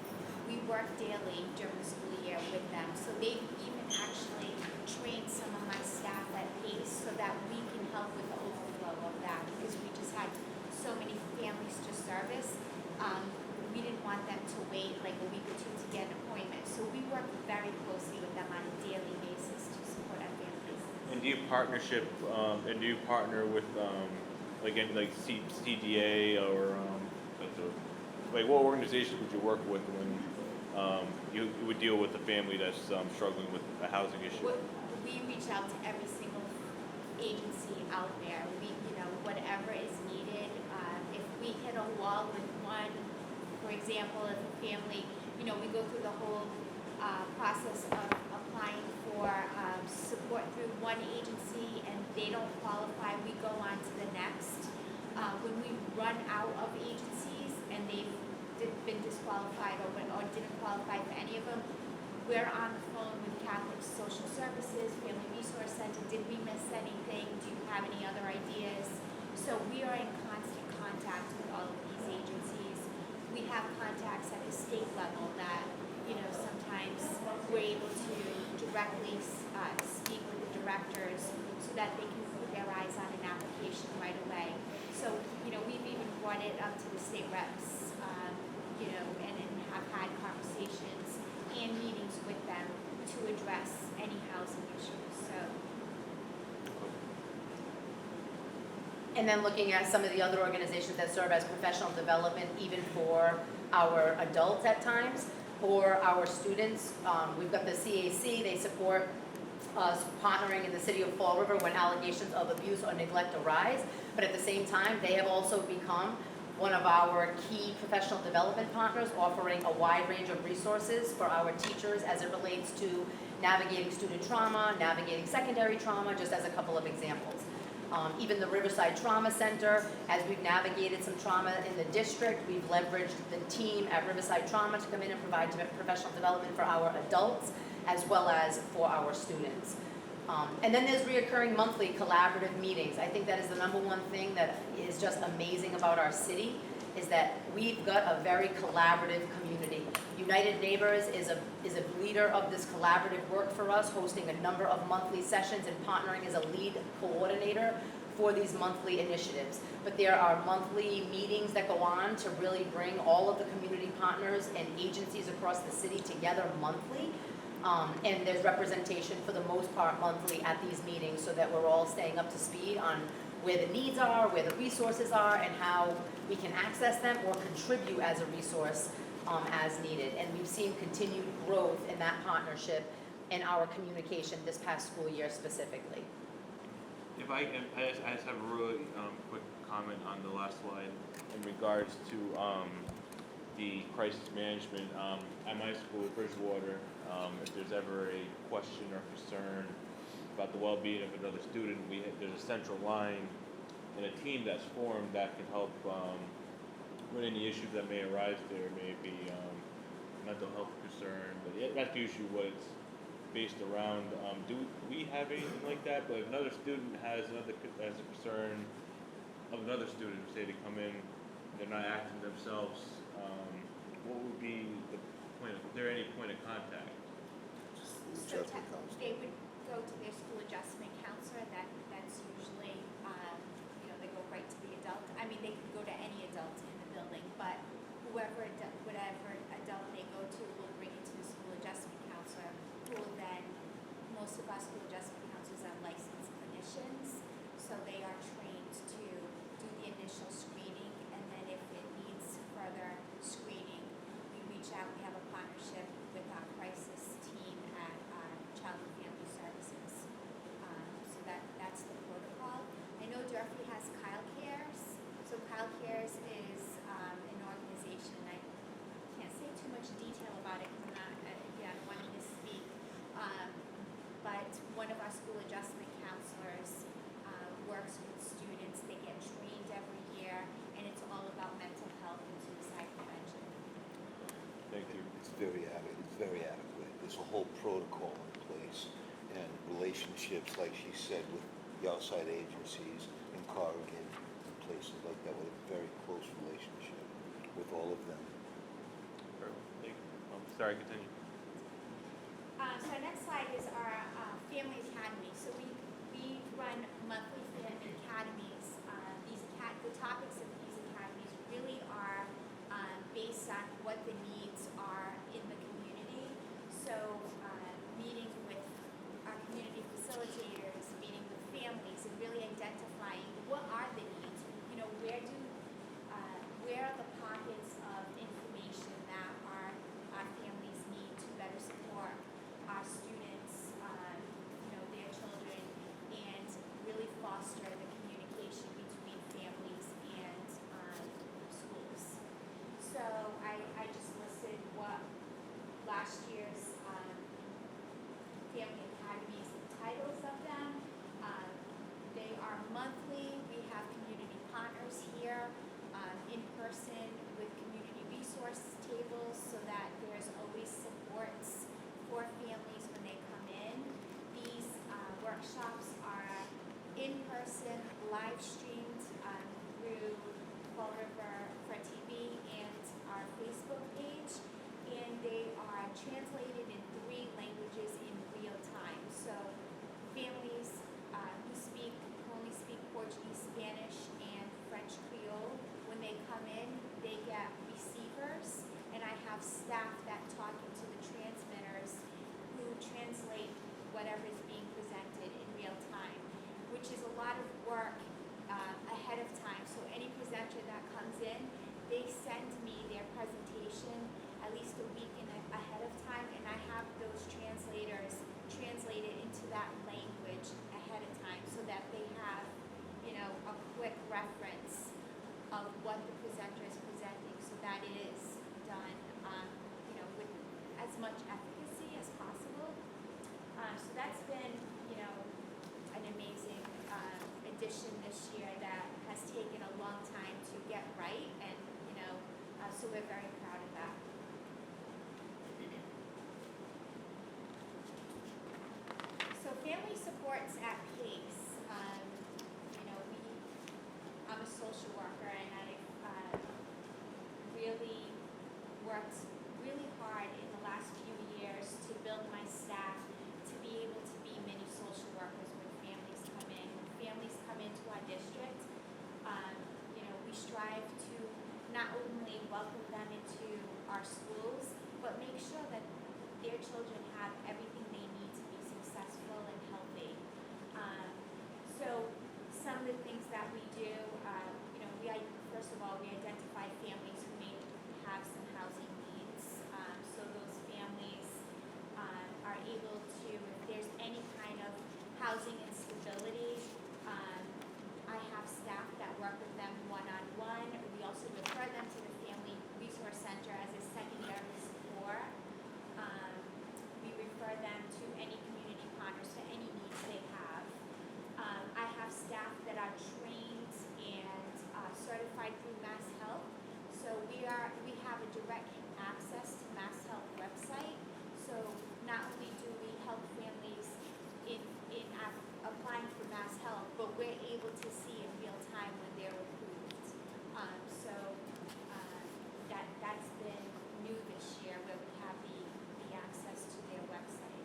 we work daily during the school year with them. So they've even actually trained some of my staff at PACE so that we can help with the overflow of that, because we just had so many families to service. We didn't want them to wait like a week or two to get an appointment. So we work very closely with them on a daily basis to support our families.
And do you partner with like CDA or what organizations would you work with when you would deal with a family that's struggling with a housing issue?
We reach out to every single agency out there. Whatever is needed. If we hit a wall with one, for example, if a family, we go through the whole process of applying for support through one agency and they don't qualify, we go on to the next. When we run out of agencies and they've been disqualified or didn't qualify for any of them, we're on the phone with Catholic Social Services, Family Resource Center. Did we miss anything? Do you have any other ideas? So we are in constant contact with all of these agencies. We have contacts at the state level that, sometimes we're able to directly speak with the directors so that they can put their eyes on an application right away. So, we've even brought it up to the state reps, and have had conversations and meetings with them to address any housing issues, so.
And then looking at some of the other organizations that serve as professional development, even for our adults at times, for our students. We've got the CAC, they support us partnering in the city of Fall River when allegations of abuse or neglect arise. But at the same time, they have also become one of our key professional development partners, offering a wide range of resources for our teachers as it relates to navigating student trauma, navigating secondary trauma, just as a couple of examples. Even the Riverside Trauma Center, as we've navigated some trauma in the district, we've leveraged the team at Riverside Trauma to come in and provide professional development for our adults as well as for our students. And then there's reoccurring monthly collaborative meetings. I think that is the number one thing that is just amazing about our city, is that we've got a very collaborative community. United Neighbors is a leader of this collaborative work for us, hosting a number of monthly sessions and partnering as a lead coordinator for these monthly initiatives. But there are monthly meetings that go on to really bring all of the community partners and agencies across the city together monthly. And there's representation for the most part monthly at these meetings, so that we're all staying up to speed on where the needs are, where the resources are, and how we can access them or contribute as a resource as needed. And we've seen continued growth in that partnership and our communication this past school year specifically.
If I just have a really quick comment on the last slide in regards to the crisis management. At my school, Bridgewater, if there's ever a question or concern about the well-being of another student, there's a central line and a team that's formed that can help with any issues that may arise there. Maybe mental health concern, but that's usually what it's based around. Do we have anything like that? But if another student has a concern of another student, say they come in, they're not acting themselves, what would be the point of, is there any point of contact?
So they would go to their school adjustment counselor, that's usually, they go right to the adult. I mean, they could go to any adult in the building, but whatever adult they go to will bring it to the school adjustment counselor, who will then, most of our school adjustment counselors are licensed clinicians, so they are trained to do the initial screening, and then if it needs further screening, we reach out. We have a partnership with our crisis team at Child and Family Services. So that's the protocol. I know Durfee has Kyle Cares. So Kyle Cares is an organization. I can't say too much detail about it because I'm not, I don't want to misspeak. But one of our school adjustment counselors works with students. They get trained every year, and it's all about mental health and suicide prevention.
Thank you.
It's very adequate. There's a whole protocol in place, and relationships, like she said, with the outside agencies in Corrigan and places like that, with a very close relationship with all of them.
Thank you. Sorry, continue.
So our next slide is our Family Academy. So we run monthly family academies. The topics of these academies really are based on what the needs are in the community. So meeting with our community facilitators, meeting with families, and really identifying what are the needs. Where are the pockets of information that our families need to better support our students, their children, and really foster the communication between families and schools. So I just listed what last year's Family Academies, the titles of them. They are monthly. We have community partners here in person with community resource tables, so that there's always supports for families when they come in. These workshops are in person, live streamed through Fall River for TV and our Facebook page, and they are translated in 3 languages in real time. So families who only speak Portuguese, Spanish, and French Creole, when they come in, they get receivers, and I have staff that talk into the transmitters who translate whatever is being presented in real time, which is a lot of work ahead much efficacy as possible. So that's been, an amazing addition this year that has taken a long time to get right, and so we're very proud of that. So family supports at PACE. I'm a social worker, and I've really worked really hard in the last few years to build my staff to be able to be mini social workers when families come in. When families come into our district, we strive to not only welcome them into our schools, but make sure that their children have everything they need to be successful and healthy. So some of the things that we do, first of all, we identify families who may have some housing needs. So those families are able to, if there's any kind of housing instability, I have staff that work with them one-on-one. We also refer them to the Family Resource Center as a secondary support. We refer them to any community partners for any needs they have. I have staff that are trained and certified through Mass Health. So we have a direct access to Mass Health website. So not only do we help families in applying for Mass Health, but we're able to see in real time when they're approved. That's been new this year, where we have the access to their website.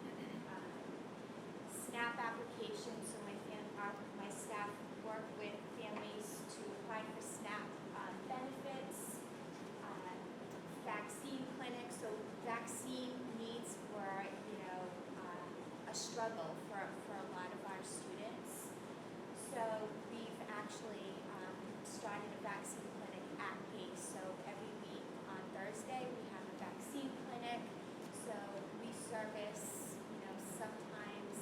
SNAP applications, so my staff work with families to apply for SNAP benefits. Vaccine clinics, so vaccine needs were, a struggle for a lot of our students. So we've actually started a vaccine clinic at PACE. So every week on Thursday, we have a vaccine clinic. So we service, sometimes,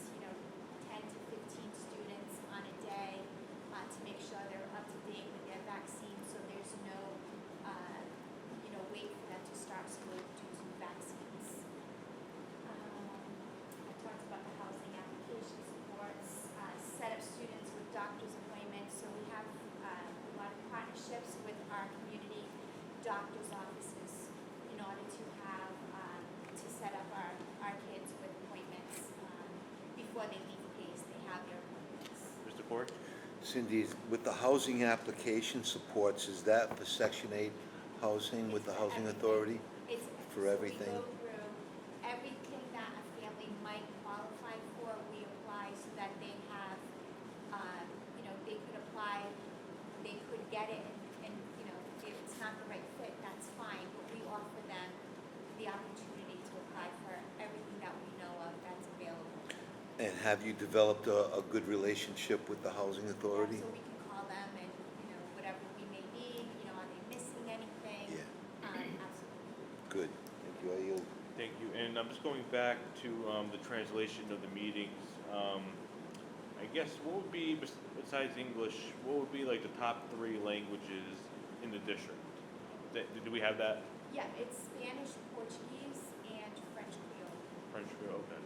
10 to 15 students on a day to make sure they're up to date with their vaccine. So there's no, wait for them to start school due to vaccines. I talked about the housing application supports, set up students with doctor's appointments. So we have a lot of partnerships with our community doctor's offices in order to have, to set up our kids with appointments before they leave PACE. They have their appointments.
Mr. Ford?
Cindy, with the housing application supports, is that for Section 8 housing with the Housing Authority?
It's
For everything?
So we go through everything that a family might qualify for. We apply so that they have, they could apply, they could get it, and if it's not the right fit, that's fine. But we offer them the opportunity to apply for everything that we know of that's available.
And have you developed a good relationship with the Housing Authority?
So we can call them and, whatever we may need, are they missing anything?
Yeah.
Absolutely.
Good. Thank you. I yield.
Thank you. And I'm just going back to the translation of the meetings. I guess what would be, besides English, what would be like the top 3 languages in the district? Do we have that?
Yeah, it's Spanish, Portuguese, and French Creole.
French Creole, okay.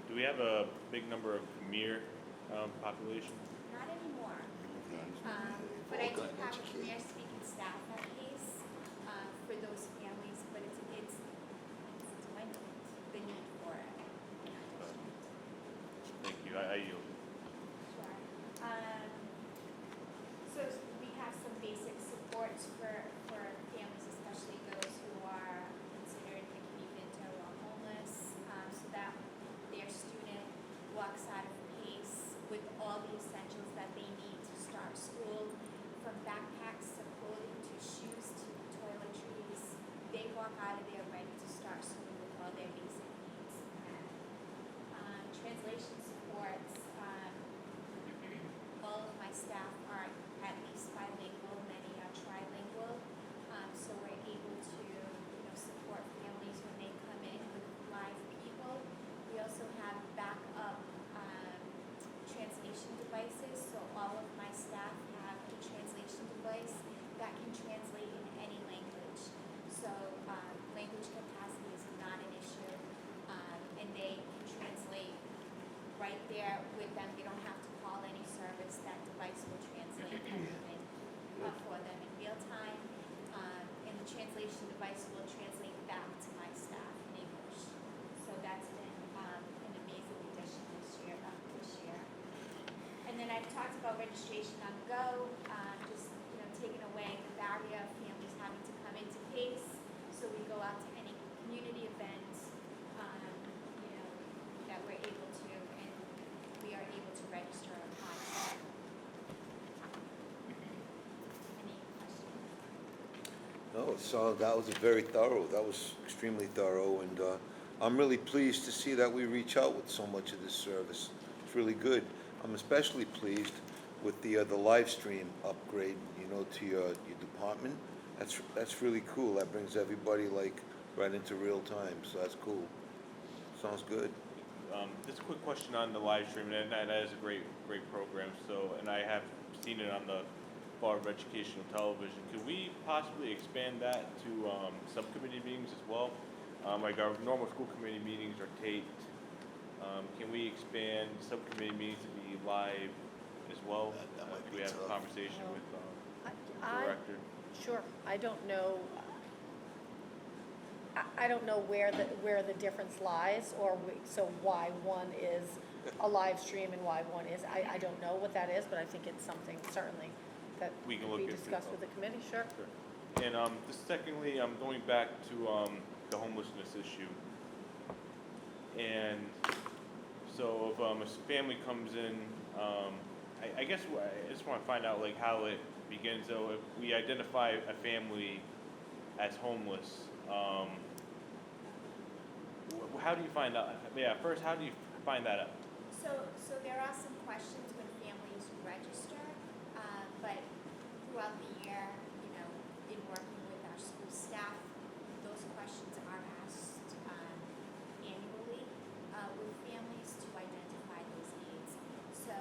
Do we have a big number of Khmer population?
Not anymore. But I do have a Khmer-speaking staff at PACE for those families, but it's dwindled, the need for it.
Thank you. I yield.
Sure. So we have some basic supports for families, especially those who are considered Pinto or homeless, so that their student walks out of PACE with all the essentials that they need to start school, from backpacks to clothing to shoes to toiletries. They walk out of there ready to start school with all their basic needs met. Translation supports. All of my staff are at least bilingual, many are trilingual, so we're able to support families when they come in with live people. We also have backup translation devices, so all of my staff have a translation device that can translate in any language. So language capacity is not an issue. about registration on Go, just, taking away the barrier of families having to come into PACE. So we go out to any community events, that we're able to, and we are able to register on time. Any questions?
No, so that was very thorough. That was extremely thorough, and I'm really pleased to see that we reach out with so much of this service. It's really good. I'm especially pleased with the live stream upgrade, to your department. That's really cool. That brings everybody right into real time. So that's cool. Sounds good.
Just a quick question on the live stream, and that is a great program. So, and I have seen it on the Florida Educational Television. Could we possibly expand that to subcommittee meetings as well? Like our normal school committee meetings are taped. Can we expand subcommittee meetings to be live as well?
That might
Do
be
we have a
tough.
conversation with the director?
Sure, I don't know, I don't know where the difference lies, so why one is a live stream and why one is, I don't know what that is, but I think it's something certainly that
We can
could
look
be
into it.
discussed with the committee, sure.
Sure. And just secondly, I'm going back to the homelessness issue. And so if a family comes in, I guess I just want to find out how it begins. So if we identify a family as homeless, how do you find out? Yeah, first, how do you find that out?
So there are some questions when families register, but throughout the year, in working with our school staff, those questions are asked annually with families to identify those needs. So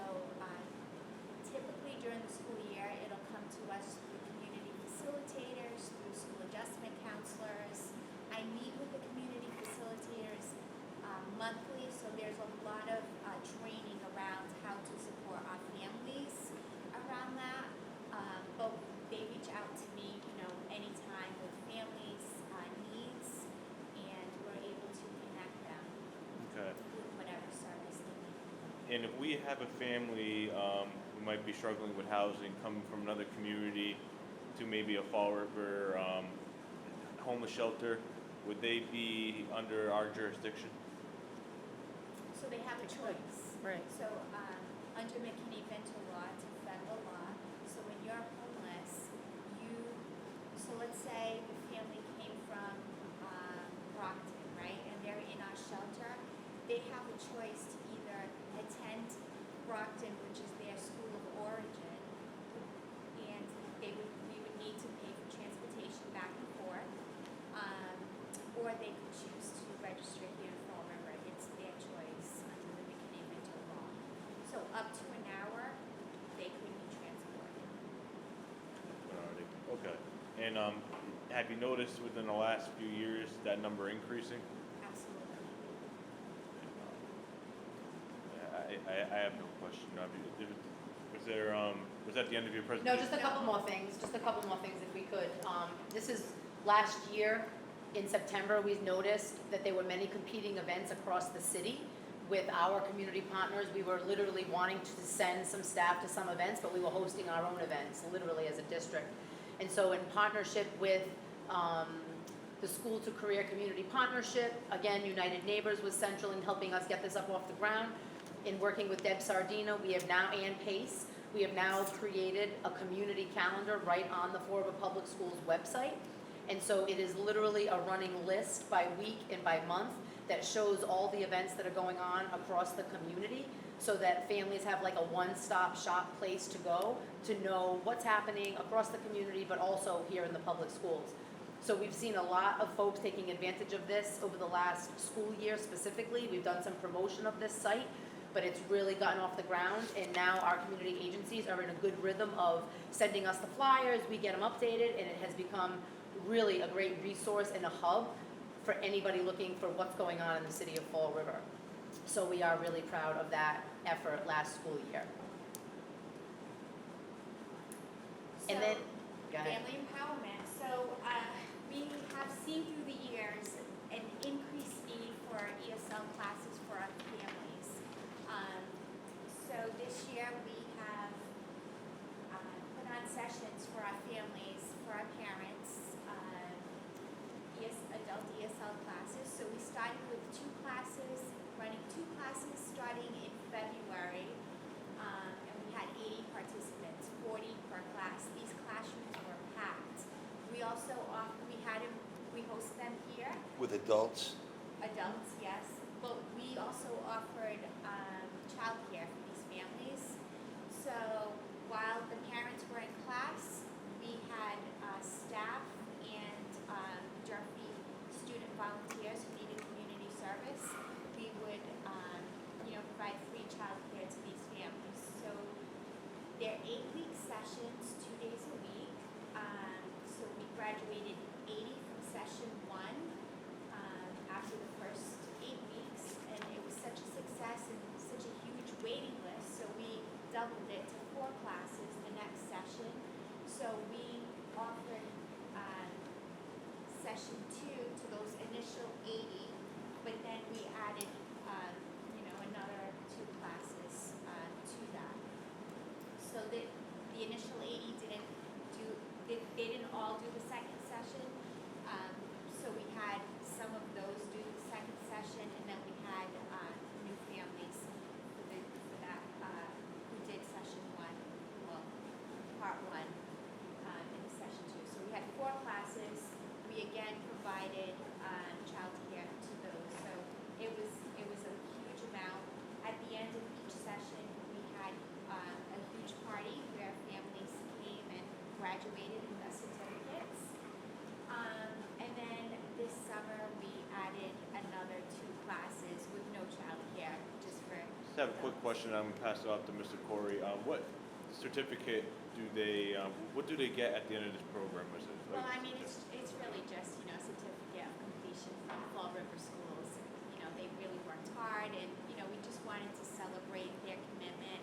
typically during the school year, it'll come to us through community facilitators, through school adjustment counselors. I meet with the community facilitators monthly, so there's a lot of training around how to support our families around that. But they reach out to me, anytime with families' needs, and we're able to connect them
Okay.
with whatever service they need.
And if we have a family who might be struggling with housing, coming from another community to maybe a Fall River homeless shelter, would they be under our jurisdiction?
So they have a choice.
Right.
So under McKinney-Vento law, it's a federal law, so when you're homeless, so let's say the family came from Brockton, right, and they're in our shelter, they have a choice to either attend Brockton, which is their school of origin, and we would need to pay for transportation back and forth, or they could choose to register here in Fall River. It's their choice under the McKinney-Vento law. So up to an hour, they could be transported.
Okay. And have you noticed within the last few years that number increasing?
Absolutely.
I have no question. Was that the end of your
No,
presentation?
just a couple more things, if we could. This is last year, in September, we noticed that there were many competing events across the city with our community partners. We were literally wanting to send some staff to some events, but we were hosting our own events, literally as a district. And so in partnership with the School to Career Community Partnership, again, United Neighbors was central in helping us get this up off the ground. In working with Deb Sardino, and PACE, we have now created a community calendar right on the Fall River Public Schools website. And so it is literally a running list by week and by month that shows all the events that are going on across the community, so that families have like a one-stop shop place to go to know what's happening across the community, but also here in the public schools. So we've seen a lot of folks taking advantage of this over the last school year specifically. We've done some promotion of this site, but it's really gotten off the ground, and now our community agencies are in a good rhythm of sending us the flyers, we get them updated, and it has become really a great resource and a hub for anybody looking for what's going on in the city of Fall River. So we are really proud of that effort last school year. And then, go ahead.
Family empowerment. So we have seen through the years an increased need for ESL classes for our families. So this year we have sessions for our families, for our parents, adult ESL classes. So we started with 2 classes, running 2 classes starting in February, and we had 80 participants, 40 per class. These classrooms were packed. We also we host them here.
With adults?
Adults, yes, but we also offered childcare for these families. So while the parents were in class, we had staff and Durfee student volunteers who needed community service. We would, provide free childcare to these families. So they're 8-week sessions, 2 days a week. So we graduated 80 from session 1 after the first 8 weeks, and it was such a success and such a huge waiting list. So we doubled it to 4 classes the next session. So we offered session 2 to those initial 80, but then we added, another 2 classes to that. So the initial 80 they didn't all do the second session. So we had some of those do the second session, and then we had new families for that who did session 1, well, part 1 in session 2. So we had 4 classes. We again provided childcare to those. So it was a huge amount. At the end of each session, we had a huge party where families came and graduated with their certificates. And then this summer, we added another 2 classes with no childcare, just for.
Just have a quick question. I'm gonna pass it off to Mr. Corey. What certificate what do they get at the end of this program? Is it
Well, I mean, it's really just, certificate of completion from Fall River Schools. They really worked hard, and, we just wanted to celebrate their commitment.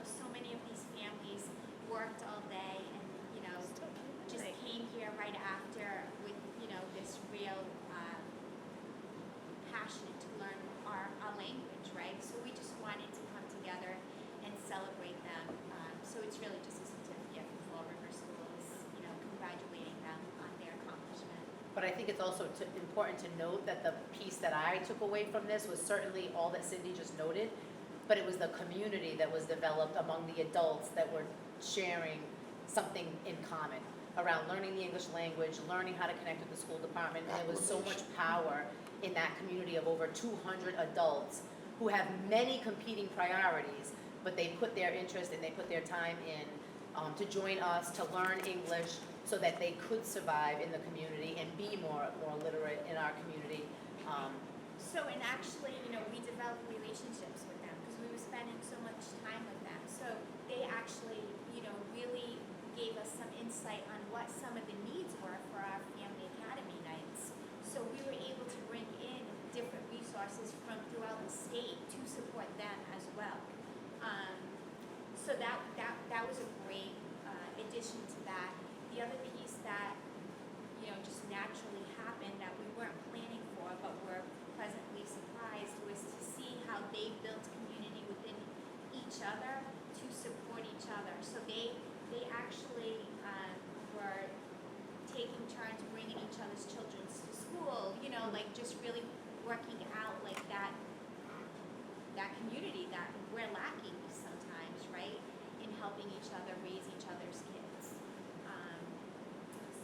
So many of these families worked all day and, just came here right after with, this real passion to learn our language, right? So we just wanted to come together and celebrate them. So it's really just a certificate from Fall River Schools, congratulating them on their accomplishment.
But I think it's also important to note that the piece that I took away from this was certainly all that Cindy just noted, but it was the community that was developed among the adults that were sharing something in common around learning the English language, learning how to connect with the school department, and there was so much power in that community of over 200 adults who have many competing priorities, but they put their interest and they put their time in to join us, to learn English, so that they could survive in the community and be more literate in our community.
And actually, we developed relationships with them because we were spending so much time with them. So they actually, really gave us some insight on what some of the needs were for our family academy nights. So we were able to bring in different resources from throughout the state to support them as well. So that was a great addition to that. The other piece that, just naturally happened that we weren't planning for, but were pleasantly surprised, was to see how they built community within each other to support each other. So they actually were taking turns bringing each other's children to school, like just really working out like that community that we're lacking sometimes, right? In helping each other raise each other's kids.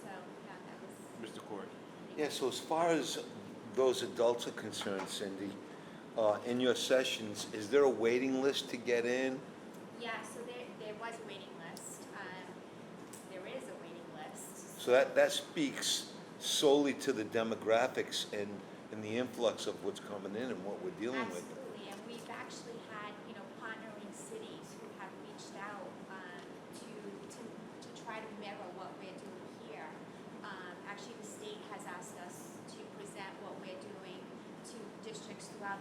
That was.
Mr. Corey?
Yeah, so as far as those adults are concerned, Cindy, in your sessions, is there a waiting list to get in?
Yeah, so there was a waiting list. There is a waiting list.
So that speaks solely to the demographics and the influx of what's coming in and what we're dealing with.
Absolutely, and we've actually had, partnering cities who have reached out to try to mirror what we're doing here. Actually, the state has asked us to present what we're doing to districts throughout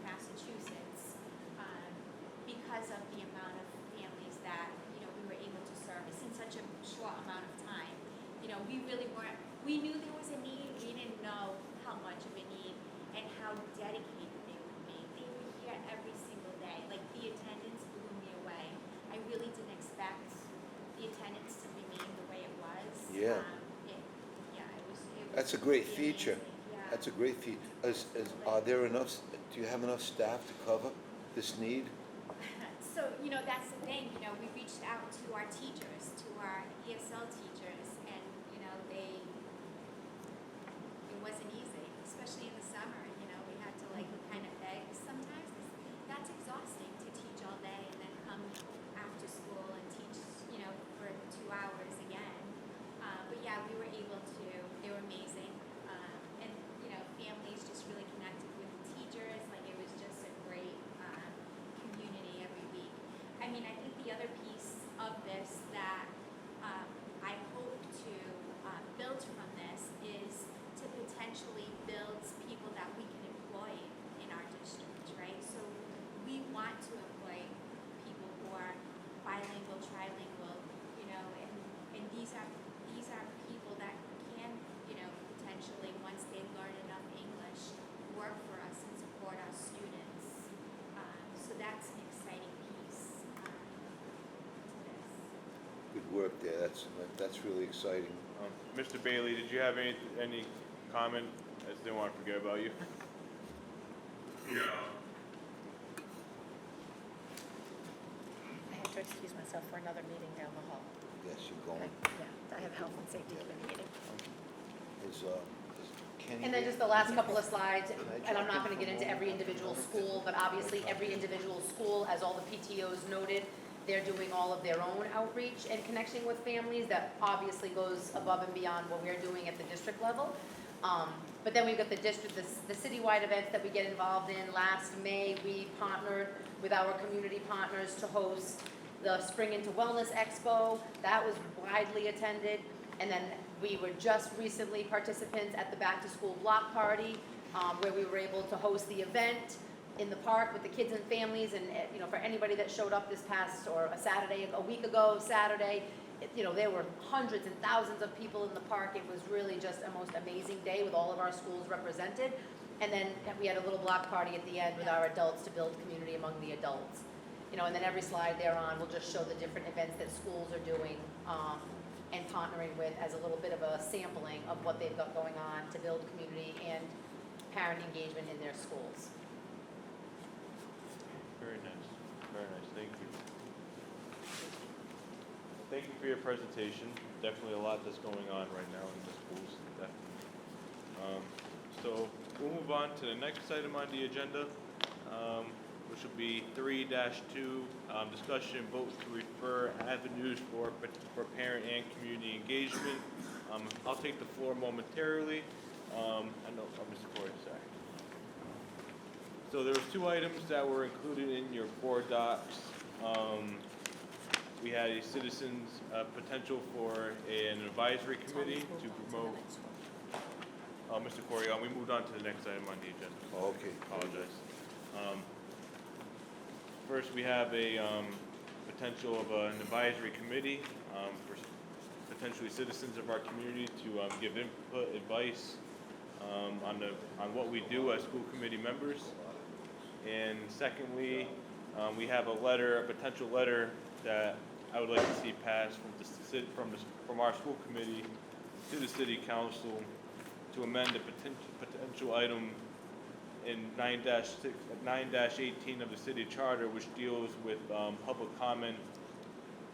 Massachusetts because of the amount of families that, we were able to service in such a short amount of time. We knew there was a need, we didn't know how much of a need and how dedicated they would be. They were here every single day. Like, the attendance blew me away. I really didn't expect
that's a great feature.
Yeah.
That's a great feature. Are there enough, do you have enough staff to cover this need?
So, that's the thing, we reached out to our teachers, to our ESL teachers, and, it wasn't easy, especially in the summer, we had to kind of beg sometimes. That's exhausting to teach all day and then come after school and teach, for 2 hours again. But yeah, we were able to, they were amazing. And, families just really connected with the teachers, it was just a great, community every week. I think the other piece of this that I hope to build from this is to potentially build people that we can employ in our district, right? So we want to employ people who are bilingual, trilingual, and these are people that can, potentially, once they learn enough English, work for us and support our students. So that's an exciting piece to this.
Good work there. That's really exciting.
Mr. Bailey, did you have any comment? I just didn't want to forget about you.
No.
I have to excuse myself for another meeting down the hall.
Yes, you're going.
Yeah, I have health and safety committee meeting.
Is Kenny?
And then just the last couple of slides, and I'm not gonna get into every individual school, but obviously every individual school, as all the PTOs noted, they're doing all of their own outreach and connecting with families. That obviously goes above and beyond what we're doing at the district level. But then we've got the citywide events that we get involved in. Last May, we partnered with our community partners to host the Spring into Wellness Expo. That was widely attended. And then we were just recently participants at the Back to School Block Party, where we were able to host the event in the park with the kids and families. And, for anybody that showed up this past, or a week ago Saturday, there were hundreds and thousands of people in the park. It was really just a most amazing day with all of our schools represented. And then we had a little block party at the end with our adults to build community among the adults. And then every slide thereon will just show the different events that schools are doing and partnering with, as a little bit of a sampling of what they've got going on to build community and parent engagement in their schools.
Very nice. Very nice. Thank you. Thank you for your presentation. Definitely a lot that's going on right now in the schools. Definitely. So we'll move on to the next item on the agenda, which will be 3-2, discussion and vote to refer avenues for parent and community engagement. I'll take the floor momentarily. I know, Mr. Corey, sorry. So there was 2 items that were included in your board docs. We had a citizens potential for an advisory committee to promote. Mr. Corey, we moved on to the next item on the agenda.
Oh, okay.
Apologize. First, we have a potential of an advisory committee for potentially citizens of our community to give input, advice on what we do as school committee members. And secondly, we have a potential letter that I would like to see passed from our school committee to the city council to amend a potential item in 9-18 of the city charter, which deals with public comment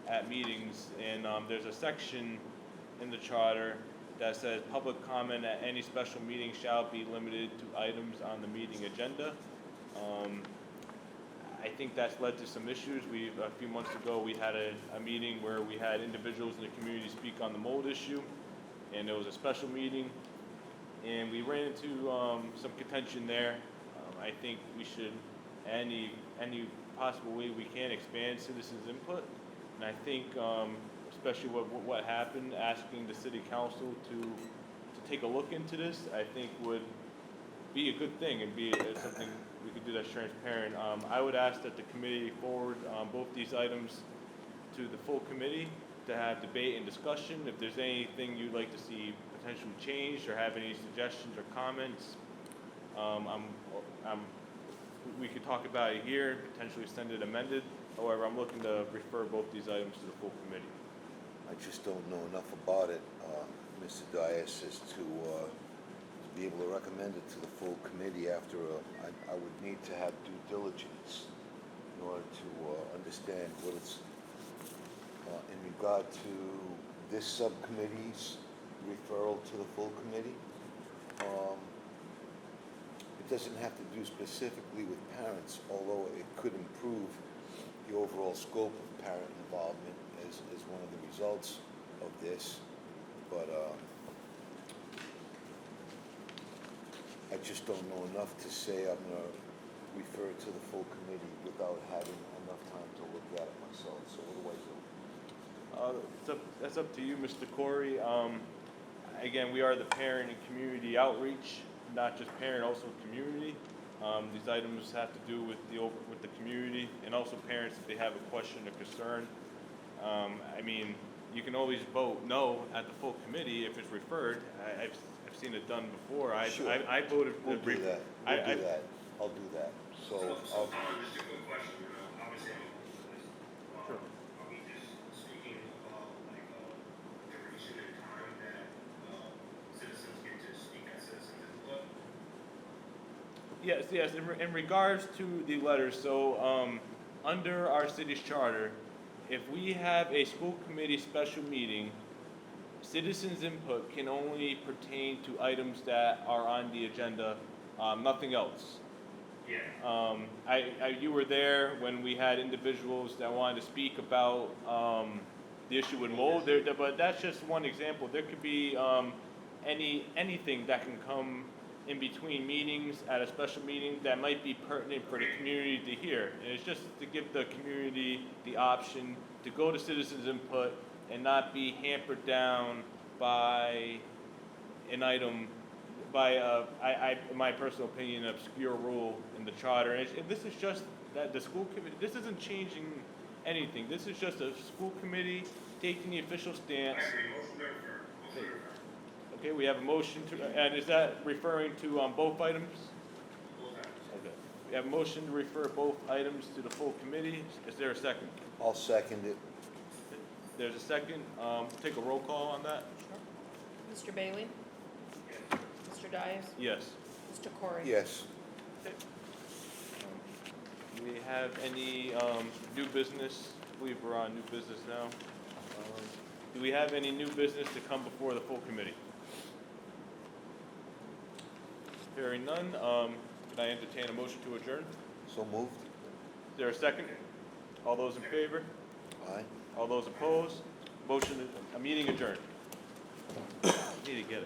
at meetings. And there's a section in the charter that says public comment at any special meeting shall be limited to items on the meeting agenda. I think that's led to some issues. A few months ago, we had a meeting where we had individuals in the community speak on the mold issue, and there was a special meeting, and we ran into some contention there. I think we should, any possible way we can, expand citizens' input, and I think, especially what happened, asking the city council to take a look into this, I think would be a good thing and be something we could do that's transparent. I would ask that the committee forward both these items to the full committee to have debate and discussion. If there's anything you'd like to see potentially changed or have any suggestions or comments, we could talk about it here, potentially send it amended. However, I'm looking to refer both these items to the full committee.
I just don't know enough about it, Mr. Dias, as to be able to recommend it to the full committee after I would need to have due diligence in order to understand what it's, in regard to this subcommittee's referral to the full committee. It doesn't have to do specifically with parents, although it could improve the overall scope of parent involvement as one of the results of this. But I just don't know enough to say I'm going to refer it to the full committee without having enough time to look at it myself. So what do I do?
That's up to you, Mr. Corey. Again, we are the parent and community outreach, not just parent, also community. These items have to do with the community and also parents if they have a question or concern. I mean, you can always vote no at the full committee if it's referred. I've seen it done before.
Sure.
I voted.
We'll do that. I'll do that. So
Just a quick question, obviously,
Sure.
are we just speaking about like duration and time that citizens get to speak at citizens input?
Yes. In regards to the letters, so under our city's charter, if we have a school committee special meeting, citizens' input can only pertain to items that are on the agenda, nothing else.
Yeah.
You were there when we had individuals that wanted to speak about the issue with mold, but that's just one example. There could be anything that can come in between meetings at a special meeting that might be pertinent for the community to hear. And it's just to give the community the option to go to citizens' input and not be hampered down by an item, by in my personal opinion, an obscure rule in the charter. And this is just that the school committee, this isn't changing anything. This is just a school committee taking the official stance.
I agree, motion to refer. Motion to refer.
Okay, we have a motion to, and is that referring to both items?
Both items.
Okay. We have a motion to refer both items to the full committee. Is there a second?
I'll second it.
There's a second. Take a roll call on that.
Mr. Bailey? Mr. Dias?
Yes.
Mr. Corey?
Yes.
Do we have any new business? I believe we're on new business now. Do we have any new business to come before the full committee? Hearing none, can I entertain a motion to adjourn?
So moved.
Is there a second? All those in favor?
Aye.
All those opposed? Motion, a meeting adjourned. Need to get it.